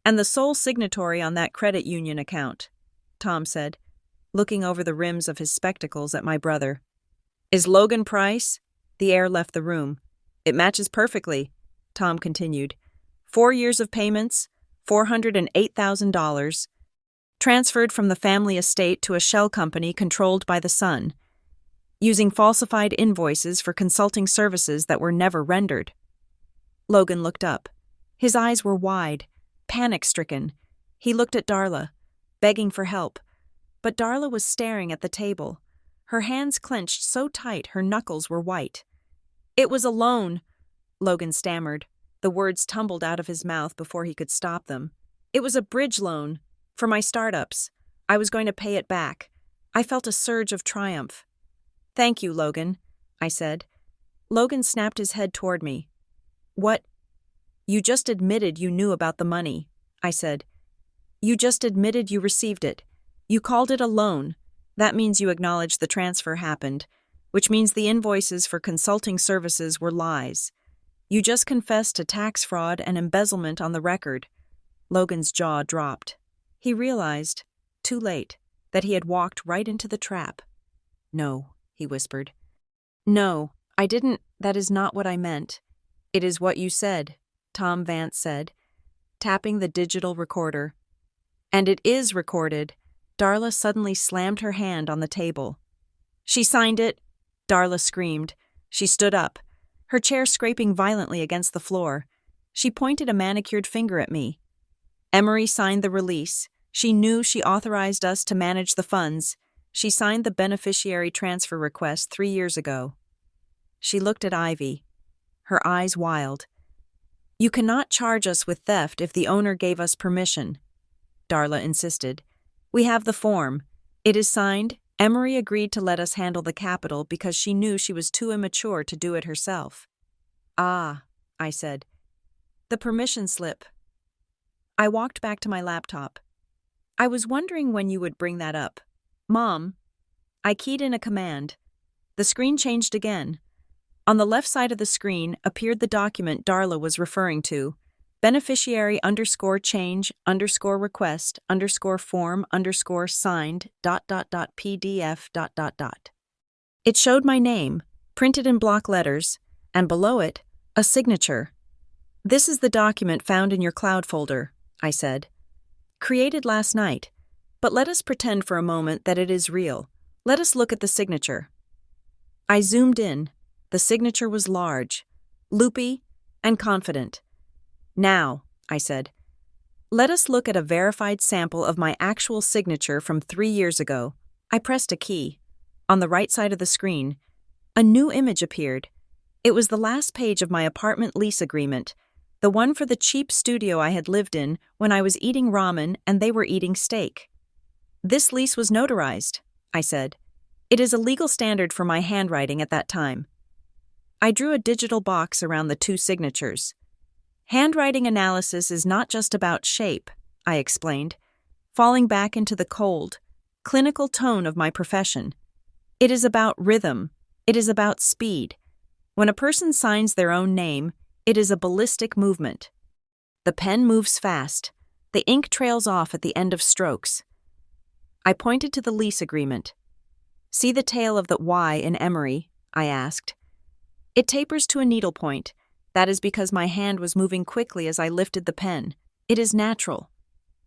And the sole signatory on that credit union account, Tom said, looking over the rims of his spectacles at my brother. Is Logan Price? The heir left the room. It matches perfectly, Tom continued. 4 years of payments, $408,000, transferred from the family estate to a shell company controlled by the son, using falsified invoices for consulting services that were never rendered. Logan looked up. His eyes were wide, panic-stricken. He looked at Darla, begging for help. But Darla was staring at the table, her hands clenched so tight her knuckles were white. It was a loan, Logan stammered. The words tumbled out of his mouth before he could stop them. It was a bridge loan, for my startups. I was going to pay it back. I felt a surge of triumph. Thank you, Logan, I said. Logan snapped his head toward me. What? You just admitted you knew about the money, I said. You just admitted you received it. You called it a loan. That means you acknowledged the transfer happened, which means the invoices for consulting services were lies. You just confessed to tax fraud and embezzlement on the record. Logan's jaw dropped. He realized, too late, that he had walked right into the trap. No, he whispered. No, I didn't. That is not what I meant. It is what you said, Tom Vance said, tapping the digital recorder. And it is recorded. Darla suddenly slammed her hand on the table. She signed it, Darla screamed. She stood up, her chair scraping violently against the floor. She pointed a manicured finger at me. Emery signed the release. She knew she authorized us to manage the funds. She signed the beneficiary transfer request 3 years ago. She looked at Ivy, her eyes wild. You cannot charge us with theft if the owner gave us permission, Darla insisted. We have the form. It is signed. Emery agreed to let us handle the capital because she knew she was too immature to do it herself. Ah, I said. The permission slip. I walked back to my laptop. I was wondering when you would bring that up. Mom. I keyed in a command. The screen changed again. On the left side of the screen appeared the document Darla was referring to. Beneficiary_change_request_form_signed ... It showed my name, printed in block letters, and below it, a signature. This is the document found in your cloud folder, I said. Created last night, but let us pretend for a moment that it is real. Let us look at the signature. I zoomed in. The signature was large, loopy, and confident. Now, I said, let us look at a verified sample of my actual signature from 3 years ago. I pressed a key. On the right side of the screen, a new image appeared. It was the last page of my apartment lease agreement, the one for the cheap studio I had lived in when I was eating ramen and they were eating steak. This lease was notarized, I said. It is a legal standard for my handwriting at that time. I drew a digital box around the 2 signatures. Handwriting analysis is not just about shape, I explained, falling back into the cold, clinical tone of my profession. It is about rhythm. It is about speed. When a person signs their own name, it is a ballistic movement. The pen moves fast. The ink trails off at the end of strokes. I pointed to the lease agreement. See the tail of the Y in Emery, I asked. It tapers to a needlepoint. That is because my hand was moving quickly as I lifted the pen. It is natural.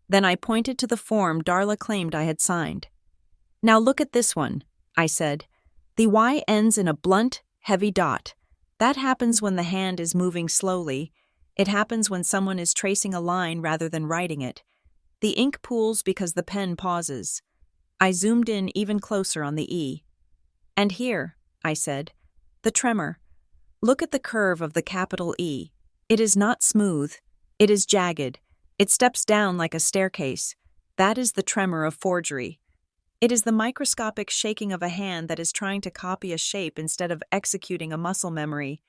Then I pointed to the form Darla claimed I had signed. Now look at this one, I said. The Y ends in a blunt, heavy dot. That happens when the hand is moving slowly. It happens when someone is tracing a line rather than writing it. The ink pools because the pen pauses. I zoomed in even closer on the E. And here, I said, the tremor. Look at the curve of the capital E. It is not smooth. It is jagged. It steps down like a staircase. That is the tremor of forgery. It is the microscopic shaking of a hand that is trying to copy a shape instead of executing a muscle memory.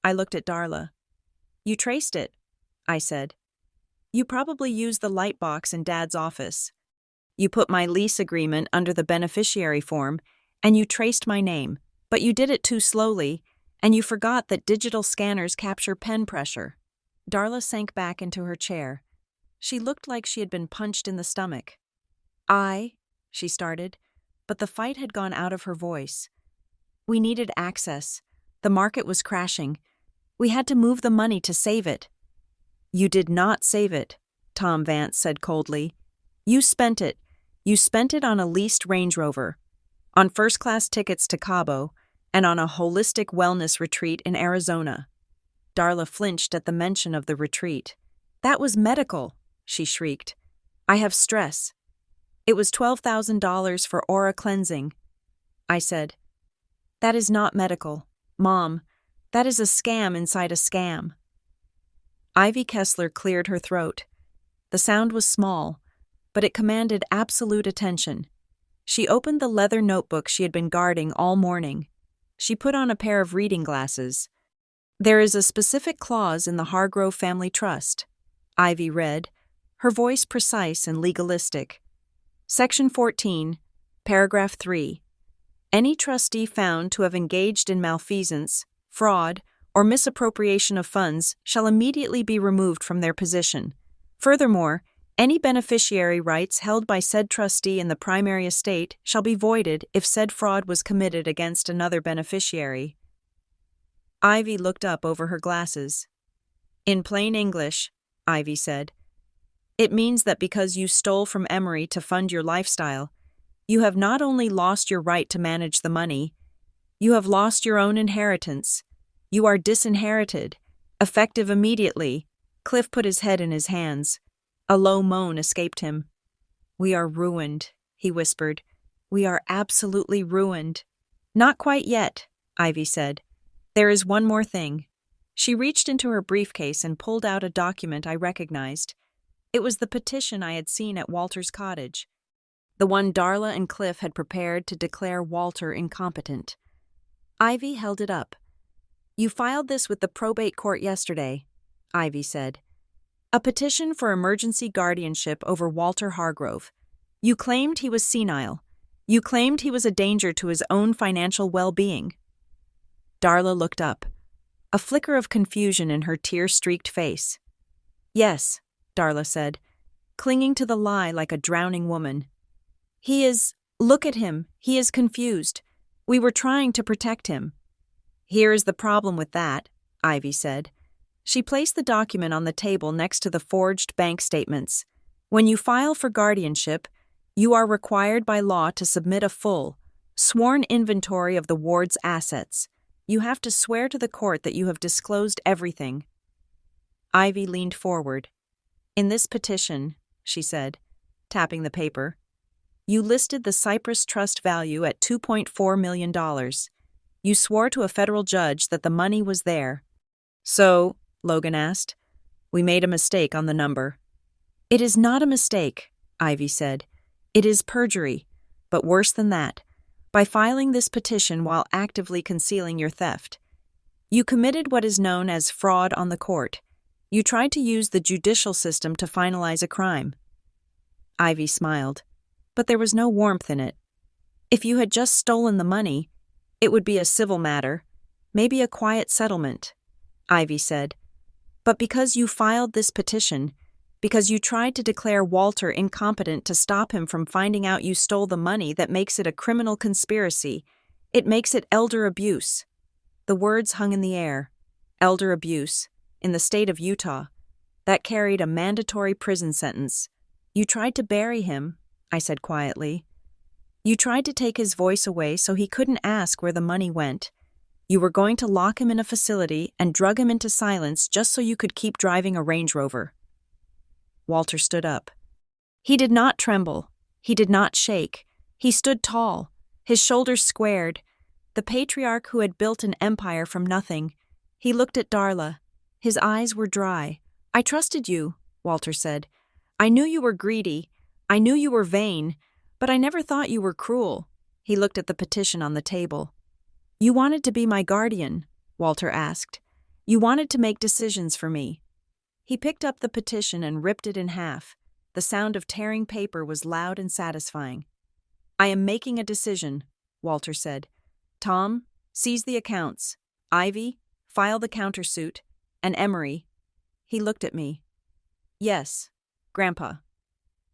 I looked at Darla. You traced it, I said. You probably used the light box in Dad's office. You put my lease agreement under the beneficiary form, and you traced my name, but you did it too slowly, and you forgot that digital scanners capture pen pressure. Darla sank back into her chair. She looked like she had been punched in the stomach. She started, but the fight had gone out of her voice. We needed access. The market was crashing. We had to move the money to save it. You did not save it, Tom Vance said coldly. You spent it. You spent it on a leased Range Rover, on first-class tickets to Cabo, and on a holistic wellness retreat in Arizona. Darla flinched at the mention of the retreat. That was medical, she shrieked. I have stress. It was $12,000 for aura cleansing. I said, that is not medical. Mom, that is a scam inside a scam. Ivy Kessler cleared her throat. The sound was small, but it commanded absolute attention. She opened the leather notebook she had been guarding all morning. She put on a pair of reading glasses. There is a specific clause in the Hargrove Family Trust, Ivy read, her voice precise and legalistic. Section 14, Paragraph 3. Any trustee found to have engaged in malfeasance, fraud, or misappropriation of funds shall immediately be removed from their position. Furthermore, any beneficiary rights held by said trustee in the primary estate shall be voided if said fraud was committed against another beneficiary. Ivy looked up over her glasses. In plain English, Ivy said, it means that because you stole from Emory to fund your lifestyle, you have not only lost your right to manage the money, you have lost your own inheritance. You are disinherited, effective immediately. Cliff put his head in his hands. A low moan escaped him. We are ruined, he whispered. We are absolutely ruined. Not quite yet, Ivy said. There is one more thing. She reached into her briefcase and pulled out a document I recognized. It was the petition I had seen at Walter's cottage, the one Darla and Cliff had prepared to declare Walter incompetent. Ivy held it up. You filed this with the probate court yesterday, Ivy said. A petition for emergency guardianship over Walter Hargrove. You claimed he was senile. You claimed he was a danger to his own financial well-being. Darla looked up, a flicker of confusion in her tear-streaked face. Yes, Darla said, clinging to the lie like a drowning woman. Look at him, he is confused. We were trying to protect him. Here is the problem with that, Ivy said. She placed the document on the table next to the forged bank statements. When you file for guardianship, you are required by law to submit a full, sworn inventory of the ward's assets. You have to swear to the court that you have disclosed everything. Ivy leaned forward. In this petition, she said, tapping the paper, you listed the Cypress Trust value at $2.4 million. You swore to a federal judge that the money was there. So, Logan asked, we made a mistake on the number. It is not a mistake, Ivy said. It is perjury, but worse than that. By filing this petition while actively concealing your theft, you committed what is known as fraud on the court. You tried to use the judicial system to finalize a crime. Ivy smiled, but there was no warmth in it. If you had just stolen the money, it would be a civil matter, maybe a quiet settlement, Ivy said. But because you filed this petition, because you tried to declare Walter incompetent to stop him from finding out you stole the money that makes it a criminal conspiracy, it makes it elder abuse. The words hung in the air. Elder abuse, in the state of Utah. That carried a mandatory prison sentence. You tried to bury him, I said quietly. You tried to take his voice away so he couldn't ask where the money went. You were going to lock him in a facility and drug him into silence just so you could keep driving a Range Rover. Walter stood up. He did not tremble. He did not shake. He stood tall, his shoulders squared, the patriarch who had built an empire from nothing. He looked at Darla. His eyes were dry. I trusted you, Walter said. I knew you were greedy. I knew you were vain, but I never thought you were cruel. He looked at the petition on the table. You wanted to be my guardian, Walter asked. You wanted to make decisions for me. He picked up the petition and ripped it in half. The sound of tearing paper was loud and satisfying. "I am making a decision," Walter said. "Tom, seize the accounts. Ivy, file the countersuit. And Emery." He looked at me. "Yes, Grandpa."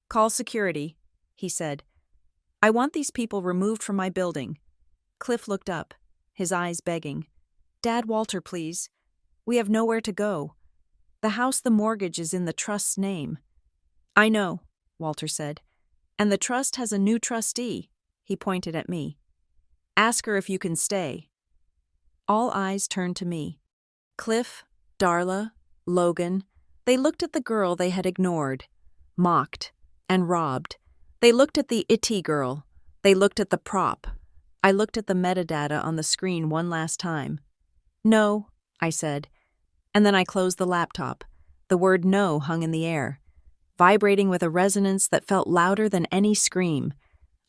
"Call security," he said. "I want these people removed from my building." Cliff looked up, his eyes begging. "Dad, Walter, please. We have nowhere to go. The house the mortgage is in the trust's name." "I know," Walter said. "And the trust has a new trustee," he pointed at me. "Ask her if you can stay." All eyes turned to me. Cliff, Darla, Logan, they looked at the girl they had ignored, mocked, and robbed. They looked at the IT girl. They looked at the prop. I looked at the metadata on the screen one last time. "No," I said. And then I closed the laptop. The word no hung in the air, vibrating with a resonance that felt louder than any scream.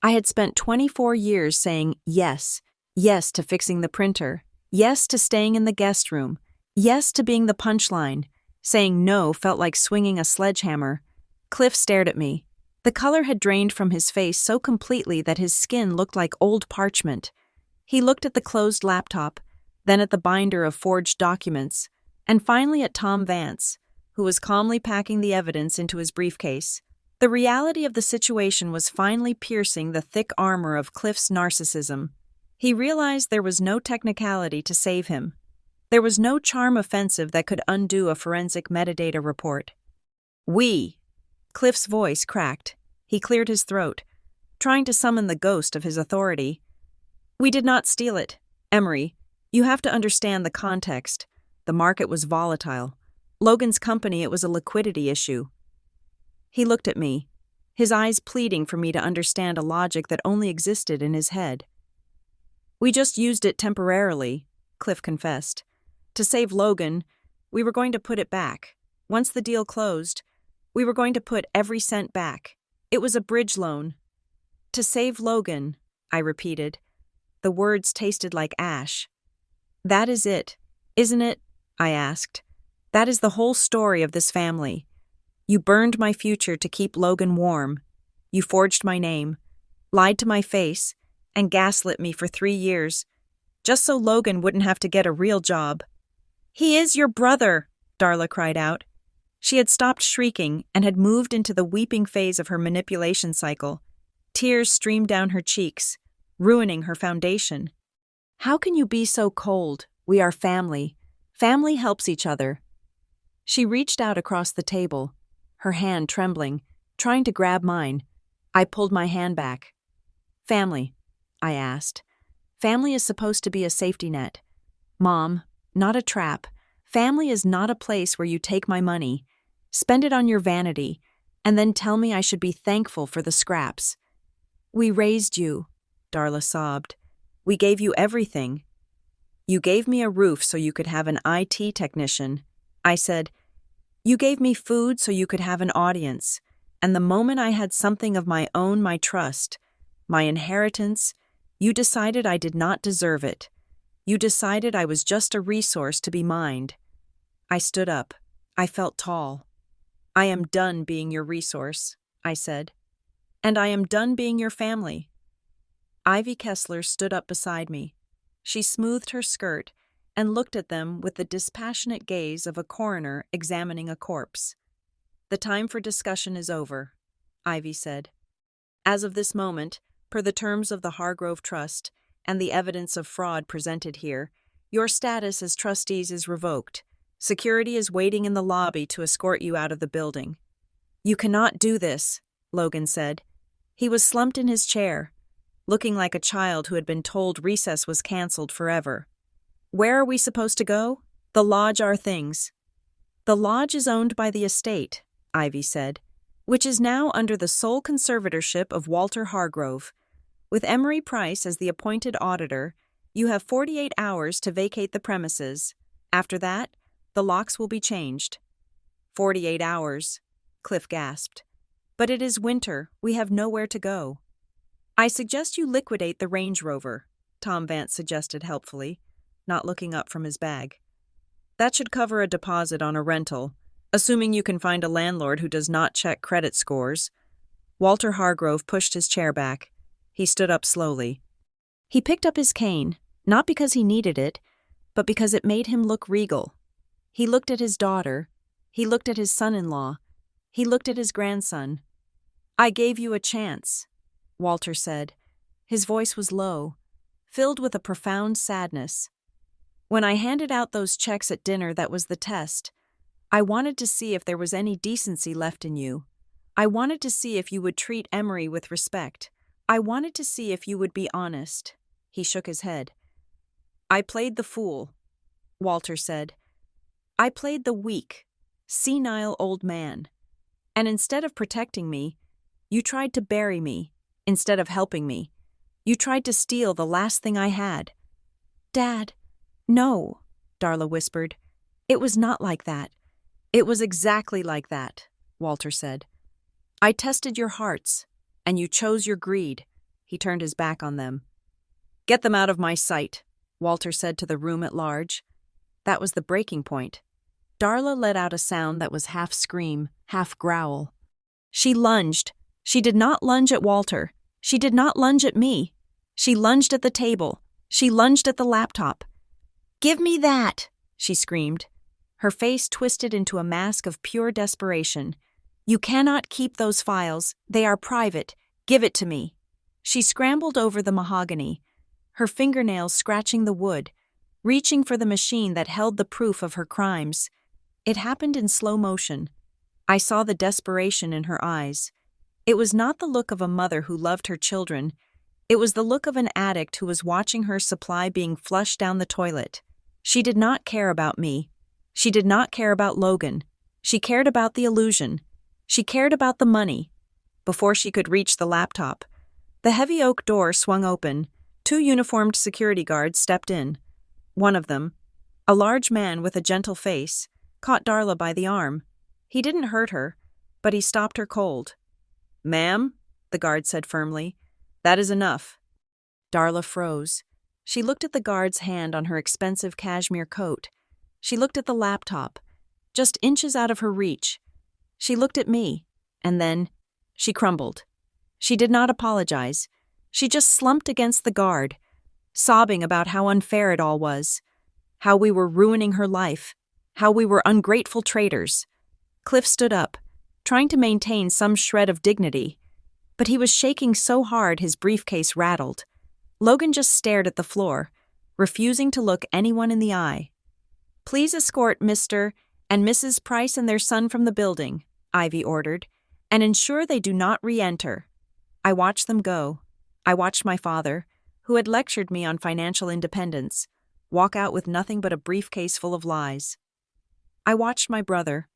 I had spent 24 years saying yes, yes to fixing the printer, yes to staying in the guest room, yes to being the punchline. Saying no felt like swinging a sledgehammer. Cliff stared at me. The color had drained from his face so completely that his skin looked like old parchment. He looked at the closed laptop, then at the binder of forged documents, and finally at Tom Vance, who was calmly packing the evidence into his briefcase. The reality of the situation was finally piercing the thick armor of Cliff's narcissism. He realized there was no technicality to save him. There was no charm offensive that could undo a forensic metadata report. "We!" Cliff's voice cracked. He cleared his throat, trying to summon the ghost of his authority. "We did not steal it. Emery, you have to understand the context. The market was volatile. Logan's company, it was a liquidity issue." He looked at me, his eyes pleading for me to understand a logic that only existed in his head. "We just used it temporarily," Cliff confessed. "To save Logan, we were going to put it back. Once the deal closed, we were going to put every cent back. It was a bridge loan." "To save Logan," I repeated. The words tasted like ash. "That is it, isn't it?" I asked. "That is the whole story of this family. You burned my future to keep Logan warm. You forged my name, lied to my face, and gaslit me for 3 years, just so Logan wouldn't have to get a real job." "He is your brother," Darla cried out. She had stopped shrieking and had moved into the weeping phase of her manipulation cycle. Tears streamed down her cheeks, ruining her foundation. "How can you be so cold? We are family. Family helps each other." She reached out across the table, her hand trembling, trying to grab mine. I pulled my hand back. "Family," I asked. "Family is supposed to be a safety net. Mom, not a trap. Family is not a place where you take my money, spend it on your vanity, and then tell me I should be thankful for the scraps." "We raised you," Darla sobbed. "We gave you everything." "You gave me a roof so you could have an IT technician," I said. "You gave me food so you could have an audience. And the moment I had something of my own, my trust, my inheritance, you decided I did not deserve it. You decided I was just a resource to be mined." I stood up. I felt tall. "I am done being your resource," I said. "And I am done being your family." Ivy Kessler stood up beside me. She smoothed her skirt and looked at them with the dispassionate gaze of a coroner examining a corpse. "The time for discussion is over," Ivy said. "As of this moment, per the terms of the Hargrove Trust and the evidence of fraud presented here, your status as trustees is revoked. Security is waiting in the lobby to escort you out of the building." "You cannot do this," Logan said. He was slumped in his chair, looking like a child who had been told recess was canceled forever. "Where are we supposed to go? The lodge are things." "The lodge is owned by the estate," Ivy said, "which is now under the sole conservatorship of Walter Hargrove. With Emery Price as the appointed auditor, you have 48 hours to vacate the premises. After that, the locks will be changed." 48 hours, Cliff gasped. "But it is winter. We have nowhere to go." "I suggest you liquidate the Range Rover," Tom Vance suggested helpfully, not looking up from his bag. "That should cover a deposit on a rental, Assuming you can find a landlord who does not check credit scores. Walter Hargrove pushed his chair back. He stood up slowly. He picked up his cane, not because he needed it, but because it made him look regal. He looked at his daughter. He looked at his son-in-law. He looked at his grandson. "I gave you a chance," Walter said. His voice was low, filled with a profound sadness. "When I handed out those checks at dinner, that was the test. I wanted to see if there was any decency left in you. I wanted to see if you would treat Emery with respect. I wanted to see if you would be honest." He shook his head. "I played the fool," Walter said. "I played the weak, senile old man. And instead of protecting me, you tried to bury me. Instead of helping me, you tried to steal the last thing I had." "Dad, no," Darla whispered. "It was not like that." "It was exactly like that," Walter said. "I tested your hearts, and you chose your greed." He turned his back on them. "Get them out of my sight," Walter said to the room at large. That was the breaking point. Darla let out a sound that was half scream, half growl. She lunged. She did not lunge at Walter. She did not lunge at me. She lunged at the table. She lunged at the laptop. "Give me that!" she screamed. Her face twisted into a mask of pure desperation. "You cannot keep those files. They are private. Give it to me." She scrambled over the mahogany, her fingernails scratching the wood, reaching for the machine that held the proof of her crimes. It happened in slow motion. I saw the desperation in her eyes. It was not the look of a mother who loved her children. It was the look of an addict who was watching her supply being flushed down the toilet. She did not care about me. She did not care about Logan. She cared about the illusion. She cared about the money. Before she could reach the laptop, the heavy oak door swung open. 2 uniformed security guards stepped in. One of them, a large man with a gentle face, caught Darla by the arm. He didn't hurt her, but he stopped her cold. "Ma'am," the guard said firmly, "that is enough." Darla froze. She looked at the guard's hand on her expensive cashmere coat. She looked at the laptop, just inches out of her reach. She looked at me, and then she crumbled. She did not apologize. She just slumped against the guard, sobbing about how unfair it all was, how we were ruining her life, how we were ungrateful traitors. Cliff stood up, trying to maintain some shred of dignity, but he was shaking so hard his briefcase rattled. Logan just stared at the floor, refusing to look anyone in the eye. "Please escort Mr. and Mrs. Price and their son from the building," Ivy ordered, "and ensure they do not re-enter." I watched them go. I watched my father, who had lectured me on financial independence, walk out with nothing but a briefcase full of lies. I watched my brother,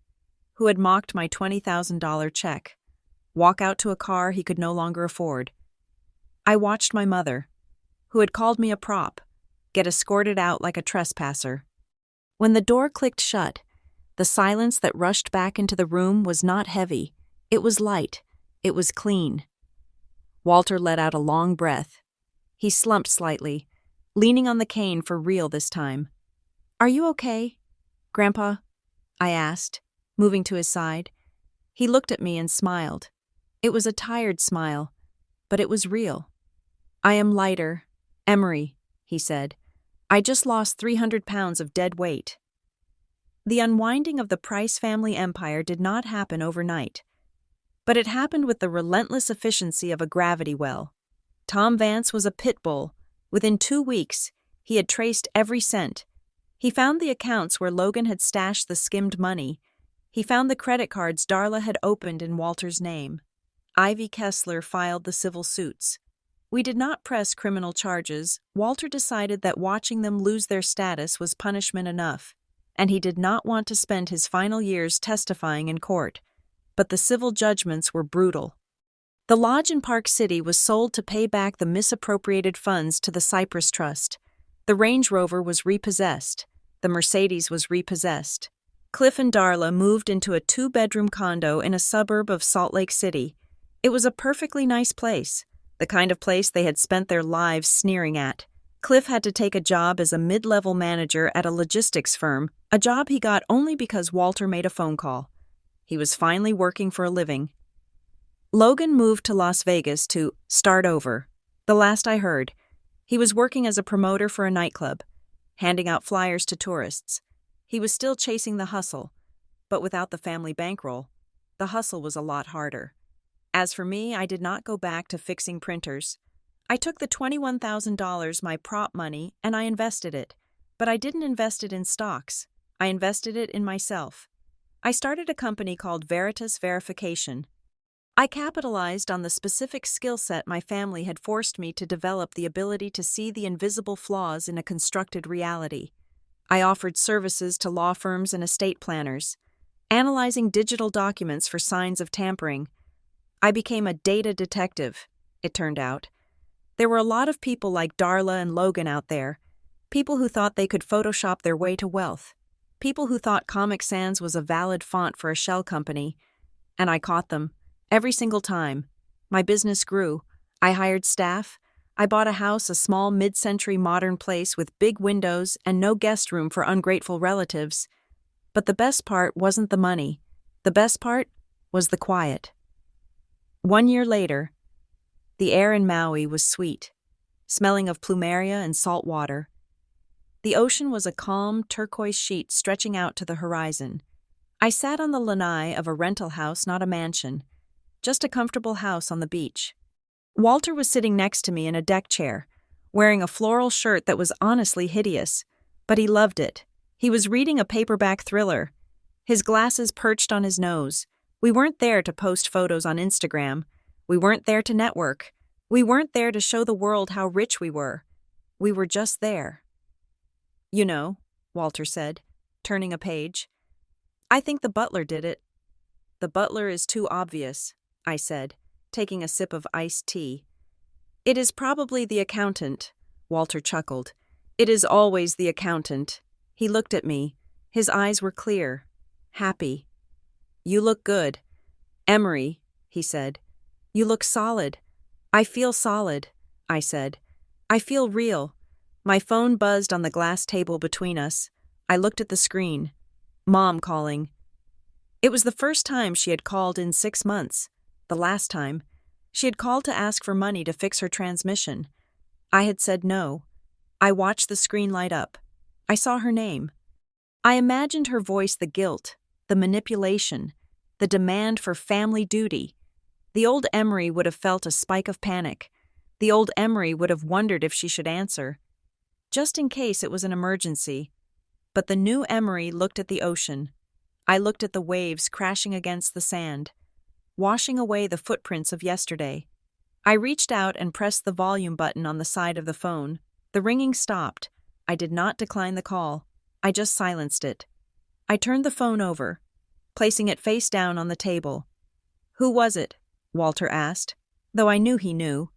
who had mocked my $20,000 check, walk out to a car he could no longer afford. I watched my mother, who had called me a prop, get escorted out like a trespasser. When the door clicked shut, the silence that rushed back into the room was not heavy. It was light. It was clean. Walter let out a long breath. He slumped slightly, leaning on the cane for real this time. "Are you okay, Grandpa?" I asked, moving to his side. He looked at me and smiled. It was a tired smile, but it was real. "I am lighter, Emery," he said. "I just lost 300 pounds of dead weight." The unwinding of the Price family empire did not happen overnight, but it happened with the relentless efficiency of a gravity well. Tom Vance was a pit bull. Within 2 weeks, he had traced every cent. He found the accounts where Logan had stashed the skimmed money. He found the credit cards Darla had opened in Walter's name. Ivy Kessler filed the civil suits. We did not press criminal charges. Walter decided that watching them lose their status was punishment enough, and he did not want to spend his final years testifying in court. But the civil judgments were brutal. The lodge in Park City was sold to pay back the misappropriated funds to the Cypress Trust. The Range Rover was repossessed. The Mercedes was repossessed. Cliff and Darla moved into a 2-bedroom condo in a suburb of Salt Lake City. It was a perfectly nice place, the kind of place they had spent their lives sneering at. Cliff had to take a job as a mid-level manager at a logistics firm, a job he got only because Walter made a phone call. He was finally working for a living. Logan moved to Las Vegas to start over. The last I heard, he was working as a promoter for a nightclub, handing out flyers to tourists. He was still chasing the hustle, but without the family bankroll, the hustle was a lot harder. As for me, I did not go back to fixing printers. I took the $21,000, my prop money, and I invested it. But I didn't invest it in stocks. I invested it in myself. I started a company called Veritas Verification. I capitalized on the specific skill set my family had forced me to develop, the ability to see the invisible flaws in a constructed reality. I offered services to law firms and estate planners, analyzing digital documents for signs of tampering. I became a data detective, it turned out. There were a lot of people like Darla and Logan out there, people who thought they could Photoshop their way to wealth, people who thought Comic Sans was a valid font for a shell company, and I caught them. Every single time. My business grew. I hired staff. I bought a house, a small mid-century modern place with big windows and no guest room for ungrateful relatives. But the best part wasn't the money. The best part was the quiet. 1 year later, the air in Maui was sweet, smelling of plumeria and salt water. The ocean was a calm, turquoise sheet stretching out to the horizon. I sat on the lanai of a rental house, not a mansion, just a comfortable house on the beach. Walter was sitting next to me in a deck chair, wearing a floral shirt that was honestly hideous, but he loved it. He was reading a paperback thriller, his glasses perched on his nose. We weren't there to post photos on Instagram. We weren't there to network. We weren't there to show the world how rich we were. We were just there. You know, Walter said, turning a page. I think the butler did it. The butler is too obvious, I said, taking a sip of iced tea. It is probably the accountant, Walter chuckled. It is always the accountant. He looked at me. His eyes were clear, happy. You look good. Emery, he said. You look solid. I feel solid, I said. I feel real. My phone buzzed on the glass table between us. I looked at the screen. Mom calling. It was the first time she had called in 6 months. The last time, she had called to ask for money to fix her transmission. I had said no. I watched the screen light up. I saw her name. I imagined her voice, the guilt, the manipulation, the demand for family duty. The old Emery would have felt a spike of panic. The old Emery would have wondered if she should answer, just in case it was an emergency. But the new Emery looked at the ocean. I looked at the waves crashing against the sand, washing away the footprints of yesterday. I reached out and pressed the volume button on the side of the phone. The ringing stopped. I did not decline the call. I just silenced it. I turned the phone over, placing it face down on the table. Who was it? Walter asked, though I knew he knew.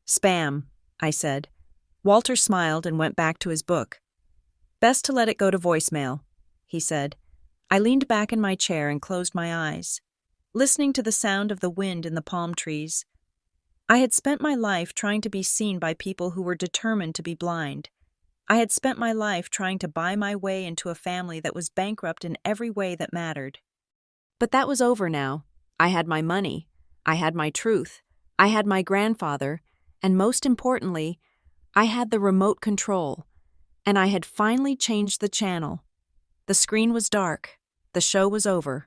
Spam, I said. Walter smiled and went back to his book. Best to let it go to voicemail, he said. I leaned back in my chair and closed my eyes, listening to the sound of the wind in the palm trees. I had spent my life trying to be seen by people who were determined to be blind. I had spent my life trying to buy my way into a family that was bankrupt in every way that mattered. But that was over now. I had my money. I had my truth. I had my grandfather. And most importantly, I had the remote control. And I had finally changed the channel. The screen was dark. The show was over.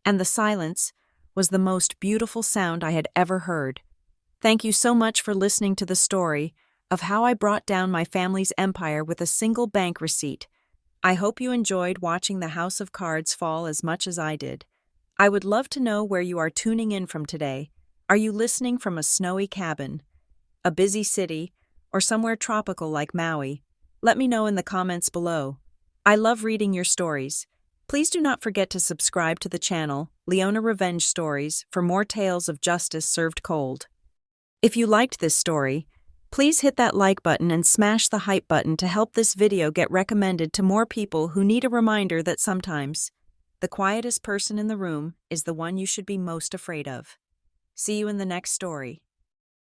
And the silence was the most beautiful sound I had ever heard. Thank you so much for listening to the story of how I brought down my family's empire with a single bank receipt. I hope you enjoyed watching the house of cards fall as much as I did. I would love to know where you are tuning in from today. Are you listening from a snowy cabin, a busy city, or somewhere tropical like Maui? Let me know in the comments below. I love reading your stories. Please do not forget to subscribe to the channel, Leona Revenge Stories, for more tales of justice served cold. If you liked this story, please hit that like button and smash the hype button to help this video get recommended to more people who need a reminder that sometimes the quietest person in the room is the one you should be most afraid of. See you in the next story.